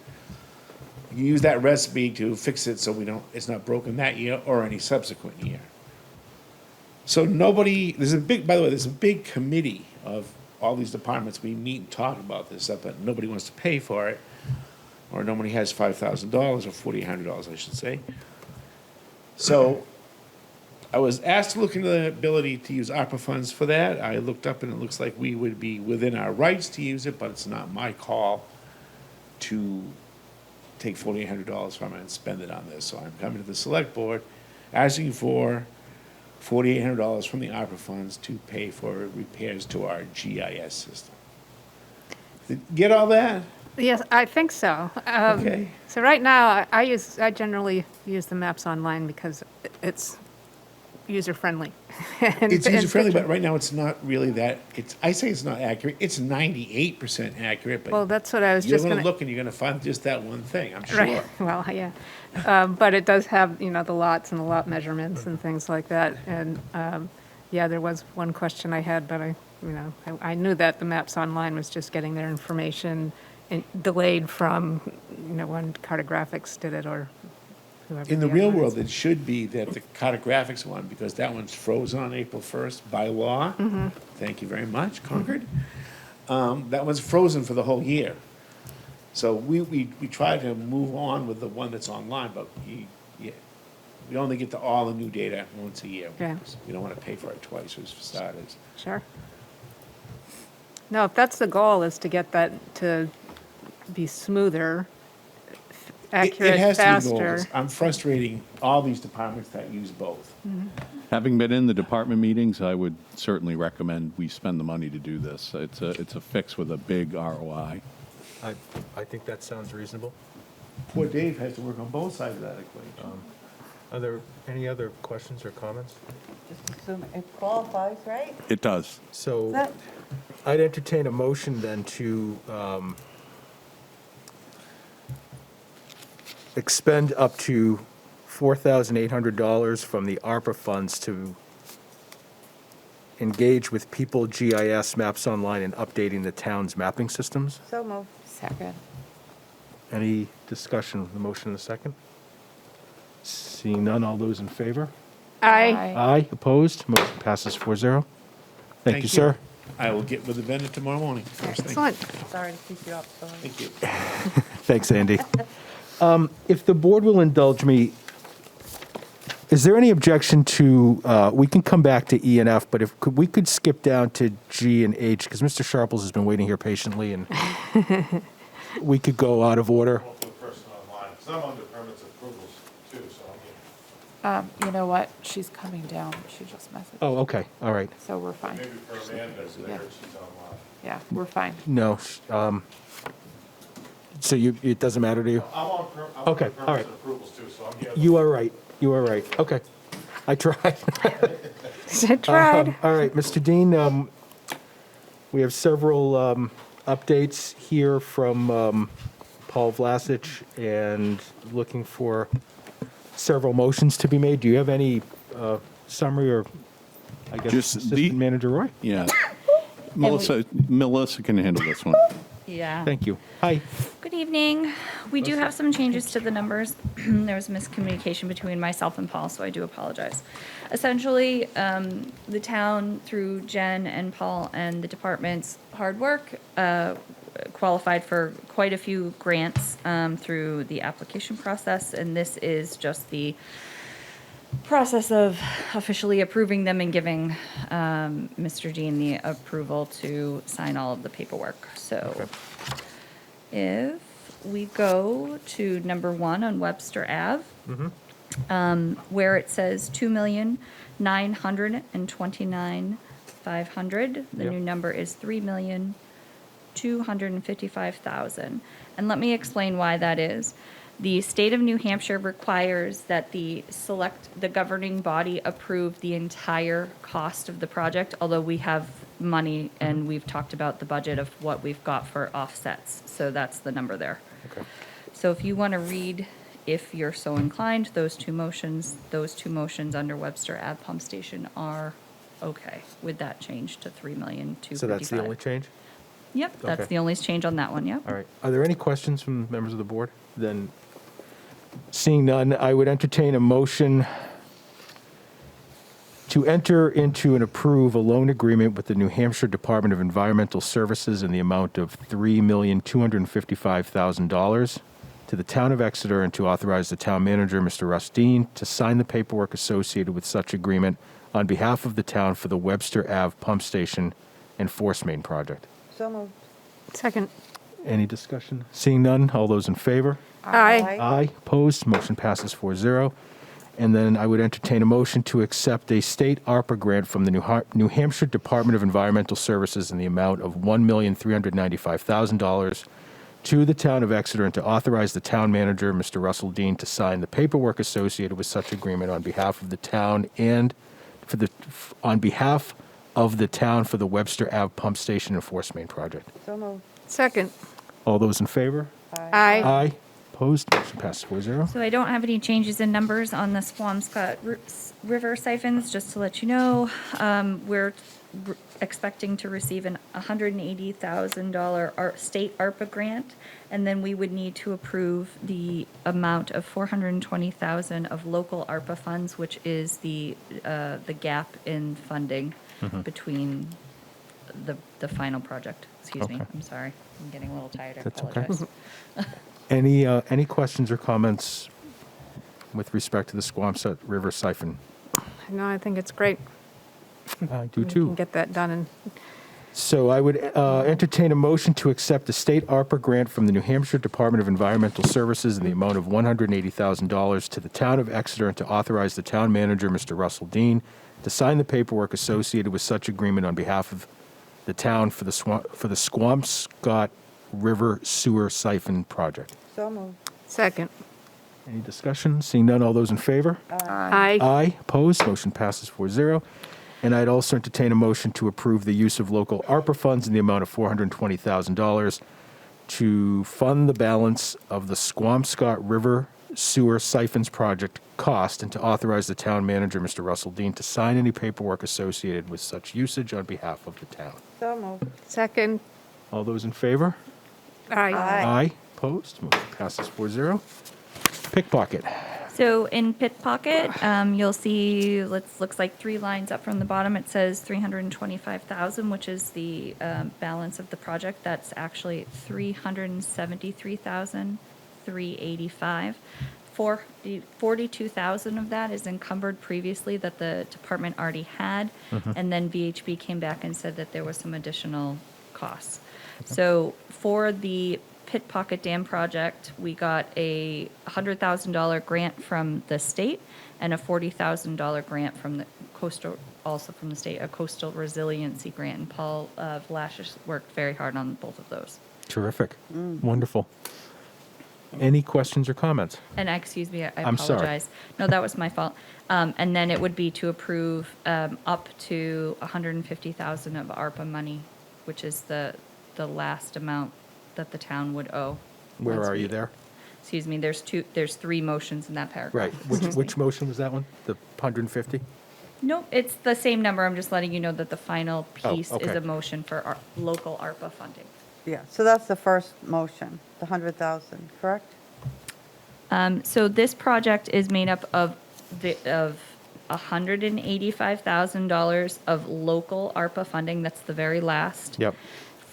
you can use that recipe to fix it so it's not broken that year or any subsequent year. So there's a big committee of all these departments. We meet and talk about this stuff, but nobody wants to pay for it, or nobody has $5,000 or $4,800, I should say. So I was asked to look into the ability to use ARPA funds for that. I looked up, and it looks like we would be within our rights to use it, but it's not my call to take $4,800 from it and spend it on this. So I'm coming to the select board asking for $4,800 from the ARPA funds to pay for repairs to our GIS system. Did you get all that? Yes, I think so. Okay. So right now, I generally use the maps online because it's user-friendly. It's user-friendly, but right now it's not really that, I say it's not accurate, it's 98% accurate, Well, but that's what I was you're just gonna going to. look and you're gonna find just that one thing, I'm sure. Right, well, yeah. But it does have, the lots and the lot measurements and things like that. And, yeah, there was one question I had, but I knew that the Maps Online was just getting their information and delayed from, when Cartographics did it or whoever. In the the real other world, ones. it should be that the cartographics one, because that one's frozen on April 1st by law. Thank you very much, Concord. That one's frozen for the whole year. So we try to move on with the one that's online, but we only get to all the new data once a year. Yeah. We don't want to pay for it twice, for starters. Sure. No, if that's the goal, is to get that to be smoother, accurate, It has to be gold, faster. 'cause I'm frustrating all these departments that use both. Having been in the department meetings, I would certainly recommend we spend the money to do this. It's a fix with a big ROI. I think that sounds reasonable. Poor Dave has to work on both sides of that equation. Are there any other questions or comments? Just assume it qualifies, right? It does. So That- I'd entertain a motion then to expend up to $4,800 from the ARPA funds to engage with People GIS Maps Online in updating the town's mapping systems. So moved. Second. Any discussion of the motion in a second? Seeing none, all those in favor? Aye. Aye, opposed, motion passes 4-0. Thank you, sir. I will get with the vendor tomorrow morning, first thing. Excellent. Sorry to keep you up so late. Thank you. Thanks, Andy. If the board will indulge me, is there any objection to, we can come back to E and F, but we could skip down to G and H, because Mr. Sharples has been waiting here patiently, and we could go out of order. For the person online, because I'm under permits approvals too, so I'm You know what? She's coming down. She just messaged. Oh, okay, all right. So we're fine. maybe for Amanda, because I Yeah. heard she's online. Yeah, we're fine. No, so it doesn't matter to you? I'm Okay, under all right. permits and approvals too, so I'm here. You are right, okay. I tried. Tried. All right, Mr. Dean, we have several updates here from Paul Vlasic, and looking for several motions to be made. Do you have any summary, or, I guess, Just Assistant the- Manager Roy? Yeah. Melissa can handle this one. Yeah. Thank you. Hi. Good evening. We do have some changes to the numbers. There was miscommunication between myself and Paul, so I do apologize. Essentially, the town, through Jen and Paul and the department's hard work, qualified for quite a few grants through the application process, and this is just the process of officially approving them and giving Mr. Dean the approval to sign all of the paperwork. So if we go to number 1 on Webster Ave, where it says 2,929,500, the Yep. new number is 3,255,000. And let me explain why that is. The state of New Hampshire requires that the governing body approve the entire cost of the project, although we have money and we've talked about the budget of what we've got for offsets. So that's the number there. Okay. So if you want to read, if you're so inclined, those two motions under Webster Ave Pump Station are okay with that change to 3,255,000. So that's the only change? Yep, that's Okay. the only change on that one, yep. All right. Are there any questions from members of the board? Then, seeing none, I would entertain a motion to enter into and approve a loan agreement with the New Hampshire Department of Environmental Services in the amount of $3,255,000 to the town of Exeter, and to authorize the town manager, Mr. Russ Dean, to sign the paperwork associated with such agreement on behalf of the town for the Webster Ave Pump Station and Force Main project. So moved. Second. Any discussion? Seeing none, all those in favor? Aye. Aye, opposed, motion passes 4-0. And then I would entertain a motion to accept a state ARPA grant from the New Hampshire Department of Environmental Services in the amount of $1,395,000 to the town of Exeter, and to authorize the town manager, Mr. Russell Dean, to sign the paperwork associated with such agreement on behalf of the town and on behalf of the town for the Webster Ave Pump Station and Force Main project. So moved. Second. All those in favor? Aye. Aye. Opposed? Motion passes 4-0. So I don't have any changes in numbers on the Squamscott River siphons, just to let you know. We're expecting to receive an $180,000 state ARPA grant, and then we would need to approve the amount of $420,000 of local ARPA funds, which is the gap in funding between the final project. Excuse me, Okay. I'm sorry. I'm getting a little tired, I That's okay. apologize. Any questions or comments with respect to the Squamscott River siphon? No, I think it's great. I do We too. can get that done and So I would entertain a motion to accept the state ARPA grant from the New Hampshire Department of Environmental Services in the amount of $180,000 to the town of Exeter and to authorize the town manager, Mr. Russell Dean, to sign the paperwork associated with such agreement on behalf of the town for the Squamscott River Sewer Siphon Project. So moved. second. Any discussion? Seeing none, all those in favor? Aye. Aye. Opposed? Motion passes 4-0. And I'd also entertain a motion to approve the use of local ARPA funds in the amount of $420,000 to fund the balance of the Squamscott River Sewer Siphons Project cost and to authorize the town manager, Mr. Russell Dean, to sign any paperwork associated with such usage on behalf of the town. So moved. Second. All those in favor? Aye. Aye. Opposed? Motion passes 4-0. Pickpocket. So in Pickpocket, you'll see, looks like 3 lines up from the bottom, it says 325,000, which is the balance of the project. That's actually 373,385. 42,000 of that is encumbered previously that the department already had, and then VHB came back and said that there was some additional costs. So for the Pickpocket Dam project, we got a $100,000 grant from the state and a $40,000 grant from the coastal, also from the state, a coastal resiliency grant. And Paul Vlash has worked very hard on both of those. Terrific. Wonderful. Any questions or comments? And excuse me, I I'm sorry. apologize. No, that was my fault. And then it would be to approve up to $150,000 of ARPA money, which is the last amount that the town would owe. Where once are we- you there? Excuse me, there's 3 motions in that paragraph. Right. Which motion was that one? The 150? Nope, it's the same number. I'm just letting you know that the final Oh, piece is okay. a motion for our local ARPA funding. Yeah, so that's the first motion, the 100,000, correct? So this project is made up of $185,000 of local ARPA funding. That's the very last. Yep.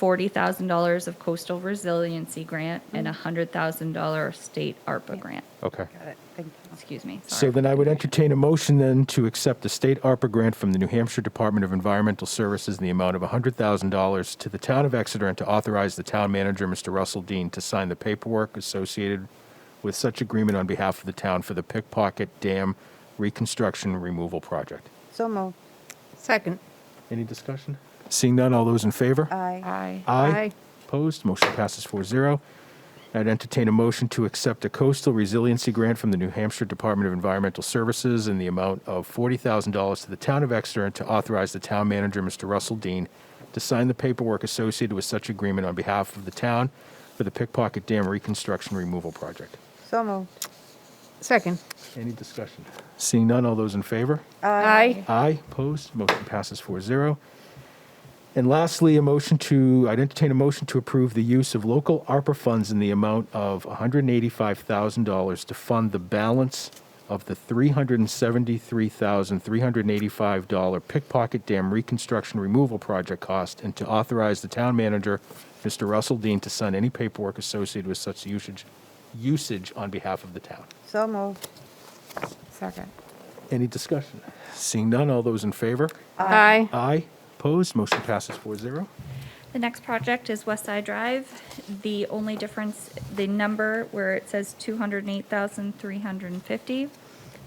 $40,000 of coastal resiliency grant and a $100,000 state ARPA grant. Okay. Got it, thank you. Excuse me. So Sorry. then I would entertain a motion then to accept the state ARPA grant from the New Hampshire Department of Environmental Services in the amount of $100,000 to the town of Exeter and to authorize the town manager, Mr. Russell Dean, to sign the paperwork associated with such agreement on behalf of the town for the Pickpocket Dam Reconstruction Removal Project. So moved. Second. Any discussion? Seeing none, all those in favor? Aye. Aye. Aye. Opposed? Motion passes 4-0. I'd entertain a motion to accept a coastal resiliency grant from the New Hampshire Department of Environmental Services in the amount of $40,000 to the town of Exeter and to authorize the town manager, Mr. Russell Dean, to sign the paperwork associated with such agreement on behalf of the town for the Pickpocket Dam Reconstruction Removal Project. So moved. Second. Any discussion? Seeing none, all those in favor? Aye. Aye. Opposed? Motion passes 4-0. And lastly, I'd entertain a motion to approve the use of local ARPA funds in the amount of $185,000 to fund the balance of the $373,385 Pickpocket Dam Reconstruction Removal Project cost and to authorize the town manager, Mr. Russell Dean, to sign any paperwork associated with such usage on behalf of the town. So moved. Second. Any discussion? Seeing none, all those in favor? Aye. Aye. Opposed? Motion passes 4-0. The next project is West Side Drive. The only difference, the number where it says 208,350,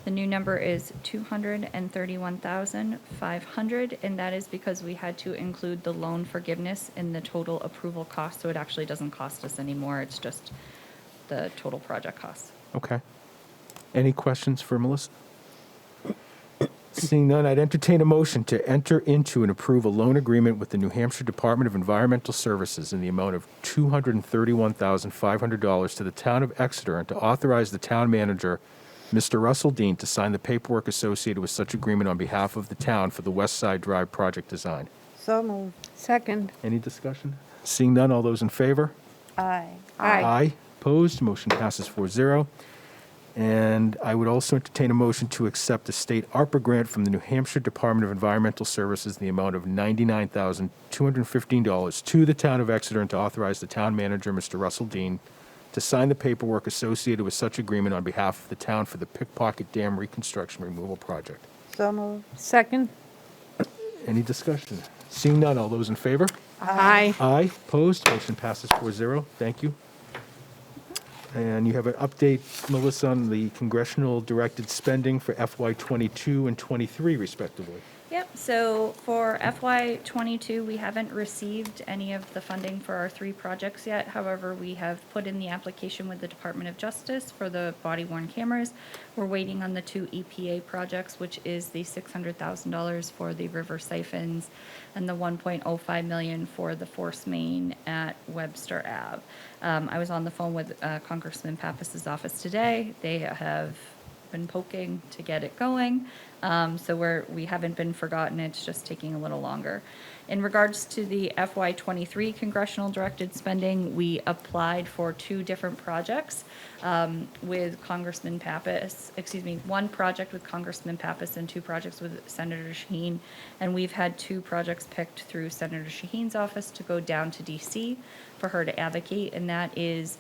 the new number is 231,500, and that is because we had to include the loan forgiveness in the total approval cost, so it actually doesn't cost us anymore. It's just the total project cost. Okay. Any questions for Melissa? Seeing none, I'd entertain a motion to enter into and approve a loan agreement with the New Hampshire Department of Environmental Services in the amount of $231,500 to the town of Exeter and to authorize the town manager, Mr. Russell Dean, to sign the paperwork associated with such agreement on behalf of the town for the West Side Drive project design. So moved. Second. Any discussion? Seeing none, all those in favor? Aye. Aye. Opposed? Motion passes 4-0. And I would also entertain a motion to accept a state ARPA grant from the New Hampshire Department of Environmental Services in the amount of $99,215 to the town of Exeter and to authorize the town manager, Mr. Russell Dean, to sign the paperwork associated with such agreement on behalf of the town for the Pickpocket Dam Reconstruction Removal Project. So moved. Second. Any discussion? Seeing none, all those in favor? Aye. Aye. Opposed? Motion passes 4-0. Thank you. And you have an update, Melissa, on the congressional directed spending for FY '22 and '23 respectively. Yep, so for FY '22, we haven't received any of the funding for our 3 projects yet. However, we have put in the application with the Department of Justice for the body-worn cameras. We're waiting on the 2 EPA projects, which is the $600,000 for the river siphons and the $1.05 million for the force main at Webster Ave. I was on the phone with Congressman Pappas's office today. They have been poking to get it going. So we haven't been forgotten, it's just taking a little longer. In regards to the FY '23 congressional directed spending, we applied for 2 different projects with Congressman Pappas, 1 project with Congressman Pappas and 2 projects with Senator Shaheen. And we've had 2 projects picked through Senator Shaheen's office to go down to DC for her to advocate, and that is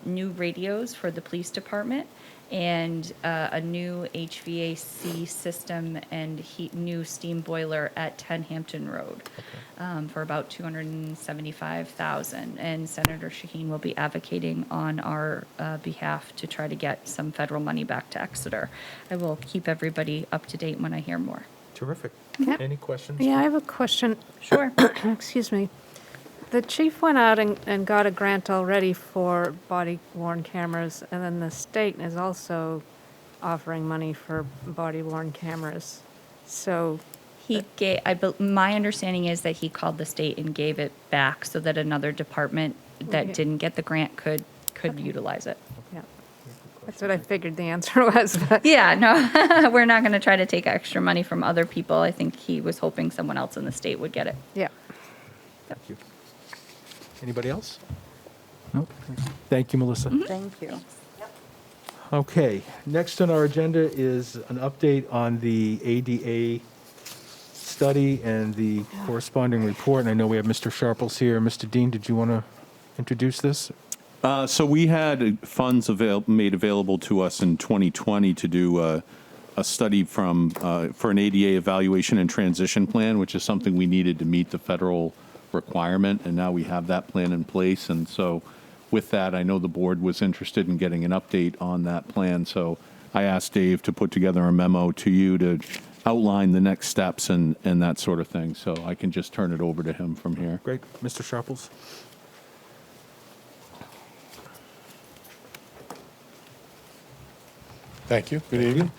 new radios for the police department and a new HVAC system and new steam boiler at 10 Hampton Road for about $275,000. And Senator Shaheen will be advocating on our behalf to try to get some federal money back to Exeter. I will keep everybody up to date when I hear more. Terrific. Yeah. Any questions? Yeah, I have a question. Sure. Excuse me. The chief went out and got a grant already for body-worn cameras, and then the state is also offering money for body-worn cameras. So, He gave, my understanding is that he called the state and gave it back so that another department that Okay. didn't get the grant could utilize it. yeah, that's what I figured the answer was. But Yeah, no, we're not going to try to take extra money from other people. I think he was hoping someone else in the state would get it. yeah. Thank you. Anybody else? No? Thank you, Melissa. Thank you. Okay, next on our agenda is an update on the ADA study and the corresponding report. And I know we have Mr. Sharples here. Mr. Dean, did you want to introduce this? So we had funds made available to us in 2020 to do a study for an ADA evaluation and transition plan, which is something we needed to meet the federal requirement, and now we have that plan in place. And so with that, I know the board was interested in getting an update on that plan. So I asked Dave to put together a memo to you to outline the next steps and that sort of thing. So I can just turn it over to him from here. Great. Mr. Sharples? Thank you. Good evening.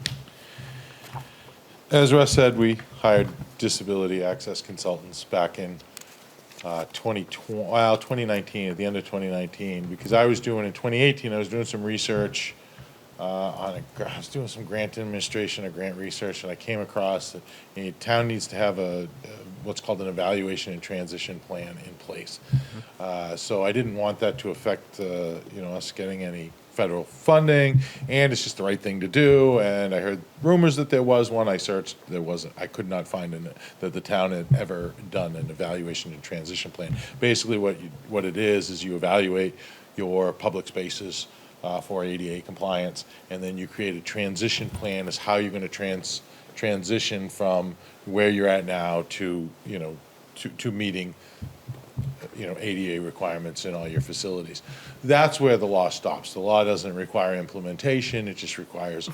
As Russ said, we hired disability access consultants back in 2019, at the end of 2019, because I was doing, in 2018, I was doing some research I was doing some grant administration or grant research, and I came across that a town needs to have what's called an evaluation and transition plan in place. So I didn't want that to affect us getting any federal funding, and it's just the right thing to do. And I heard rumors that there was one. I searched, there wasn't. I could not find that the town had ever done an evaluation and transition plan. Basically, what it is you evaluate your public spaces for ADA compliance, and then you create a transition plan as how you're going to transition from where you're at now to meeting ADA requirements in all your facilities. That's where the law stops. The law doesn't require implementation. It just requires,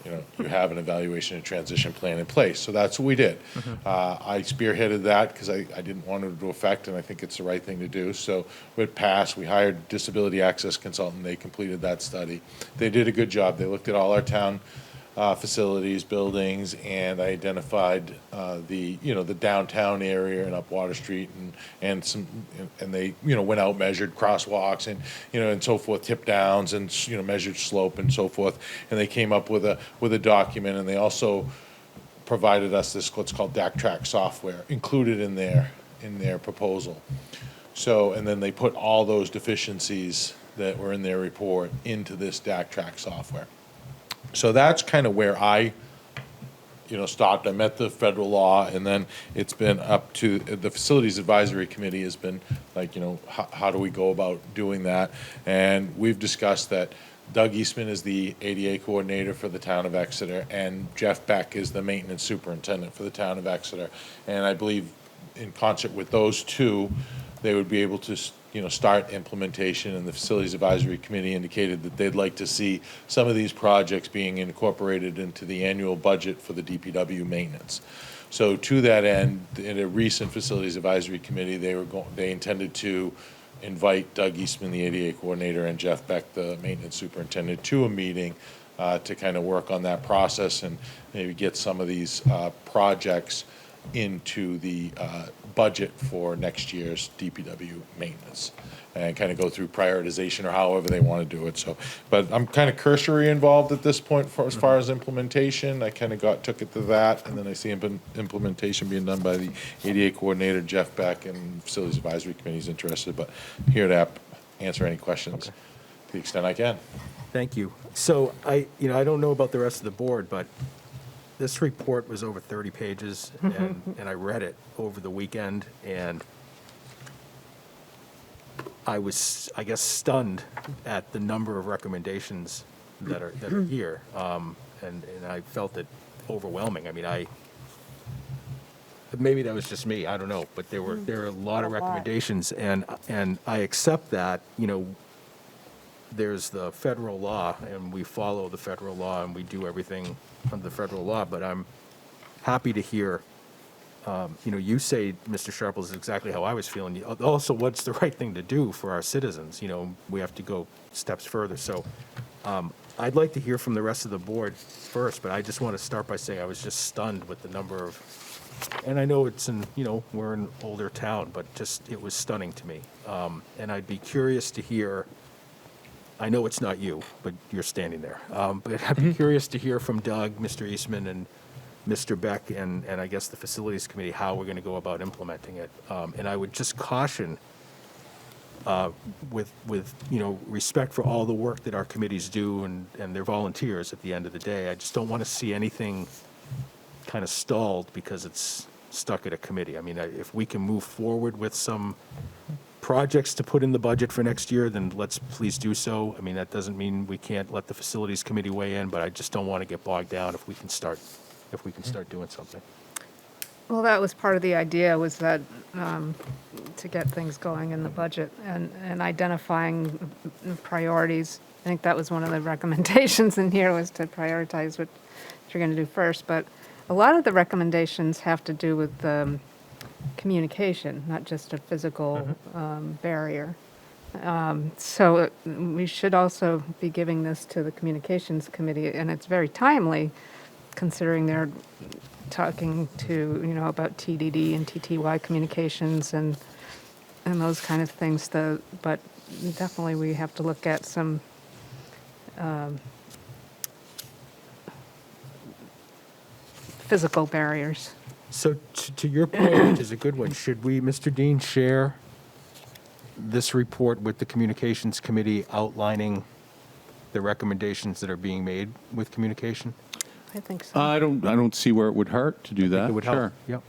you have an evaluation and transition plan in place. So that's what we did. I spearheaded that because I didn't want it to affect, and I think it's the right thing to do. So it passed. We hired a disability access consultant. They completed that study. They did a good job. They looked at all our town facilities, buildings, and I identified the downtown area and up Water Street and they went out, measured crosswalks and so forth, tip downs and measured slope and so forth, and they came up with a document, and they also provided us this what's called DAC track software included in their proposal. So, and then they put all those deficiencies that were in their report into this DAC track software. So that's kind of where I, stopped. I met the federal law, and then it's been up to the Facilities Advisory Committee has been like, how do we go about doing that? And we've discussed that Doug Eastman is the ADA coordinator for the town of Exeter, and Jeff Beck is the maintenance superintendent for the town of Exeter. And I believe in concert with those two, they would be able to start implementation, and the Facilities Advisory Committee indicated that they'd like to see some of these projects being incorporated into the annual budget for the DPW maintenance. So to that end, in a recent Facilities Advisory Committee, they intended to invite Doug Eastman, the ADA coordinator, and Jeff Beck, the maintenance superintendent, to a meeting to kind of work on that process and maybe get some of these projects into the budget for next year's DPW maintenance and kind of go through prioritization or however they want to do it. So, but I'm kind of cursory involved at this point as far as implementation. I kind of took it to that, and then I see implementation being done by the ADA coordinator, Jeff Beck, and Facilities Advisory Committee is interested, but here to answer any questions to the extent I can. Thank you. So I don't know about the rest of the board, but this report was over 30 pages, and I read it over the weekend, and I was, I guess, stunned at the number of recommendations that are here, and I felt it overwhelming. I mean, maybe that was just me, I don't know, but there are a lot of recommendations, and I accept that, there's the federal law, and we follow the federal law, and we do everything under the federal law, but I'm happy to hear, you say, Mr. Sharple, is exactly how I was feeling. Also, what's the right thing to do for our citizens? We have to go steps further. So I'd like to hear from the rest of the board first, but I just want to start by saying I was just stunned with the number of, and I know it's we're an older town, but just, it was stunning to me. And I'd be curious to hear, I know it's not you, but you're standing there. But I'd be curious to hear from Doug, Mr. Eastman, and Mr. Beck, and I guess the Facilities Committee, how we're going to go about implementing it. And I would just caution, with respect for all the work that our committees do, and they're volunteers at the end of the day, I just don't want to see anything kind of stalled because it's stuck at a committee. I mean, if we can move forward with some projects to put in the budget for next year, then let's please do so. I mean, that doesn't mean we can't let the Facilities Committee weigh in, but I just don't want to get bogged down if we can start doing something. Well, that was part of the idea, was that to get things going in the budget and identifying priorities. I think that was one of the recommendations in here, was to prioritize what you're going to do first. But a lot of the recommendations have to do with communication, not just a physical barrier. So we should also be giving this to the Communications Committee, and it's very timely, considering they're talking to, about TDD and TTY communications and those kind of things. But definitely we have to look at some physical barriers. So to your point, which is a good one, should we, Mr. Dean, share this report with the Communications Committee outlining the recommendations that are being made with communication? I think so. I don't see where it would hurt to do that. It would help. Sure. Yep.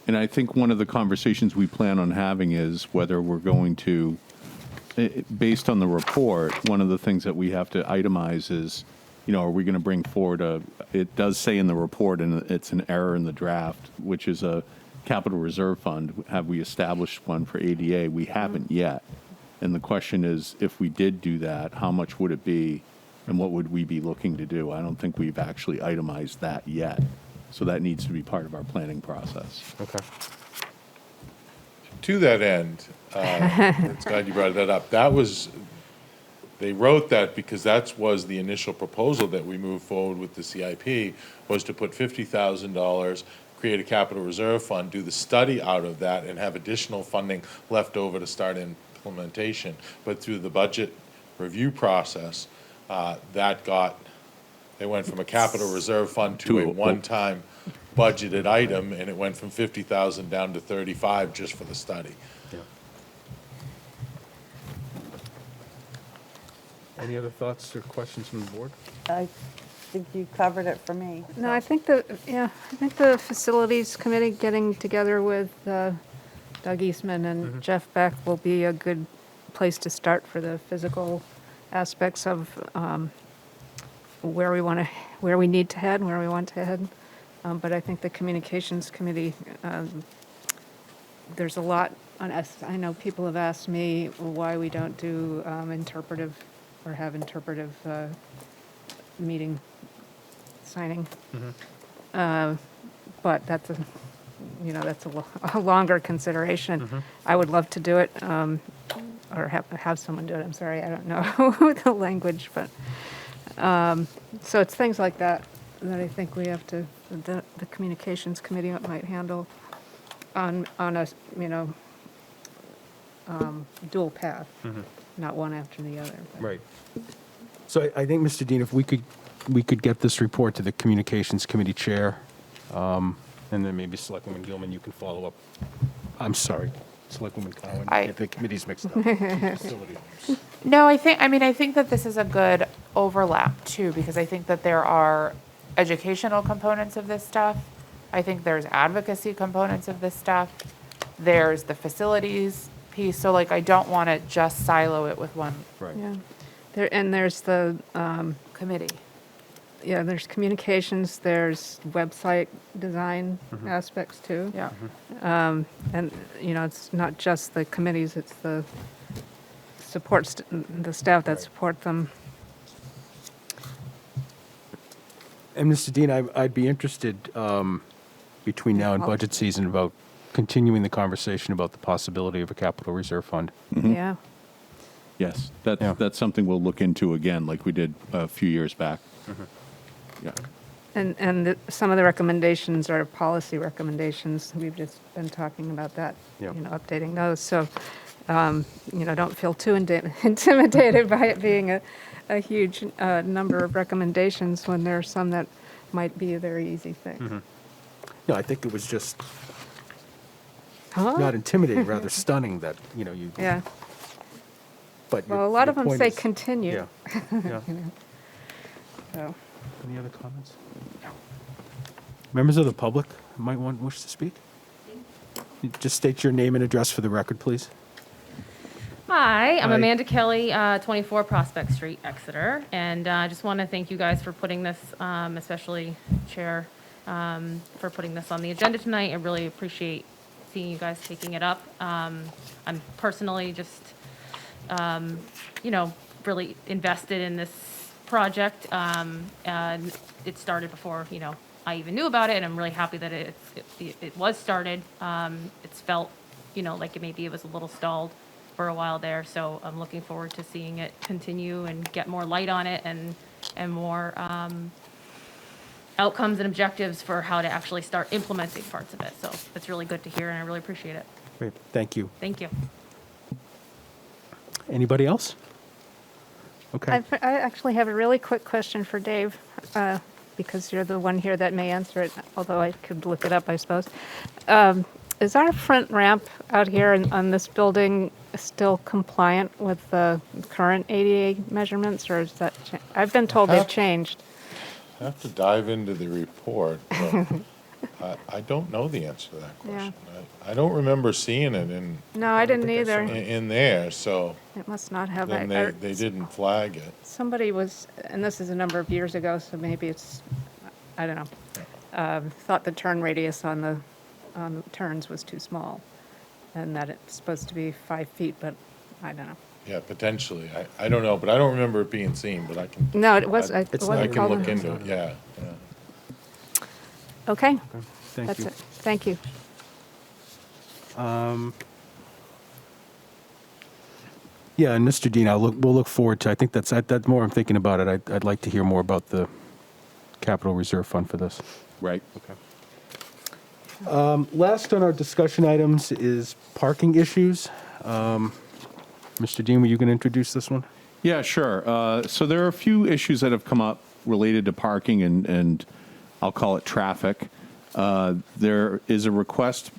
And I think one of the conversations we plan on having is whether we're going to, based on the report, one of the things that we have to itemize is, are we going to bring forward it does say in the report, and it's an error in the draft, which is a capital reserve fund. Have we established one for ADA? We haven't yet. And the question is, if we did do that, how much would it be, and what would we be looking to do? I don't think we've actually itemized that yet. So that needs to be part of our planning process. Okay. To that end, it's glad you brought that up. That was they wrote that because that was the initial proposal that we moved forward with the CIP, was to put $50,000, create a capital reserve fund, do the study out of that, and have additional funding left over to start implementation. But through the budget review process, they went from a capital reserve fund to a one-time budgeted item, and it went from 50,000 down to 35 just for the study. Any other thoughts or questions from the board? I think you covered it for me. No, I think the facilities committee getting together with Doug Eastman and Jeff Beck will be a good place to start for the physical aspects of where we need to head, where we want to head. But I think the communications committee, there's a lot on us. I know people have asked me why we don't do interpretive or have interpretive meeting signing. But that's a longer consideration. I would love to do it, or have someone do it. I'm sorry, I don't know the language, but so it's things like that that I think we have to, the communications committee might handle on a dual path, not one after the other. But. Right. So I think, Mr. Dean, if we could get this report to the communications committee chair, and then maybe Selectwoman Gilman, you can follow up. I'm sorry, Selectwoman Cowan, get the committees mixed up. No, I think that this is a good overlap too, because I think that there are educational components of this stuff. I think there's advocacy components of this stuff. There's the facilities piece. So like, I don't want to just silo it with one Right. Yeah, there's the committee. yeah, there's communications, there's website design aspects too. Yeah. And, it's not just the committees, it's the the staff that support them. And Mr. Dean, I'd be interested, between now and budget season, about continuing the conversation about the possibility of a capital reserve fund. Yeah. Yes, Yeah. that's something we'll look into again, like we did a few years back. Yeah. And some of the recommendations are policy recommendations. We've just been talking about that, Yeah. updating those. So, don't feel too intimidated by it being a huge number of recommendations when there are some that might be a very easy thing. No, I think it was just Huh? not intimidating, rather stunning that, you. Yeah. But Well, a lot your of them point say is- continue. Yeah. Yeah. So. Any other comments? Members of the public might wish to speak? You just state your name and address for the record, please. Hi, I'm Hi. Amanda Kelly, 24 Prospect Street, Exeter, and I just want to thank you guys for putting this, especially Chair, for putting this on the agenda tonight. I really appreciate seeing you guys taking it up. I'm personally just, really invested in this project, and it started before, I even knew about it, and I'm really happy that it was started. It's felt, like maybe it was a little stalled for a while there, so I'm looking forward to seeing it continue and get more light on it and more outcomes and objectives for how to actually start implementing parts of it. So it's really good to hear, and I really appreciate it. Great, thank you. Thank you. Anybody else? Okay. I actually have a really quick question for Dave, because you're the one here that may answer it, although I could look it up, I suppose. Is our front ramp out here on this building still compliant with the current ADA measurements, or is that, I've been told they've changed. I have to dive into the report, but I don't know the answer to that question. I don't remember seeing it No, I didn't either. in there, so It must not have. then they didn't flag it. Somebody was, and this is a number of years ago, so maybe it's, I don't know, thought the turn radius on the turns was too small, and that it's supposed to be 5 feet, but I don't know. Yeah, potentially. I don't know, but I don't remember it being seen, but I can. No, it was, it It's wasn't I can called look in. into it, yeah. Okay, Thank that's you. it. Thank you. Yeah, and Mr. Dean, we'll look forward to, I think that's the more I'm thinking about it, I'd like to hear more about the capital reserve fund for this. Right. Last on our discussion items is parking issues. Mr. Dean, were you going to introduce this one? Yeah, sure. So there are a few issues that have come up related to parking and I'll call it traffic. There was a request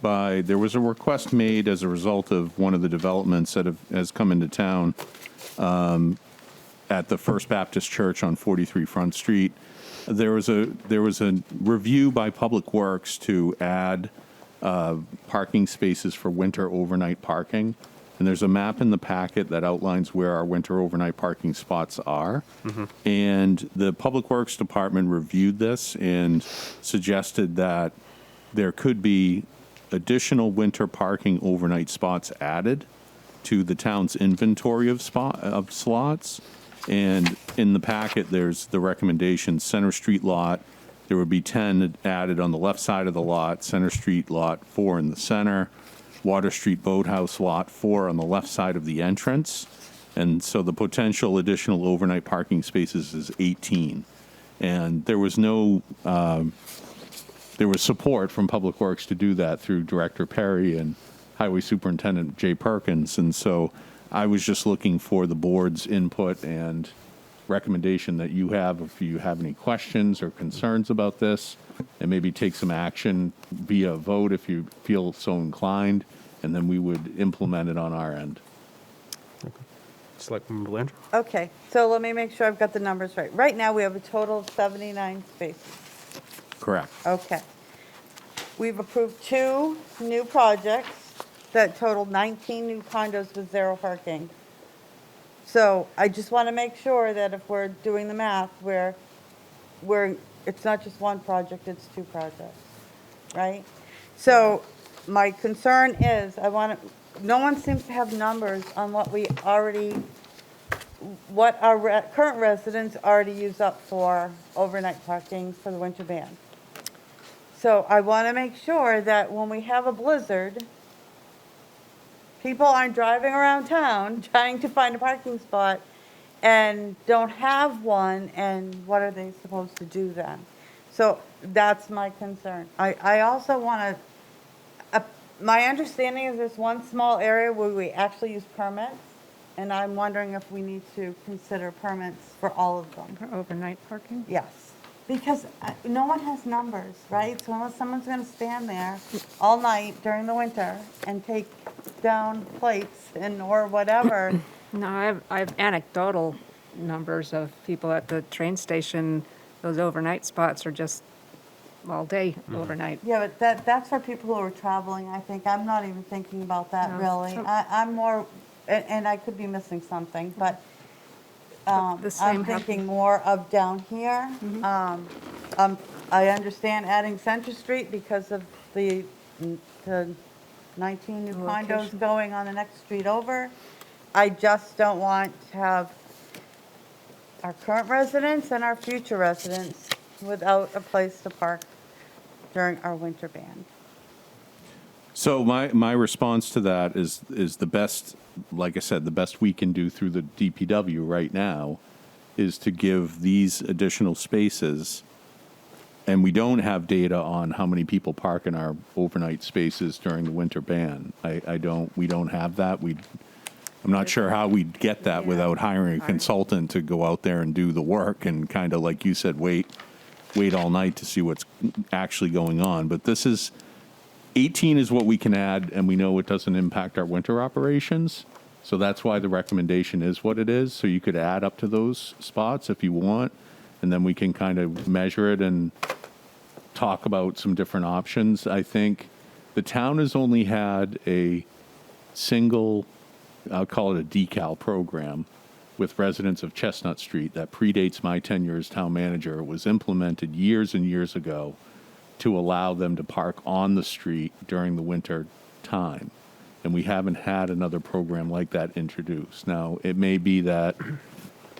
made as a result of one of the developments that has come into town at the First Baptist Church on 43 Front Street. There was a review by Public Works to add parking spaces for winter overnight parking. And there's a map in the packet that outlines where our winter overnight parking spots are. And the Public Works Department reviewed this and suggested that there could be additional winter parking overnight spots added to the town's inventory of slots. And in the packet, there's the recommendation, Center Street lot, there would be 10 added on the left side of the lot, Center Street lot 4 in the center, Water Street Boathouse Lot 4 on the left side of the entrance. And so the potential additional overnight parking spaces is 18. And there was support from Public Works to do that through Director Perry and Highway Superintendent Jay Perkins. And so I was just looking for the board's input and recommendation that you have if you have any questions or concerns about this, and maybe take some action via vote if you feel so inclined, and then we would implement it on our end. Selectman Belanger? Okay, so let me make sure I've got the numbers right. Right now, we have a total of 79 spaces. Correct. Okay. We've approved 2 new projects that total 19 new condos with 0 parking. So I just want to make sure that if we're doing the math, it's not just one project, it's 2 projects, right? So my concern is, no one seems to have numbers on what our current residents already use up for overnight parking for the winter ban. So I want to make sure that when we have a blizzard, people aren't driving around town trying to find a parking spot and don't have one, and what are they supposed to do then? So that's my concern. I also want to, my understanding is there's one small area where we actually use permits, and I'm wondering if we need to consider permits for all of them. For overnight parking? Yes, because no one has numbers, right? So unless someone's going to stand there all night during the winter and take down plates or whatever. No, I have anecdotal numbers of people at the train station. Those overnight spots are just all day overnight. Yeah, but that's for people who are traveling, I think. I'm not even thinking about that, No, really. so- I'm more, and I could be missing something, but The same I'm thinking happens- more of down here. I understand adding Center Street because of the 19 new condos Location. going on the next street over. I just don't want to have our current residents and our future residents without a place to park during our winter ban. So my response to that is the best, like I said, the best we can do through the DPW right now is to give these additional spaces, and we don't have data on how many people park in our overnight spaces during the winter ban. We don't have that. I'm not sure how we'd get that without hiring a consultant to go out there and do the work and kind of, like you said, wait all night to see what's actually going on. But 18 is what we can add, and we know it doesn't impact our winter operations. So that's why the recommendation is what it is. So you could add up to those spots if you want, and then we can kind of measure it and talk about some different options. I think the town has only had a single, I'll call it a decal program, with residents of Chestnut Street that predates my tenure as town manager. It was implemented years and years ago to allow them to park on the street during the winter time. And we haven't had another program like that introduced. Now, it may be that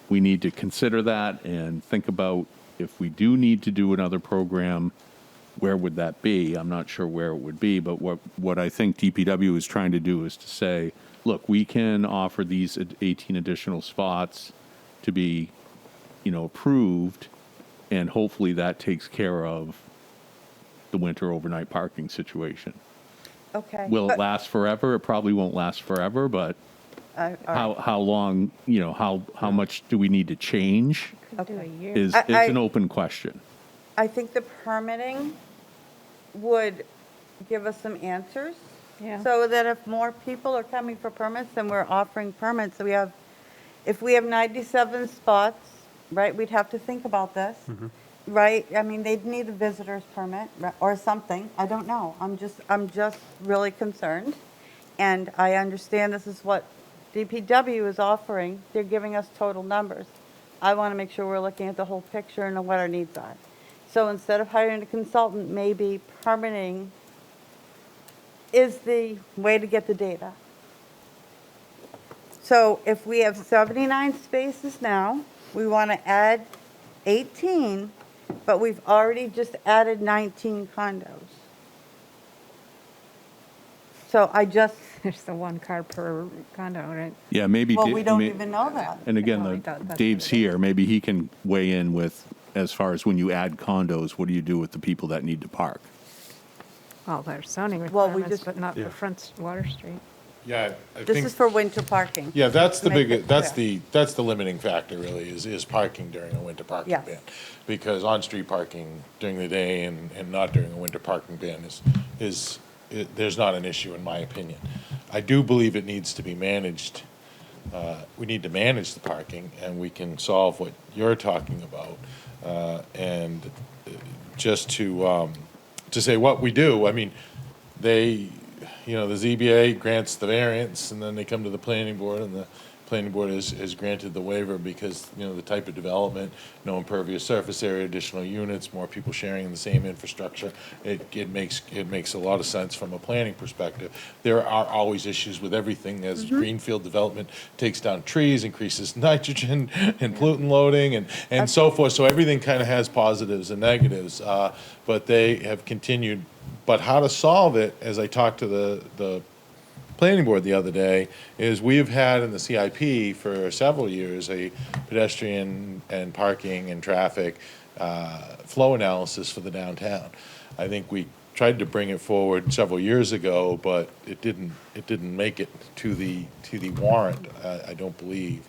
we need to consider that and think about if we do need to do another program, where would that be? I'm not sure where it would be, but what I think DPW is trying to do is to say, look, we can offer these 18 additional spots to be, approved, and hopefully that takes care of the winter overnight parking situation. Okay. Will but- it last forever? It probably won't last forever, but all right. how long, how much do we need to change Could do a year. is I- an open question. I think the permitting would give us some answers. Yeah. So that if more people are coming for permits, then we're offering permits. So if we have 97 spots, right, we'd have to think about this, right? I mean, they'd need a visitor's permit or something. I don't know. I'm just really concerned. And I understand this is what DPW is offering. They're giving us total numbers. I want to make sure we're looking at the whole picture and what our needs are. So instead of hiring a consultant, maybe permitting is the way to get the data. So if we have 79 spaces now, we want to add 18, but we've already just added 19 condos. So There's the one car per condo, right? Yeah, maybe. well, we don't even know that. And again, No, that's Dave's what it is. here, maybe he can weigh in with, as far as when you add condos, what do you do with the people that need to park? Well, there's zoning Well, we requirements, just- but not for Front Water Street. Yeah, I This think, is for winter parking. yeah, that's the Make big, it that's clear. that's the limiting factor really, is parking during a winter parking Yes. ban. Because on-street parking during the day and not during a winter parking ban there's not an issue in my opinion. I do believe it needs to be managed. We need to manage the parking, and we can solve what you're talking about. And just to say what we do, I mean, the ZBA grants the variance, and then they come to the planning board, and the planning board has granted the waiver because, the type of development, no impervious surface area, additional units, more people sharing in the same infrastructure. It makes a lot of sense from a planning perspective. There are always issues with everything as greenfield development takes down trees, increases nitrogen and pollutant loading and so forth. So everything kind of has positives and negatives, but they have continued. But how to solve it, as I talked to the planning board the other day, is we've had in the CIP for several years a pedestrian and parking and traffic flow analysis for the downtown. I think we tried to bring it forward several years ago, but it didn't make it to the warrant, I don't believe.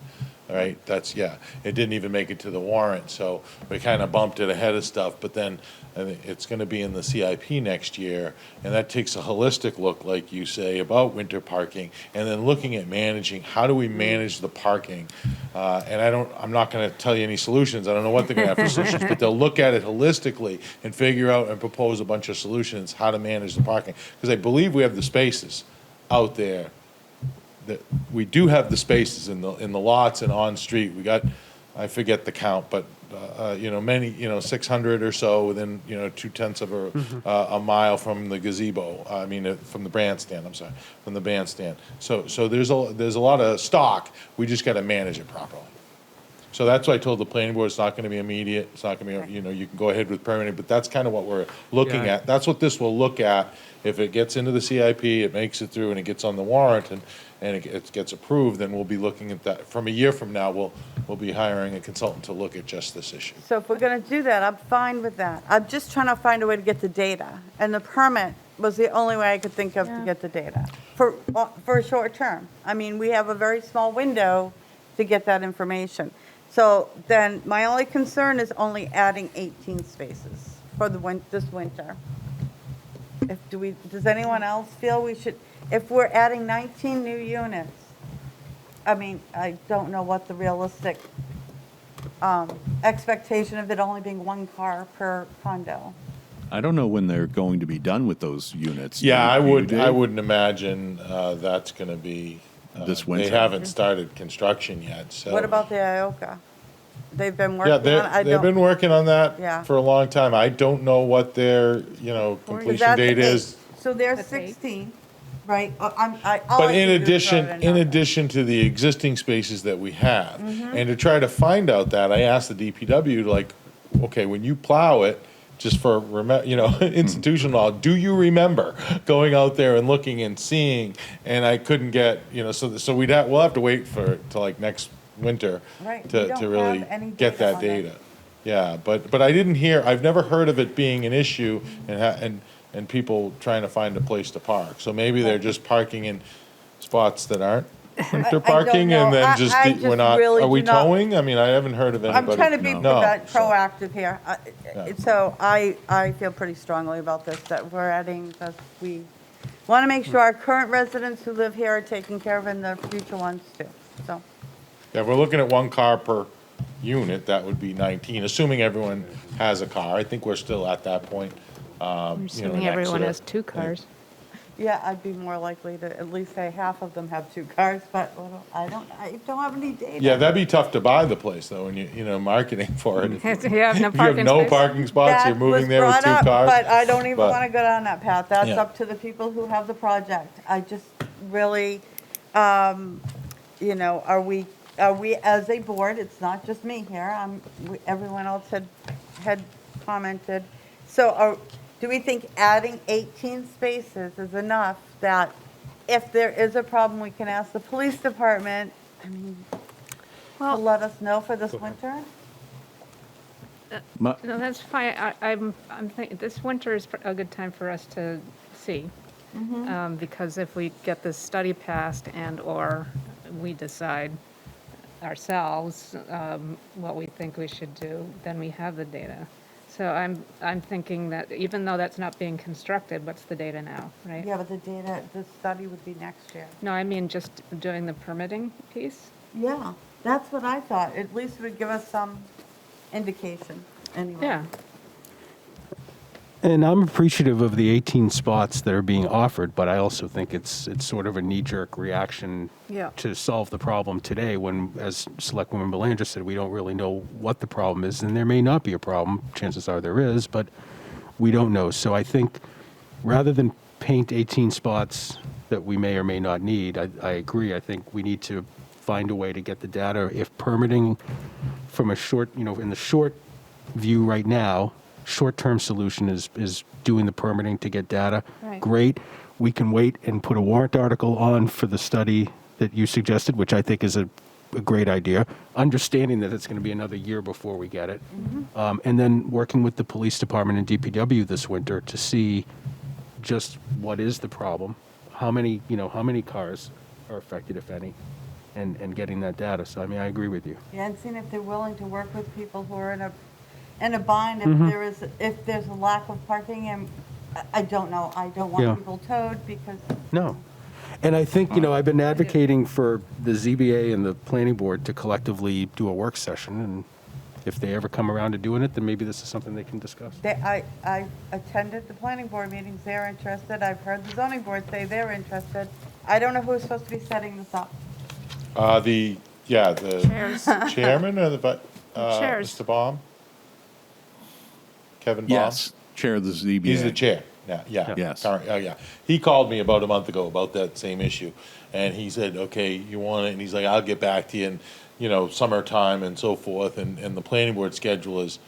All right, it didn't even make it to the warrant, so we kind of bumped it ahead of stuff, but then I think it's going to be in the CIP next year, and that takes a holistic look, like you say, about winter parking, and then looking at managing, how do we manage the parking? And I'm not going to tell you any solutions, I don't know what they're going to have for solutions, but they'll look at it holistically and figure out and propose a bunch of solutions, how to manage the parking. Because I believe we have the spaces out there. We do have the spaces in the lots and on street. We got, I forget the count, but many, 600 or so within 0.2 of a mile from the gazebo. I mean, from the bandstand. I'm sorry, from the bandstand. So there's a lot of stock. We just got to manage it properly. So that's why I told the planning board it's not going to be immediate. It's not going to be, you can go ahead with permitting, but that's kind of what we're looking Yeah. at. That's what this will look at. If it gets into the CIP, it makes it through, and it gets on the warrant, and it gets approved, then we'll be looking at that. From a year from now, we'll be hiring a consultant to look at just this issue. So if we're going to do that, I'm fine with that. I'm just trying to find a way to get the data. And the permit was the only way I could think of to get the data for a short term. I mean, we have a very small window to get that information. So then my only concern is only adding 18 spaces for this winter. Does anyone else feel we should, if we're adding 19 new units, I mean, I don't know what the realistic expectation of it only being one car per condo. I don't know when they're going to be done with those units. Yeah, I Do you, would. Dave? I wouldn't imagine that's going to be This winter. They haven't started construction yet. So What about the IOCA? They've been working Yeah, on it. they've been working on that Yeah. for a long time. I don't know what their Is completion that date the is. So there's That's eight. 16, right? All I But in can do is throw it addition, number. to the existing spaces that we have, Mm-hmm. and to try to find out that, I asked the DPW, like, okay, when you plow it, just for, institutional knowledge. Do you remember going out there and looking and seeing? And I couldn't get, so we'll have to wait till like next winter Right, we to don't really have any get data that on it. data. Yeah, but I've never heard of it being an issue and people trying to find a place to park. So maybe they're just parking in spots that aren't winter parking know. and then I just, just we're not, really are we do not- towing? I mean, I haven't heard of anybody. I'm trying to be No, so- proactive here. Yeah. So I feel pretty strongly about this, that we're adding, that we want to make sure our current residents who live here are taken care of and the future ones too, so. Yeah, if we're looking at 1 car per unit, that would be 19, assuming everyone has a car. I think we're still at that point. Assuming in everyone Exeter. has 2 cars. Yeah, I'd be more likely to at least say half of them have 2 cars, but I don't have any data. Yeah, that'd be tough to buy the place though, when marketing for it. If You have no you have parking no space. parking spots, you're That moving was there with brought 2 up, cars. But I don't even But- want to go down that path. That's Yeah. up to the people who have the project. I just really, are we as a board, it's not just me here, everyone else had commented. So do we think adding 18 spaces is enough that if there is a problem, we can ask the police department, to let us know for this winter? No, that's fine. I'm thinking, this winter is a good time for us to see. Because if we get this study passed and/or we decide ourselves what we think we should do, then we have the data. So I'm thinking that even though that's not being constructed, what's the data now, right? Yeah, but the study would be next year. No, I mean just doing the permitting piece. Yeah, that's what I thought. At least it would give us some indication, anyway. Yeah. And I'm appreciative of the 18 spots that are being offered, but I also think it's sort of a knee-jerk reaction Yeah. to solve the problem today when, as Selectwoman Belanger said, we don't really know what the problem is, and there may not be a problem. Chances are there is, but we don't know. So I think rather than paint 18 spots that we may or may not need, I agree. I think we need to find a way to get the data. If permitting from a short, in the short view right now, short-term solution is doing the permitting to get data. Right. Great. We can wait and put a warrant article on for the study that you suggested, which I think is a great idea, understanding that it's going to be another year before we get it. And then working with the police department and DPW this winter to see just what is the problem, how many cars are affected, if any, and getting that data. So, I agree with you. Yeah, and seeing if they're willing to work with people who are in a bind if there's a lack of parking, and I don't know. I don't want Yeah. people towed because. No. And I think, I've been advocating for the ZBA and the planning board to collectively do a work session, and if they ever come around to doing it, then maybe this is something they can discuss. I attended the planning board meetings, they're interested. I've heard the zoning board say they're interested. I don't know who's supposed to be setting this up. The Chairs. chairman or the, Chairs. Mr. Baum? Kevin Baum? Yes, chair of the ZBA. He's the chair, yeah. Yes. Current- Oh, yeah. He called me about a month ago about that same issue, and he said, okay, you want it, and he's like, I'll get back to you, and, summertime and so forth, and the planning board schedule is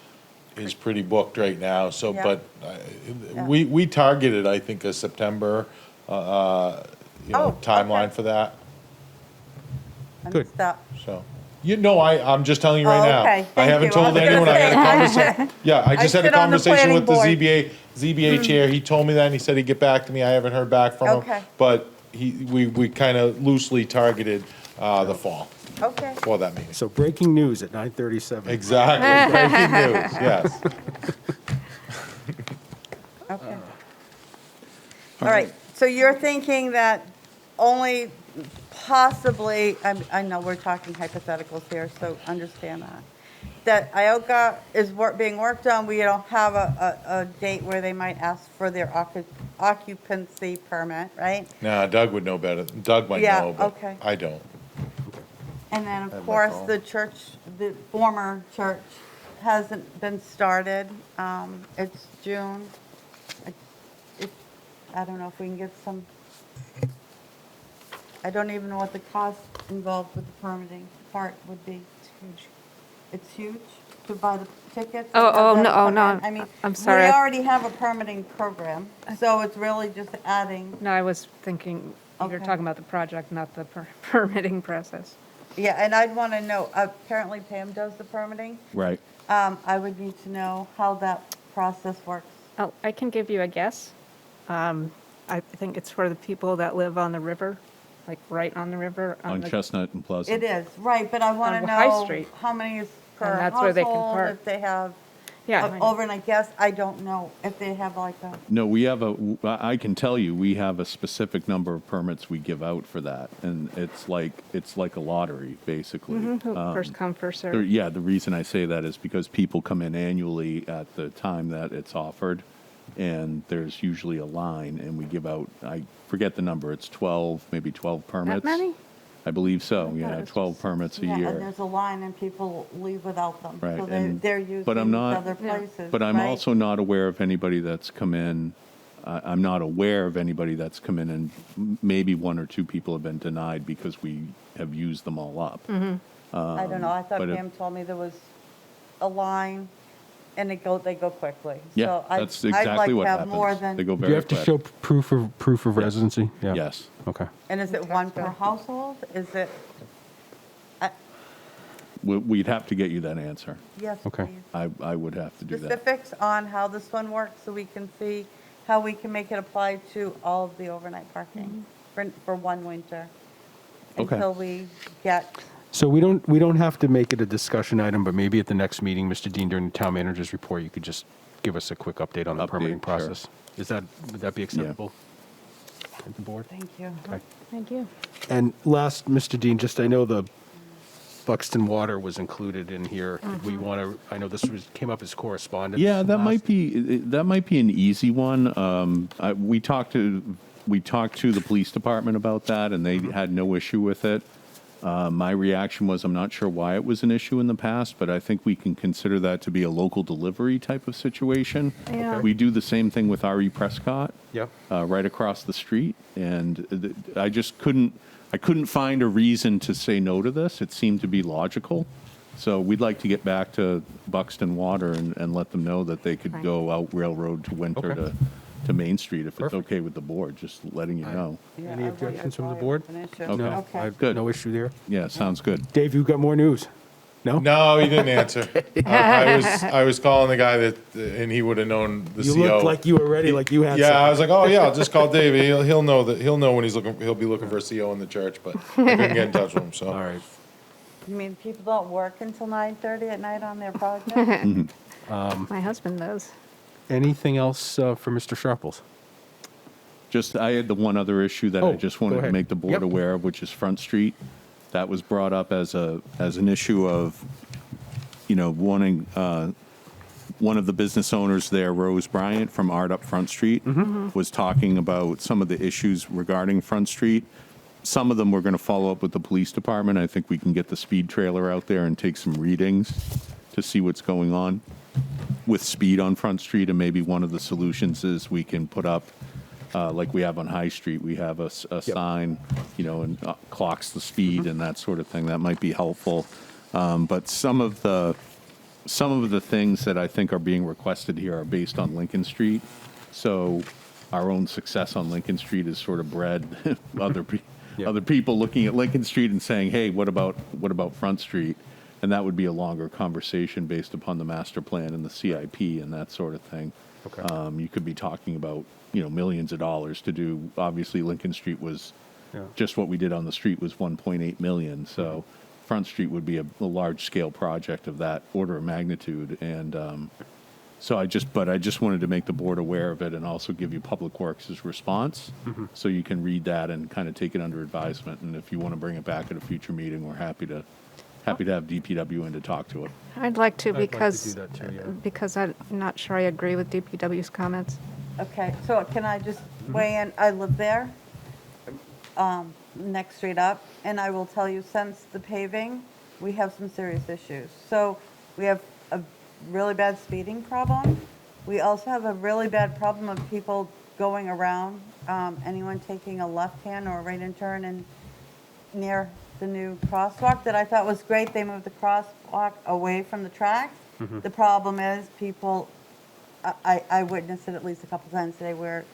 pretty booked right now, so, Yeah. but Yeah. we targeted, I think, a September, timeline okay. for that, I Good. missed that. so. I'm just telling you right Oh, now. okay. I Thank haven't you. told I was gonna anyone. I had a conversation. Yeah, I just had a sit on the conversation with the planning ZBA chair. He told me that, and he said he'd get back to me. I haven't heard back from him. Okay. But we kind of loosely targeted the fall Okay. for that meeting. So breaking news at 9:37. Exactly. Breaking news, yes. Okay. All right, so you're thinking that only possibly, I know we're talking hypotheticals here, so understand that IOCA is being worked on, we don't have a date where they might ask for their occupancy permit, right? Nah, Doug would know better. Doug might Yeah, know, but okay. I don't. And then, Have of my course, phone. the church, the former church hasn't been started. It's June. I don't know if we can get some, I don't even know what the cost involved with the permitting part would be. It's huge. It's huge? to buy the tickets? Oh, and have oh, them no, oh, come no, in? I mean, I'm sorry. we already have a permitting program, so it's really just adding, No, I was thinking, you're Okay. talking about the project, not the permitting process. yeah, and I'd want to know, apparently Pam does the permitting. Right. I would need to know how that process works. Oh, I can give you a guess. I think it's for the people that live on the river, like right on the river. On the- Chestnut and Pleasant. It is, right, but I want to On High know Street. how many is per And that's where they can household, park. if they have Yeah. overnight guests. I don't know if they have like a, No, we have I can tell you, we have a specific number of permits we give out for that, and it's like a lottery, basically. First come, first The- served. Yeah, the reason I say that is because people come in annually at the time that it's offered, and there's usually a line, and we give out, I forget the number, it's 12, maybe 12 permits. That many? I believe so, thought yeah, it was 12 permits a yeah, and year. there's a line and people leave without them. Right, So and- they're using but I'm not- other Yeah. places, But I'm right? also not aware of anybody that's come in, I'm not aware of anybody that's come in, and maybe one or two people have been denied because we have used them all up. I don't know, I thought but it- Pam told me there was a line and they go quickly. Yeah, So that's I'd like exactly to what have more happens. than- They go Do very you have to quick. show proof of residency? Yeah. Yes. Okay. And is it one per household? Is it, We'd have to get you that answer. yes, Okay. please. I would have to do that. Specifics on how this one works so we can see how we can make it apply to all of the overnight parking for one winter. Okay. Until we get, So we don't have to make it a discussion item, but maybe at the next meeting, Mr. Dean, during the town manager's report, you could just give us a quick update on the Update, permitting sure. process. Would that be acceptable? At the board? thank you. Okay. Thank you. And last, Mr. Dean, just, I know the Buxton Water was included in here. Did we want to, I know this came up as correspondence. Yeah, that last- might be an easy one. We talked to the police department about that, and they had no issue with it. My reaction was, I'm not sure why it was an issue in the past, but I think we can consider that to be a local delivery type of situation. Yeah. We do the same thing with R.E. Prescott. Yep. Right across the street, and I just couldn't find a reason to say no to this. It seemed to be logical. So we'd like to get back to Buxton Water and let them know that they could Right. go out Railroad to Winter Okay. to Main Street if it's Perfect. okay with the board, just letting you know. Yeah, Any I objections from the wondered board? why it was an issue. Okay. No, Okay. I've Good. no issue there. Yeah, sounds good. Dave, you got more news? No? No, he didn't answer. I was calling the guy and he would have known the You CO. looked like you were ready, like you had Yeah, I something. was like, oh yeah, I'll just call Dave. He'll know when he'll be looking for a CO in the church, but I couldn't get in touch with him. So All right. You mean people don't work until 9:30 at night on their project? My husband does. Anything else for Mr. Sharples? Just, I had the one other issue that I Oh, just go wanted to ahead. make the board Yep. aware of, which is Front Street. That was brought up as an issue of, wanting, one of the business owners there, Rose Bryant from Art Up Front Street, was talking about some of the issues regarding Front Street. Some of them we're going to follow up with the police department. I think we can get the speed trailer out there and take some readings to see what's going on with speed on Front Street. And maybe one of the solutions is we can put up, like we have on High Street, we have a sign, and clocks the speed and that sort of thing. That might be helpful. But some of the things that I think are being requested here are based on Lincoln Street. So our own success on Lincoln Street is sort of bred other people looking at Lincoln Street and saying, hey, what about Front Street? And that would be a longer conversation based upon the master plan and the CIP and that sort of thing. Okay. You could be talking about, millions of dollars to do. Obviously, Lincoln Street was just what we did on the street was 1.8 million. So Front Street would be a large scale project of that order of magnitude. And so I just wanted to make the board aware of it and also give you Public Works' response so you can read that and kind of take it under advisement. And if you want to bring it back at a future meeting, we're happy to have DPW in to talk to it. I'd like to I'd like to because, do that too, yeah. because I'm not sure I agree with DPW's comments. Okay, so can I just weigh in? I live there, next street up, and I will tell you, since the paving, we have some serious issues. So we have a really bad speeding problem. We also have a really bad problem of people going around, anyone taking a left-hand or a right-hand turn and near the new crosswalk that I thought was great. They moved the crosswalk away from the tracks. The problem is people, I witnessed it at least a couple times today where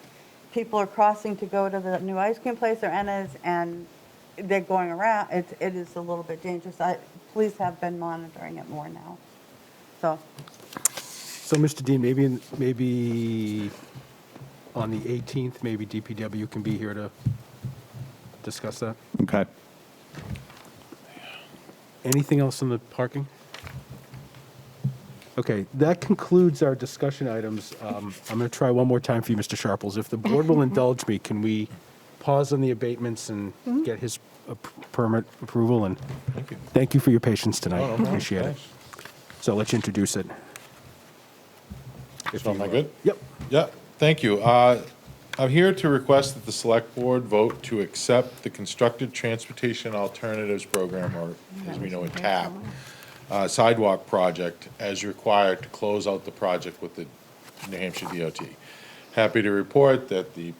people are crossing to go to the new ice cream place or Enna's and they're going around. It is a little bit dangerous. Police have been monitoring it more now. So, Mr. Dean, maybe on the 18th, maybe DPW can be here to discuss that? Okay. Anything else on the parking? Okay, that concludes our discussion items. I'm going to try one more time for you, Mr. Sharples. If the board will indulge me, can we pause on the abatements and get his permit approval? And thank you for your patience tonight. Appreciate it. So I'll let you introduce it. So am I good? Yep. Yeah, thank you. I'm here to request that the select board vote to accept the constructed transportation alternatives program, or as we know it, TAP, sidewalk project as required to close out the project with the New Hampshire DOT. Happy to report that the,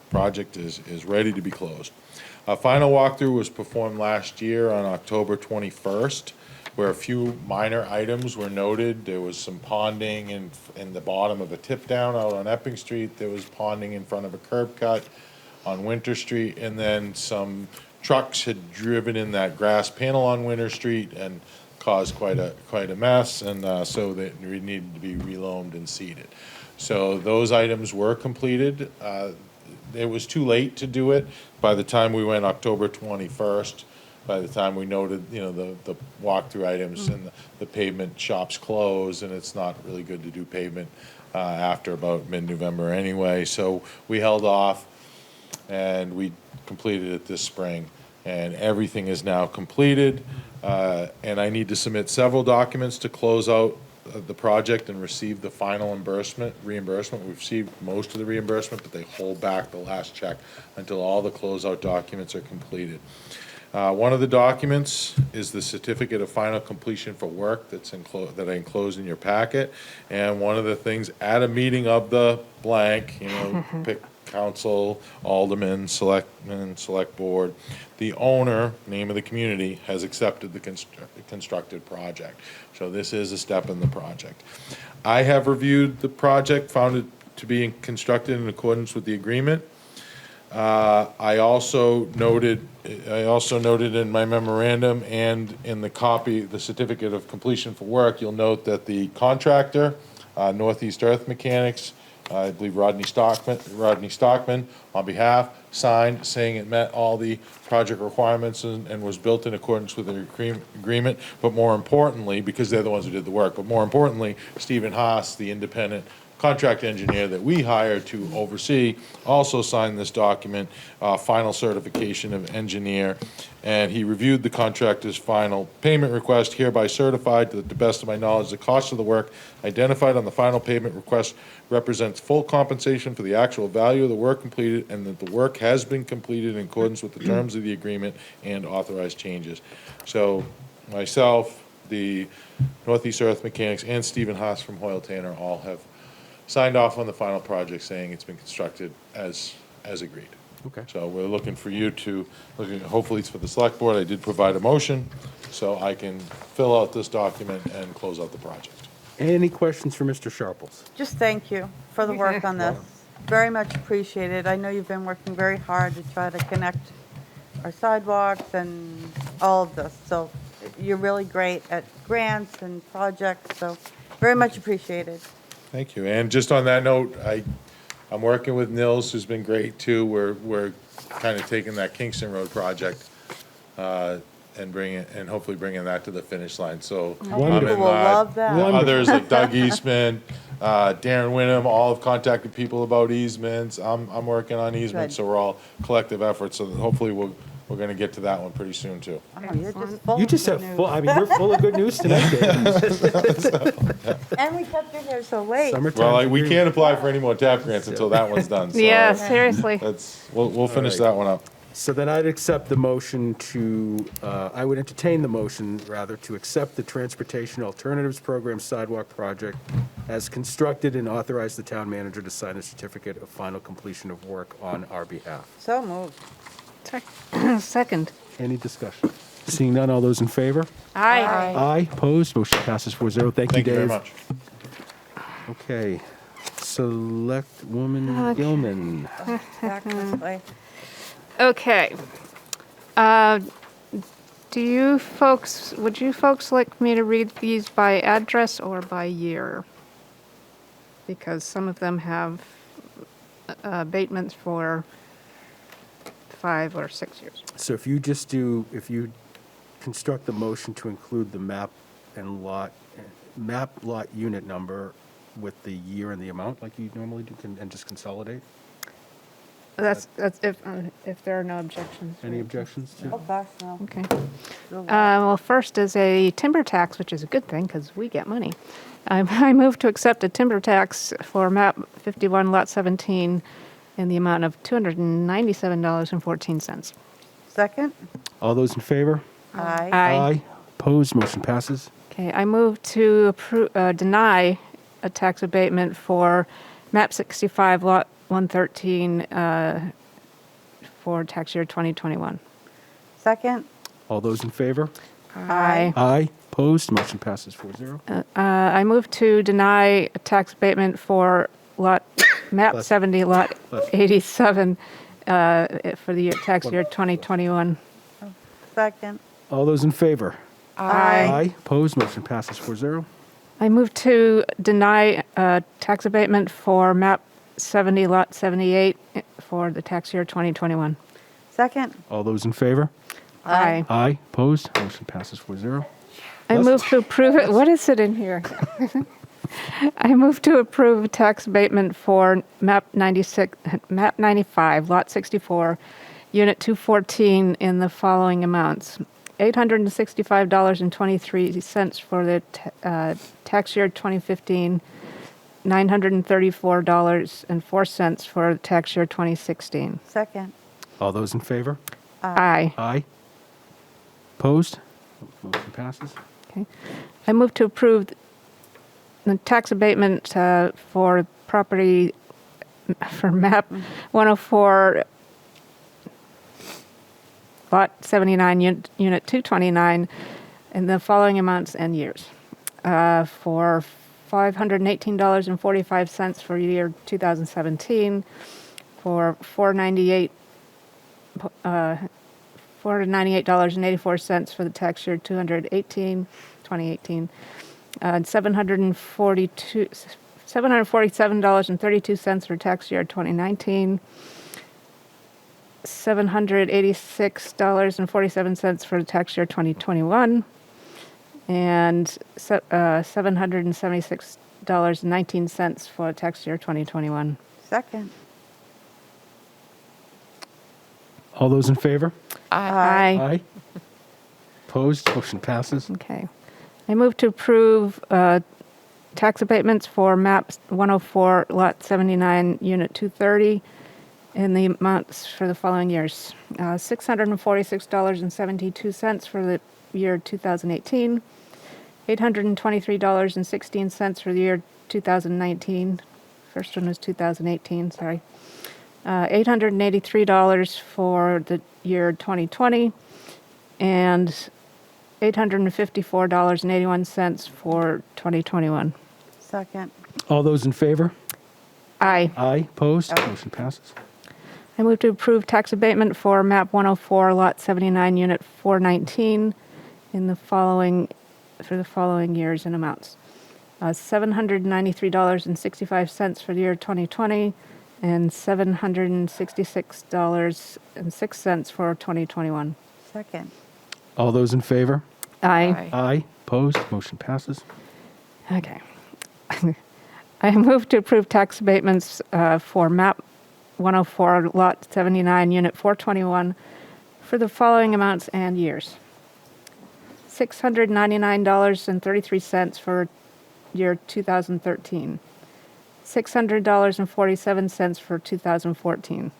project is ready to be closed. A final walkthrough was performed last year on October 21st, where a few minor items were noted. There was some ponding in the bottom of a tip down out on Epping Street. There was ponding in front of a curb cut on Winter Street, and then some trucks had driven in that grass panel on Winter Street and caused quite a mess, and so that we needed to be reloamed and seeded. So those items were completed. It was too late to do it. By the time we went October 21st, by the time we noted, the walkthrough items and the pavement shops closed, and it's not really good to do pavement after about mid-November anyway. So we held off, and we completed it this spring, and everything is now completed. And I need to submit several documents to close out the project and receive the final reimbursement. We've received most of the reimbursement, but they hold back the last check until all the closeout documents are completed. One of the documents is the certificate of final completion for work that I enclosed in your packet. And one of the things at a meeting of the blank, pick council, aldermen, selectmen, select board, the owner, name of the community, has accepted the constructed project. So this is a step in the project. I have reviewed the project, found it to be constructed in accordance with the agreement. I also noted in my memorandum and in the copy, the certificate of completion for work, you'll note that the contractor, Northeast Earth Mechanics, I believe Rodney Stockman, on behalf, signed saying it met all the project requirements and was built in accordance with the agreement. But more importantly, because they're the ones who did the work, but more importantly, Stephen Haas, the independent contract engineer that we hired to oversee, also signed this document, final certification of engineer, and he reviewed the contractor's final payment request, hereby certified to the best of my knowledge the cost of the work identified on the final payment request represents full compensation for the actual value of the work completed, and that the work has been completed in accordance with the terms of the agreement and authorized changes. So myself, the Northeast Earth Mechanics, and Stephen Haas from Hoyle Tanner all have signed off on the final project saying it's been constructed as agreed. Okay. So we're looking for you to, hopefully it's for the select board. I did provide a motion, so I can fill out this document and close out the project. Any questions for Mr. Sharples? Just thank you for the work on this. Very much appreciated. I know you've been working very hard to try to connect our sidewalks and all of this. So you're really great at grants and projects, so very much appreciated. Thank you. And just on that note, I'm working with Nils, who's been great too. We're kind of taking that Kingston Road project and hopefully bringing that to the finish line. So People will love that. others like Doug Eastman, Darren Winham, all have contacted people about easements. I'm working on easements, Good. so we're all collective efforts. So hopefully we're going to get to that one pretty soon too. Oh, you're just full You of just good have news. full, I mean, you're full of good news tonight, Dave. And we kept you here so late. Summertime. Well, we can't apply for any more TAP grants until that one's done. So Yeah, seriously. we'll finish that one up. So then I'd accept the motion I would entertain the motion, rather, to accept the Transportation Alternatives Program Sidewalk Project as constructed and authorize the town manager to sign a certificate of final completion of work on our behalf. So moved. Second. Any discussion? Seeing none, all those in favor? Aye. Aye. Opposed? Motion passes 4-0. Thank you, Thank you very Dave. much. Okay. Select Woman Gilman. Back this way. Okay. Would you folks like me to read these by address or by year? Because some of them have abatements for 5 or 6 years. So if you construct the motion to include the map lot unit number with the year and the amount like you normally do, and just consolidate? That's if there are no objections. Any objections to? Oh, gosh, no. Okay. Real loud. Well, first is a timber tax, which is a good thing because we get money. I move to accept a timber tax for map 51, lot 17, in the amount of $297.14. Second? All those in favor? Aye. Opposed? Motion passes. Okay, I move to deny a tax abatement for map 65, lot 113, for tax year 2021. Second? All those in favor? Aye. Aye. Opposed? Motion passes 4-0. I move to deny a tax abatement for map 70, lot 87, for the tax year 2021. Second? All those in favor? Aye. Opposed? Motion passes 4-0. I move to deny tax abatement for map 70, lot 78, for the tax year 2021. Second? All those in favor? Aye. Aye. Opposed? Motion passes 4-0. I move to approve it. What is it in here? I move to approve tax abatement for map 95, lot 64, unit 214 in the following amounts. $865.23 for the tax year 2015, $934.04 for the tax year 2016. Second? All those in favor? Aye. Aye. Opposed? Motion passes. Okay. I move to approve the tax abatement for property for map 104, lot 79, unit 229, in the following amounts and years. For $518.45 for year 2017, for $498.84 for the tax year 2018, and $747.32 for tax year 2019, $786.47 for the tax year 2021, and $776.19 for tax year 2021. Second? All those in favor? Aye. Aye. Opposed? Motion passes. Okay. I move to approve tax abatements for map 104, lot 79, unit 230, in the amounts for the following years. $646.72 for the year 2018, $823.16 for the year 2019. First one was 2018, sorry. $883 for the year 2020, and $854.81 for 2021. Second? All those in favor? Aye. Aye. Opposed? Motion passes. I move to approve tax abatement for map 104, lot 79, unit 419, in the following, for the following years and amounts. $793.65 for the year 2020, and $766.06 for 2021. Second? All those in favor? Aye. Aye. Opposed? Motion passes. Okay. I move to approve tax abatements for map 104, lot 79, unit 421, for the following amounts and years. $699.33 for year 2013. $600.47 for 2014.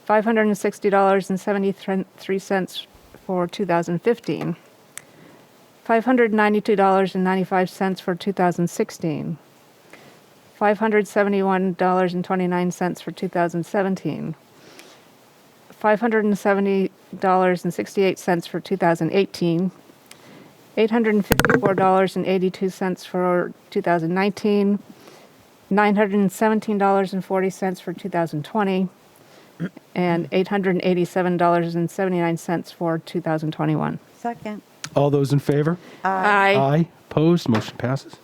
$560.73 for 2015. $592.95 for 2016. $571.29 for 2017. $570.68 for 2018, $854.82 for 2019, $917.40 for 2020, and $887.79 for 2021. Second. All those in favor? Aye. Aye. Opposed? Motion passes.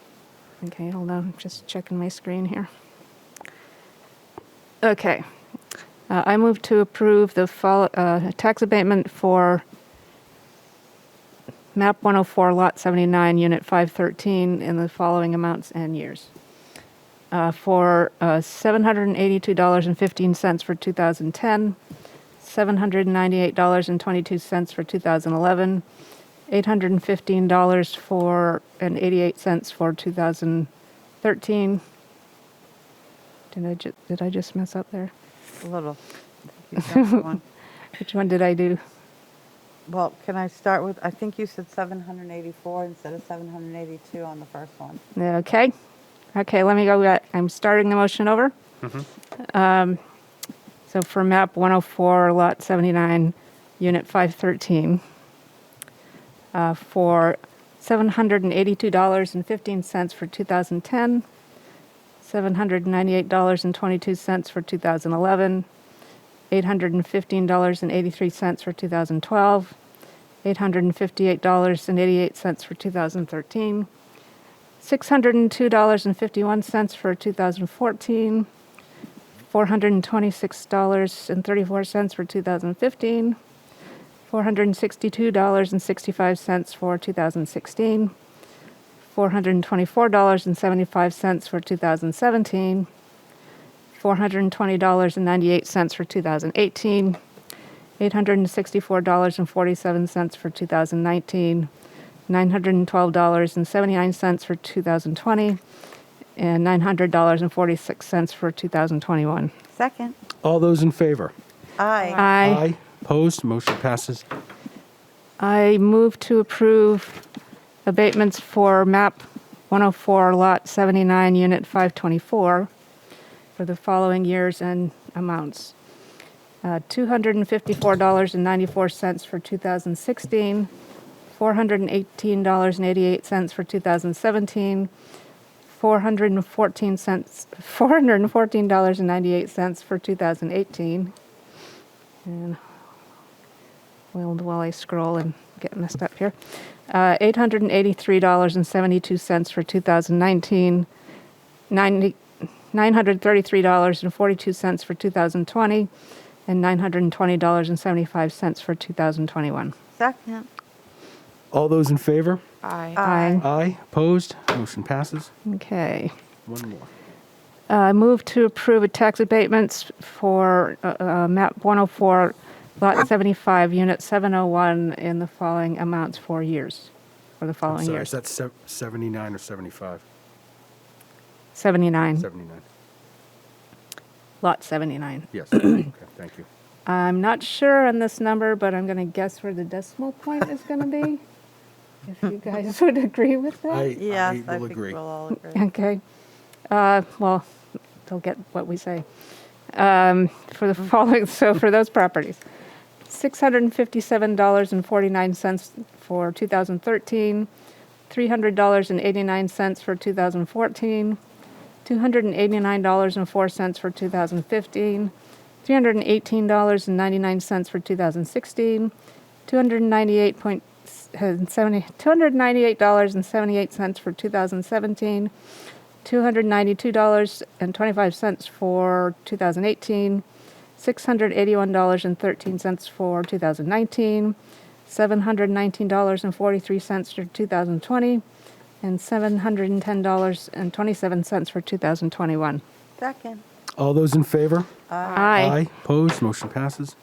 Okay, hold on, I'm just checking my screen here. Okay. I move to approve the tax abatement for MAP 104, Lot 79, Unit 513, in the following amounts and years. For $782.15 for 2010, $798.22 for 2011, $815.88 for 2013. Did I just mess up there? A little. I think you got one. Which one did I do? Well, can I start with, I think you said 784 instead of 782 on the first one. Okay. Okay, let me go back. I'm starting the motion over. So for MAP 104, Lot 79, Unit 513, for $782.15 for 2010, $798.22 for 2011, $815.83 for 2012, $858.88 for 2013, $602.51 for 2014, $426.34 for 2015, $462.65 for 2016, $424.75 for 2017, $420.98 for 2018, $864.47 for 2019, $912.79 for 2020, and $900.46 for 2021. Second. All those in favor? Aye. Aye. Opposed? Motion passes. I move to approve abatements for MAP 104, Lot 79, Unit 524 for the following years and amounts. $254.94 for 2016, $418.88 for 2017, $414.98 for 2018. And while I scroll and get messed up here, $883.72 for 2019, $933.42 for 2020, and $920.75 for 2021. Second. All those in favor? Aye. Aye. Aye. Opposed? Motion passes. Okay. One more. Move to approve a tax abatements for MAP 104, Lot 75, Unit 701, in the following amounts for years, for the I'm following sorry, years. is that 79 or 75? 79, 79. Lot 79. Yes. Okay, thank you. I'm not sure on this number, but I'm going to guess where the decimal point is going to be, if you guys would agree with that. Yes, I I will think agree. we'll all agree. Okay. Well, they'll get what we say. For the following, so for those properties, $657.49 for 2013, $300.89 for 2014, $289.04 for 2015, $318.99 for 2016, $298.78 for 2017, $292.25 for 2018, $681.13 for 2019, $719.43 for 2020, and $710.27 for 2021. Second. All those in favor? Aye. Opposed? Motion passes.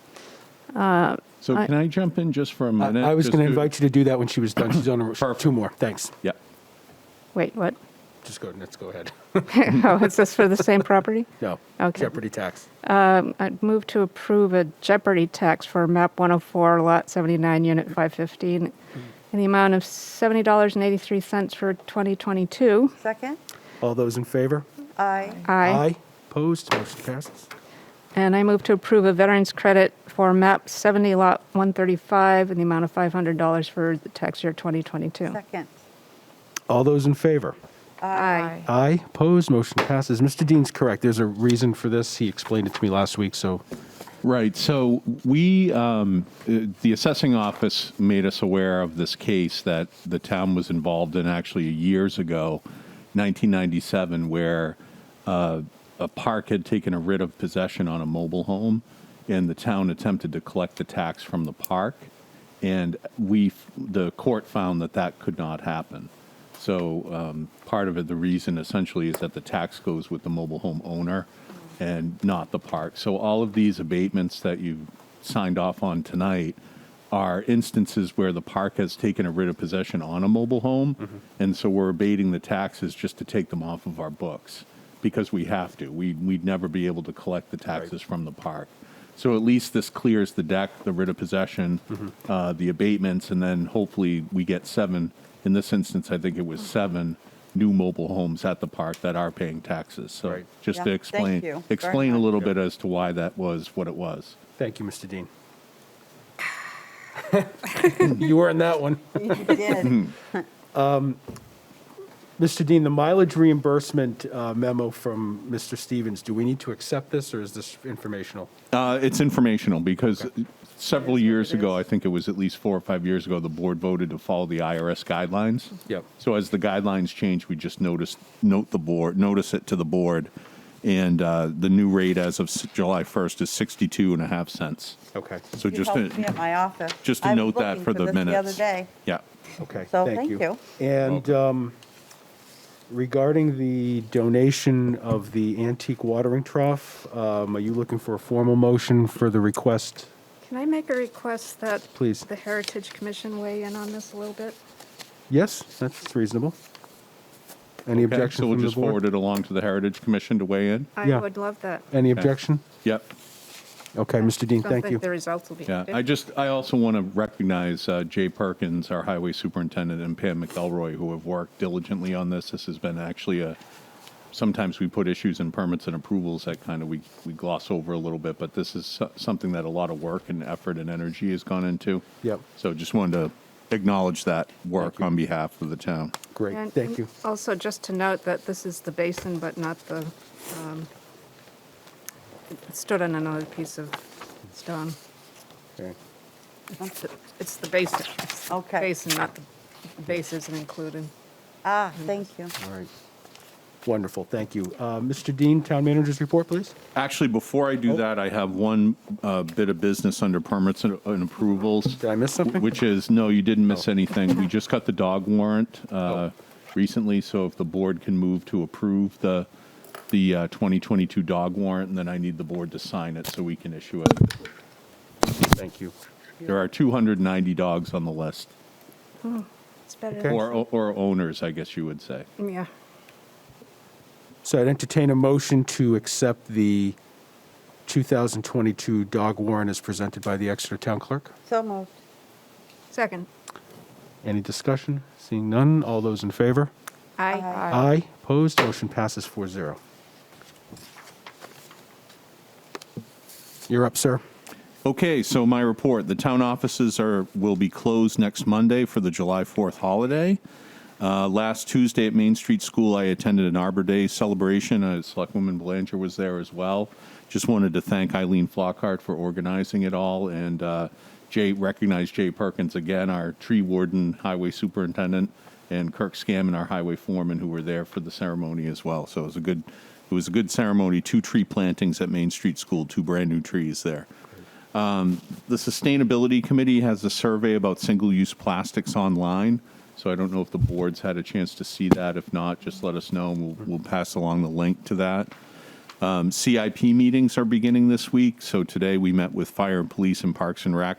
So can I jump in just for a minute? I was Just going to invite you to do that when she was done. She's on her, Perfect. two more. Thanks. Yeah. Wait, what? Just go, let's go ahead. Oh, is this for the same property? No. Okay. Jeopardy tax. I'd move to approve a jeopardy tax for MAP 104, Lot 79, Unit 515, in the amount of $70.83 for 2022. Second. All those in favor? Aye. Aye. Opposed? Motion passes. And I move to approve a veterans credit for MAP 70, Lot 135, in the amount of $500 for the tax year 2022. Second. All those in favor? Aye. Aye. Opposed? Motion passes. Mr. Dean's correct. There's a reason for this. He explained it to me last week, so. Right. So we, the assessing office made us aware of this case that the town was involved in actually years ago, 1997, where a park had taken a writ of possession on a mobile home, and the town attempted to collect the tax from the park, and the court found that that could not happen. So part of it, the reason essentially is that the tax goes with the mobile home owner and not the park. So all of these abatements that you signed off on tonight are instances where the park has taken a writ of possession on a mobile home, and so we're abating the taxes just to take them off of our books because we have to. We'd never be able to collect the taxes from the park. So at least this clears the deck, the writ of possession, the abatements, and then hopefully we get 7. In this instance, I think it was 7 new mobile homes at the park that are paying taxes. So Right. Yeah, just to thank you very explain a much. little bit as to why that was what it was. Thank you, Mr. Dean. You were in that one. You did. Mr. Dean, the mileage reimbursement memo from Mr. Stevens, do we need to accept this, or is this informational? It's informational because several It is what years it ago, is. I think it was at least 4 or 5 years ago, the board voted to follow the IRS guidelines. Yep. So as the guidelines change, we just notice it to the board. And the new rate as of July 1st is 62.5 cents. Okay, So You just helped me at my office. just to I was note that looking for the this minutes. The other day. Yeah. okay. So thank you. And regarding the donation of the antique watering trough, are you looking for a formal motion for the request? Can I make a request that Please. the Heritage Commission weigh in on this a little bit? Yes, that's reasonable. Any Okay, objection so we'll from the just forward board? it along to the Heritage Commission to weigh in? I Yeah. would love that. Any objection? Yep. Okay, Mr. Dean, Don't thank think you. the results will be. Yeah, I also want to recognize Jay Perkins, our highway superintendent, and Pam McElroy, who have worked diligently on this. This has been actually sometimes we put issues in permits and approvals that kind of we gloss over a little bit, but this is something that a lot of work and effort and energy has gone into. Yep, So just wanted to acknowledge that work on behalf of the town. great, And- thank and you. Also, just to note that this is the basin, but not the, it stood on another piece of stone. Okay. It's the basin. It's the Okay. Basin, not the base isn't included. Thank you. All right. Wonderful, thank you. Mr. Dean, Town Manager's report, please? Actually, before I do that, I have one bit of business under permits and approvals. Did I miss something? Which is, no, you didn't miss anything. We just got the dog warrant recently, so if the board can move to approve the 2022 dog warrant, and then I need the board to sign it so we can issue it. Thank you. There are 290 dogs on the list, It's better. Okay. or owners, I guess you would say. Yeah. So I'd entertain a motion to accept the 2022 dog warrant as presented by the Exeter Town Clerk. So moved. Second. Any discussion? Seeing none, all those in favor? Aye. Aye. Opposed? Motion passes 4-0. You're up, sir. Okay, so my report, the town offices will be closed next Monday for the July 4th holiday. Last Tuesday at Main Street School, I attended an Arbor Day celebration. Selectwoman Belanger was there as well. Just wanted to thank Eileen Flockhart for organizing it all, and recognize Jay Perkins again, our tree warden, highway superintendent, and Kirk Scammon, our highway foreman, who were there for the ceremony as well. So it was a good ceremony. 2 tree plantings at Main Street School, 2 brand new trees there. The Sustainability Committee has a survey about single-use plastics online. So I don't know if the board's had a chance to see that. If not, just let us know, and we'll pass along the link to that. CIP meetings are beginning this week. So today we met with Fire and Police and Parks and Rec,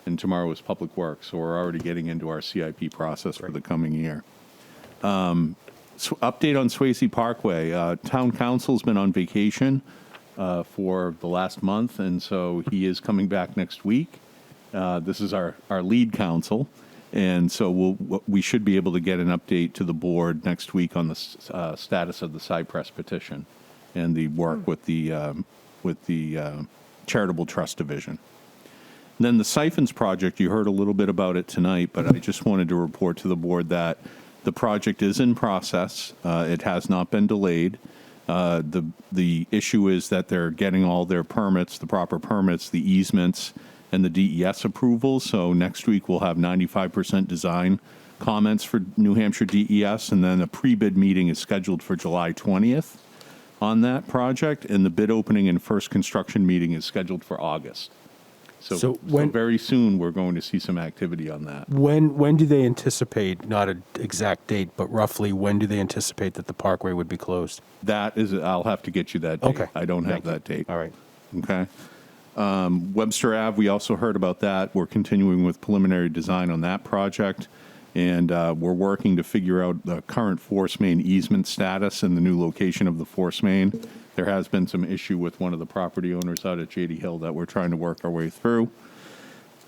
and tomorrow is Public Works. So we're already getting into our CIP process for the coming year. So update on Swayze Parkway. Town Council's been on vacation for the last month, and so he is coming back next week. This is our lead counsel. And so we should be able to get an update to the board next week on the status of the Cypress petition and the work with the with the Charitable Trust Division. Then the siphons project, you heard a little bit about it tonight, but I just wanted to report to the board that the project is in process. It has not been delayed. The issue is that they're getting all their permits, the proper permits, the easements, and the DES approval. So next week we'll have 95% design comments for New Hampshire DES, and then a pre-bid meeting is scheduled for July 20th on that project, and the bid opening and first construction meeting is scheduled for August. So very soon, we're going to see some activity on that. When do they anticipate, not an exact date, but roughly when do they anticipate that the parkway would be closed? That is, I'll have to get you that date. Okay. I don't have Thank you. that date. All right. Okay. Webster Ave, we also heard about that. We're continuing with preliminary design on that project. And we're working to figure out the current force main easement status and the new location of the force main. There has been some issue with one of the property owners out at JD Hill that we're trying to work our way through.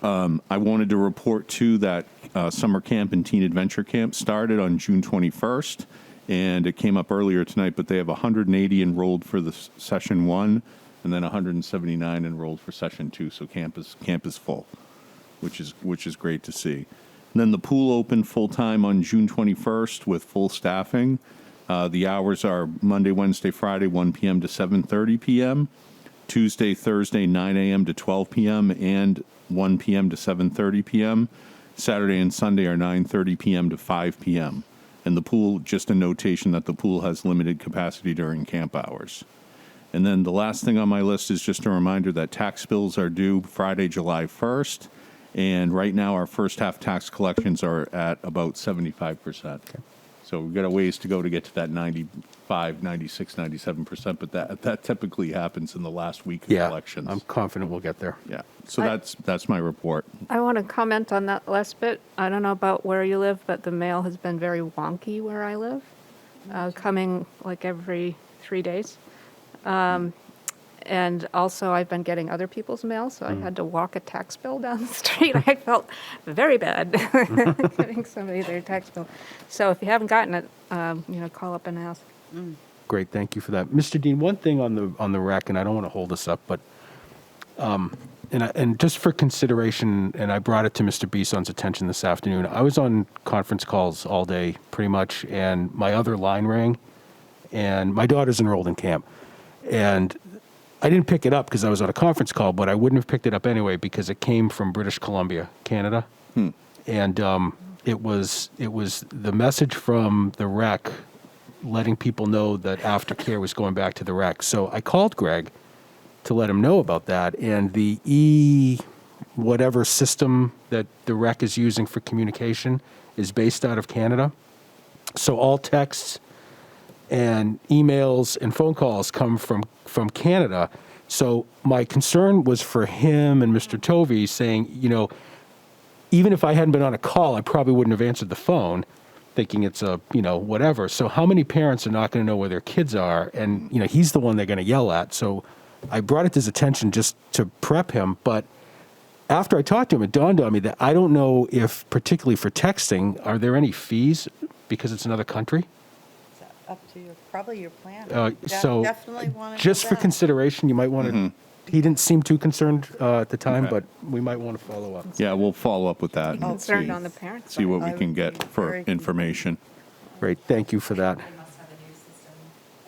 I wanted to report, too, that summer camp and teen adventure camp started on June 21st. And it came up earlier tonight, but they have 180 enrolled for the session 1 and then 179 enrolled for session 2. So camp is full, which is great to see. And then the pool opened full-time on June 21st with full staffing. The hours are Monday, Wednesday, Friday, 1 p.m. to 7:30 p.m., Tuesday, Thursday, 9 a.m. to 12 p.m., and 1 p.m. to 7:30 p.m. Saturday and Sunday are 9:30 p.m. to 5 p.m. And the pool, just a notation that the pool has limited capacity during camp hours. And then the last thing on my list is just a reminder that tax bills are due Friday, July 1st. And right now, our first half tax collections are at about 75%. Okay. So we've got a ways to go to get to that 95, 96, 97%, but that typically happens in the last week of elections. I'm confident we'll get there. Yeah, so that's my report. I want to comment on that last bit. I don't know about where you live, but the mail has been very wonky where I live, coming like every 3 days. And also, I've been getting other people's mail, so I had to walk a tax bill down the street. I felt very bad getting somebody their tax bill. So if you haven't gotten it, call up and ask. Great, thank you for that. Mr. Dean, one thing on the rec, and I don't want to hold this up, but and just for consideration, and I brought it to Mr. Bison's attention this afternoon. I was on conference calls all day, pretty much, and my other line rang, and my daughter's enrolled in camp, and I didn't pick it up because I was on a conference call, but I wouldn't have picked it up anyway because it came from British Columbia, Canada, and it was the message from the rec letting people know that aftercare was going back to the rec. So I called Greg to let him know about that, and the whatever system that the rec is using for communication is based out of Canada. So all texts and emails and phone calls come from Canada. So my concern was for him and Mr. Tovey saying, even if I hadn't been on a call, I probably wouldn't have answered the phone thinking it's a, whatever. So how many parents are not going to know where their kids are? And, he's the one they're going to yell at. So I brought it to his attention just to prep him. But after I talked to him, it dawned on me that I don't know if, particularly for texting, are there any fees because it's another country? Up to probably your plan. So Definitely want to just do for that. consideration, you might want to, he didn't seem too concerned at the time, but we might want to follow up. Yeah, we'll follow up with that and Concerned on the parents' see what I we can would get be for very information. Great, thank you for that.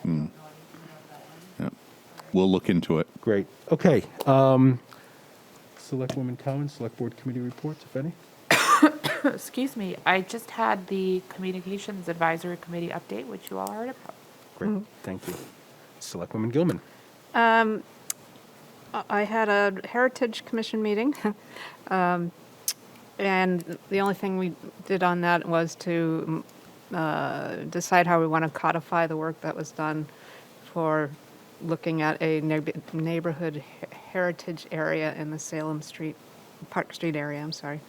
Yeah. We'll look into it. Great, okay. Selectwoman Cowan, Select Board Committee reports, if any? Excuse me, I just had the Communications Advisory Committee update, which you all heard about. Great, thank you. Selectwoman Gilman. I had a Heritage Commission meeting, and the only thing we did on that was to decide how we want to codify the work that was done for looking at a neighborhood heritage area in the Park Street area, I'm sorry.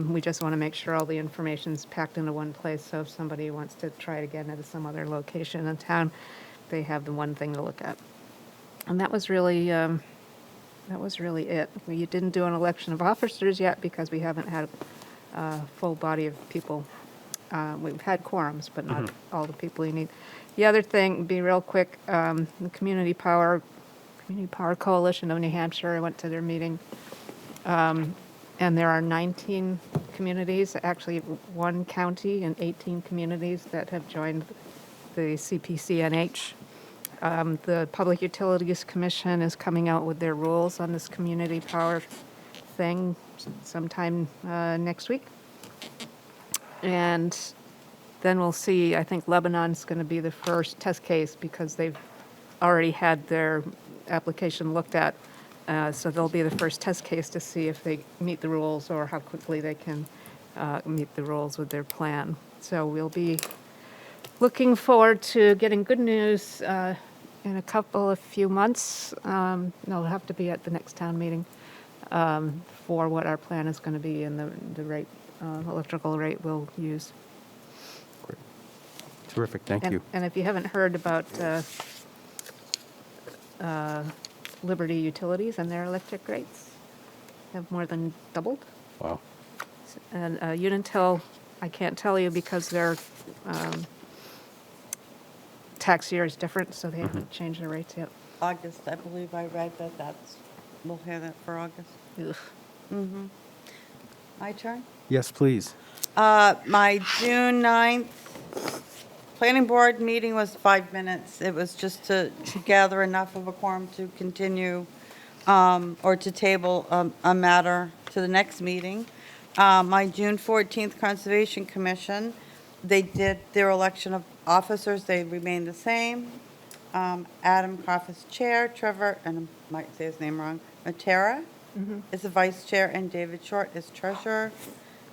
We just want to make sure all the information's packed into one place, so if somebody wants to try it again at some other location in town, they have the one thing to look at. And that was really it. We didn't do an election of officers yet because we haven't had a full body of people. We've had quorums, but not all the people you need. The other thing, be real quick, the Community Power Community Power Coalition of New Hampshire. I went to their meeting. And there are 19 communities, actually one county and 18 communities that have joined the CPCNH. The Public Utilities Commission is coming out with their rules on this community power thing sometime next week. And then we'll see, I think Lebanon's going to be the first test case because they've already had their application looked at. So they'll be the first test case to see if they meet the rules or how quickly they can meet the rules with their plan. So we'll be looking forward to getting good news in a few months. It'll have to be at the next town meeting for what our plan is going to be and the rate, electrical rate we'll use. Great. Terrific, thank And- you. And if you haven't heard about Liberty Utilities and their electric rates, have more than doubled. Wow. And Unitil, I can't tell you because their tax year is different, so they haven't changed their rates yet. August, I believe I read that we'll hear that for August. Ugh. My turn? Yes, please. My June 9th planning board meeting was 5 minutes. It was just to gather enough of a quorum to continue or to table a matter to the next meeting. My June 14th Conservation Commission, they did their election of officers. They remained the same. Adam Croft is chair, Trevor, and I might say his name wrong, Matera is the vice chair, and David Short is treasurer.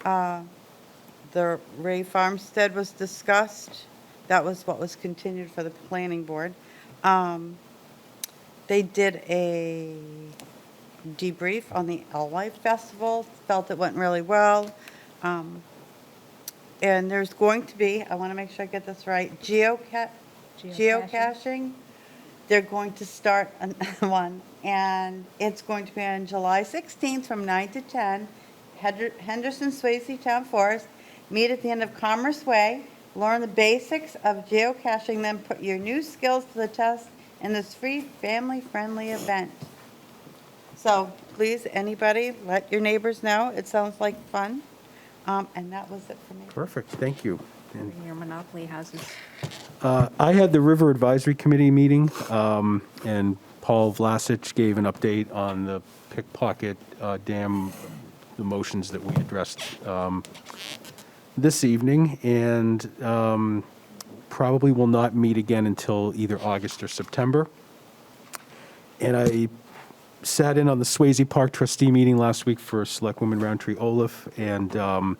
The Ray Farmstead was discussed. That was what was continued for the planning board. They did a debrief on the Alewife Festival, felt it went really well. And there's going to be, I want to make sure I get this right, geocaching. They're going to start one, and it's going to be on July 16th from 9 to 10, Henderson Swayze Town Forest. Meet at the end of Commerce Way, learn the basics of geocaching, then put your new skills to the test in this free, family-friendly event. So please, anybody, let your neighbors know. It sounds like fun. And that was it for me. Perfect, thank you. And Your Monopoly houses. I had the River Advisory Committee meeting, and Paul Vlasic gave an update on the Pickpocket Dam, the motions that we addressed this evening, and probably will not meet again until either August or September. And I sat in on the Swayze Park trustee meeting last week for Selectwoman Roundtree Olaf, and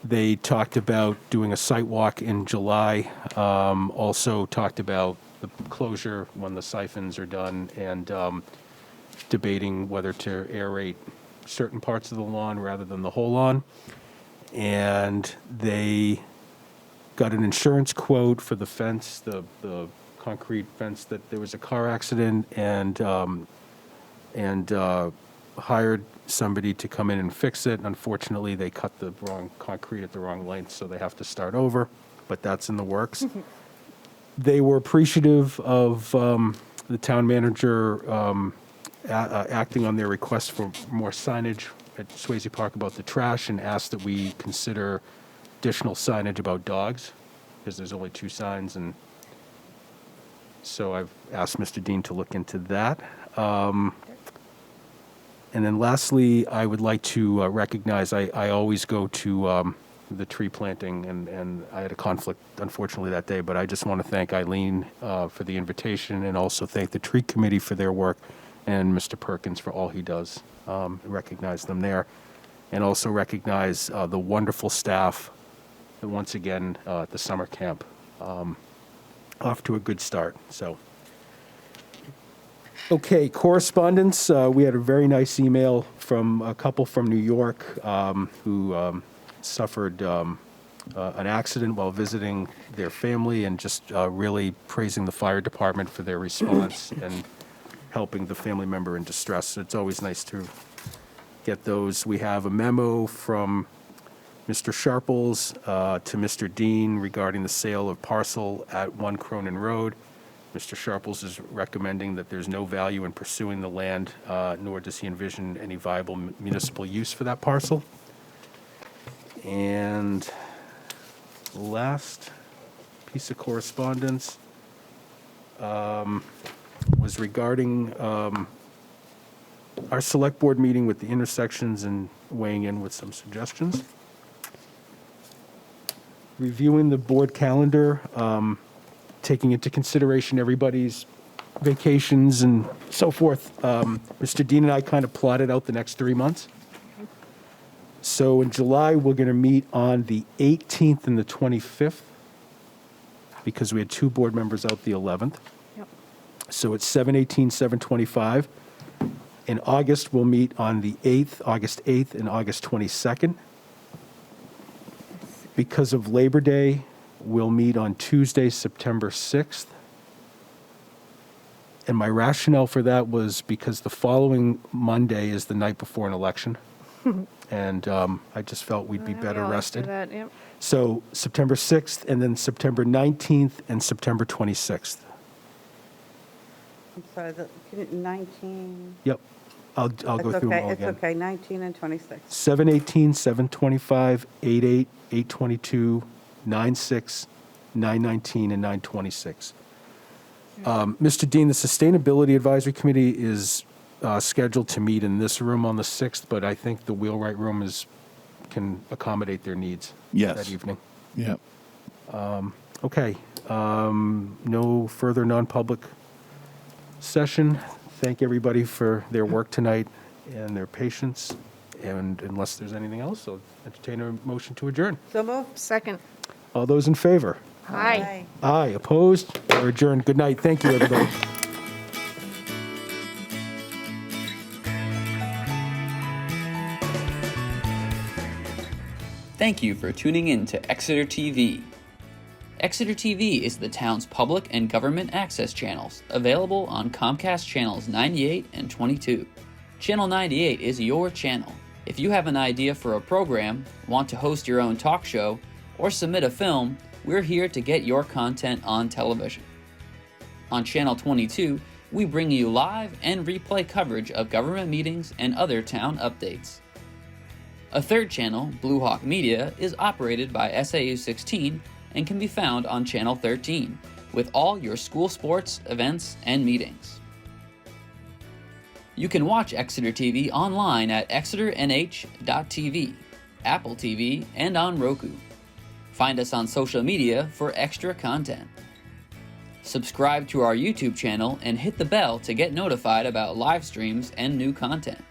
they talked about doing a site walk in July. Also talked about the closure when the siphons are done, and debating whether to aerate certain parts of the lawn rather than the whole lawn. And they got an insurance quote for the fence, the concrete fence, that there was a car accident, and hired somebody to come in and fix it. Unfortunately, they cut the wrong concrete at the wrong length, so they have to start over, but that's in the works. They were appreciative of the town manager acting on their request for more signage at Swayze Park about the trash, and asked that we consider additional signage about dogs, because there's only 2 signs, and so I've asked Mr. Dean to look into that. And then lastly, I would like to recognize, I always go to the tree planting, and I had a conflict, unfortunately, that day, but I just want to thank Eileen for the invitation, and also thank the tree committee for their work, and Mr. Perkins for all he does. Recognize them there. And also recognize the wonderful staff that, once again, at the summer camp, off to a good start, so. Okay, correspondence. We had a very nice email from a couple from New York who suffered an accident while visiting their family, and just really praising the fire department for their response and helping the family member in distress. So it's always nice to get those. We have a memo from Mr. Sharples to Mr. Dean regarding the sale of parcel at 1 Cronin Road. Mr. Sharples is recommending that there's no value in pursuing the land, nor does he envision any viable municipal use for that parcel. And last piece of correspondence was regarding our select board meeting with the intersections and weighing in with some suggestions. Reviewing the board calendar, taking into consideration everybody's vacations and so forth. Mr. Dean and I kind of plotted out the next 3 months. So in July, we're going to meet on the 18th and the 25th, because we had 2 board members out the 11th. Yep. So it's 7/18, 7/25. In August, we'll meet on the 8th, August 8th, and August 22nd. Because of Labor Day, we'll meet on Tuesday, September 6th. And my rationale for that was because the following Monday is the night before an election. And I just felt we'd be better Yeah, for rested. that, yep. So September 6th, and then September 19th, and September 26th. I'm sorry, 19. Yep. I'll go through them all It's again. okay, 19 and 26. 7/18, 7/25, 8/8, 8/22, 9/6, 9/19, and 9/26. Mr. Dean, the Sustainability Advisory Committee is scheduled to meet in this room on the 6th, but I think the Wheelwright Room can accommodate their needs Yes. that evening. Yeah. Okay. No further non-public session. Thank everybody for their work tonight and their patience. And unless there's anything else, I'll entertain a motion to adjourn. So moved. Second. All those in favor? Aye. Aye. Opposed? Or adjourned? Good night. Thank you, everybody. Thank you for tuning in to Exeter TV. Exeter TV is the town's public and government access channels, available on Comcast channels 98 and 22. Channel 98 is your channel. If you have an idea for a program, want to host your own talk show, or submit a film, we're here to get your content on television. On Channel 22, we bring you live and replay coverage of government meetings and other town updates. A third channel, Blue Hawk Media, is operated by SAU 16 and can be found on Channel 13, with all your school sports, events, and meetings. You can watch Exeter TV online at exeternh.tv, Apple TV, and on Roku. Find us on social media for extra content. Subscribe to our YouTube channel and hit the bell to get notified about live streams and new content.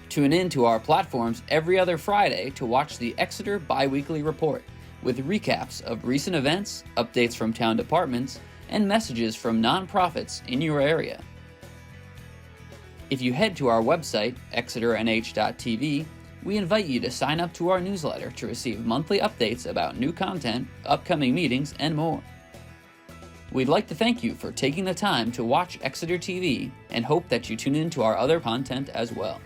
Tune in to our platforms every other Friday to watch the Exeter Biweekly Report, with recaps of recent events, updates from town departments, and messages from nonprofits in your area. If you head to our website, exeternh.tv, we invite you to sign up to our newsletter to receive monthly updates about new content, upcoming meetings, and more. We'd like to thank you for taking the time to watch Exeter TV and hope that you tune in to our other content as well.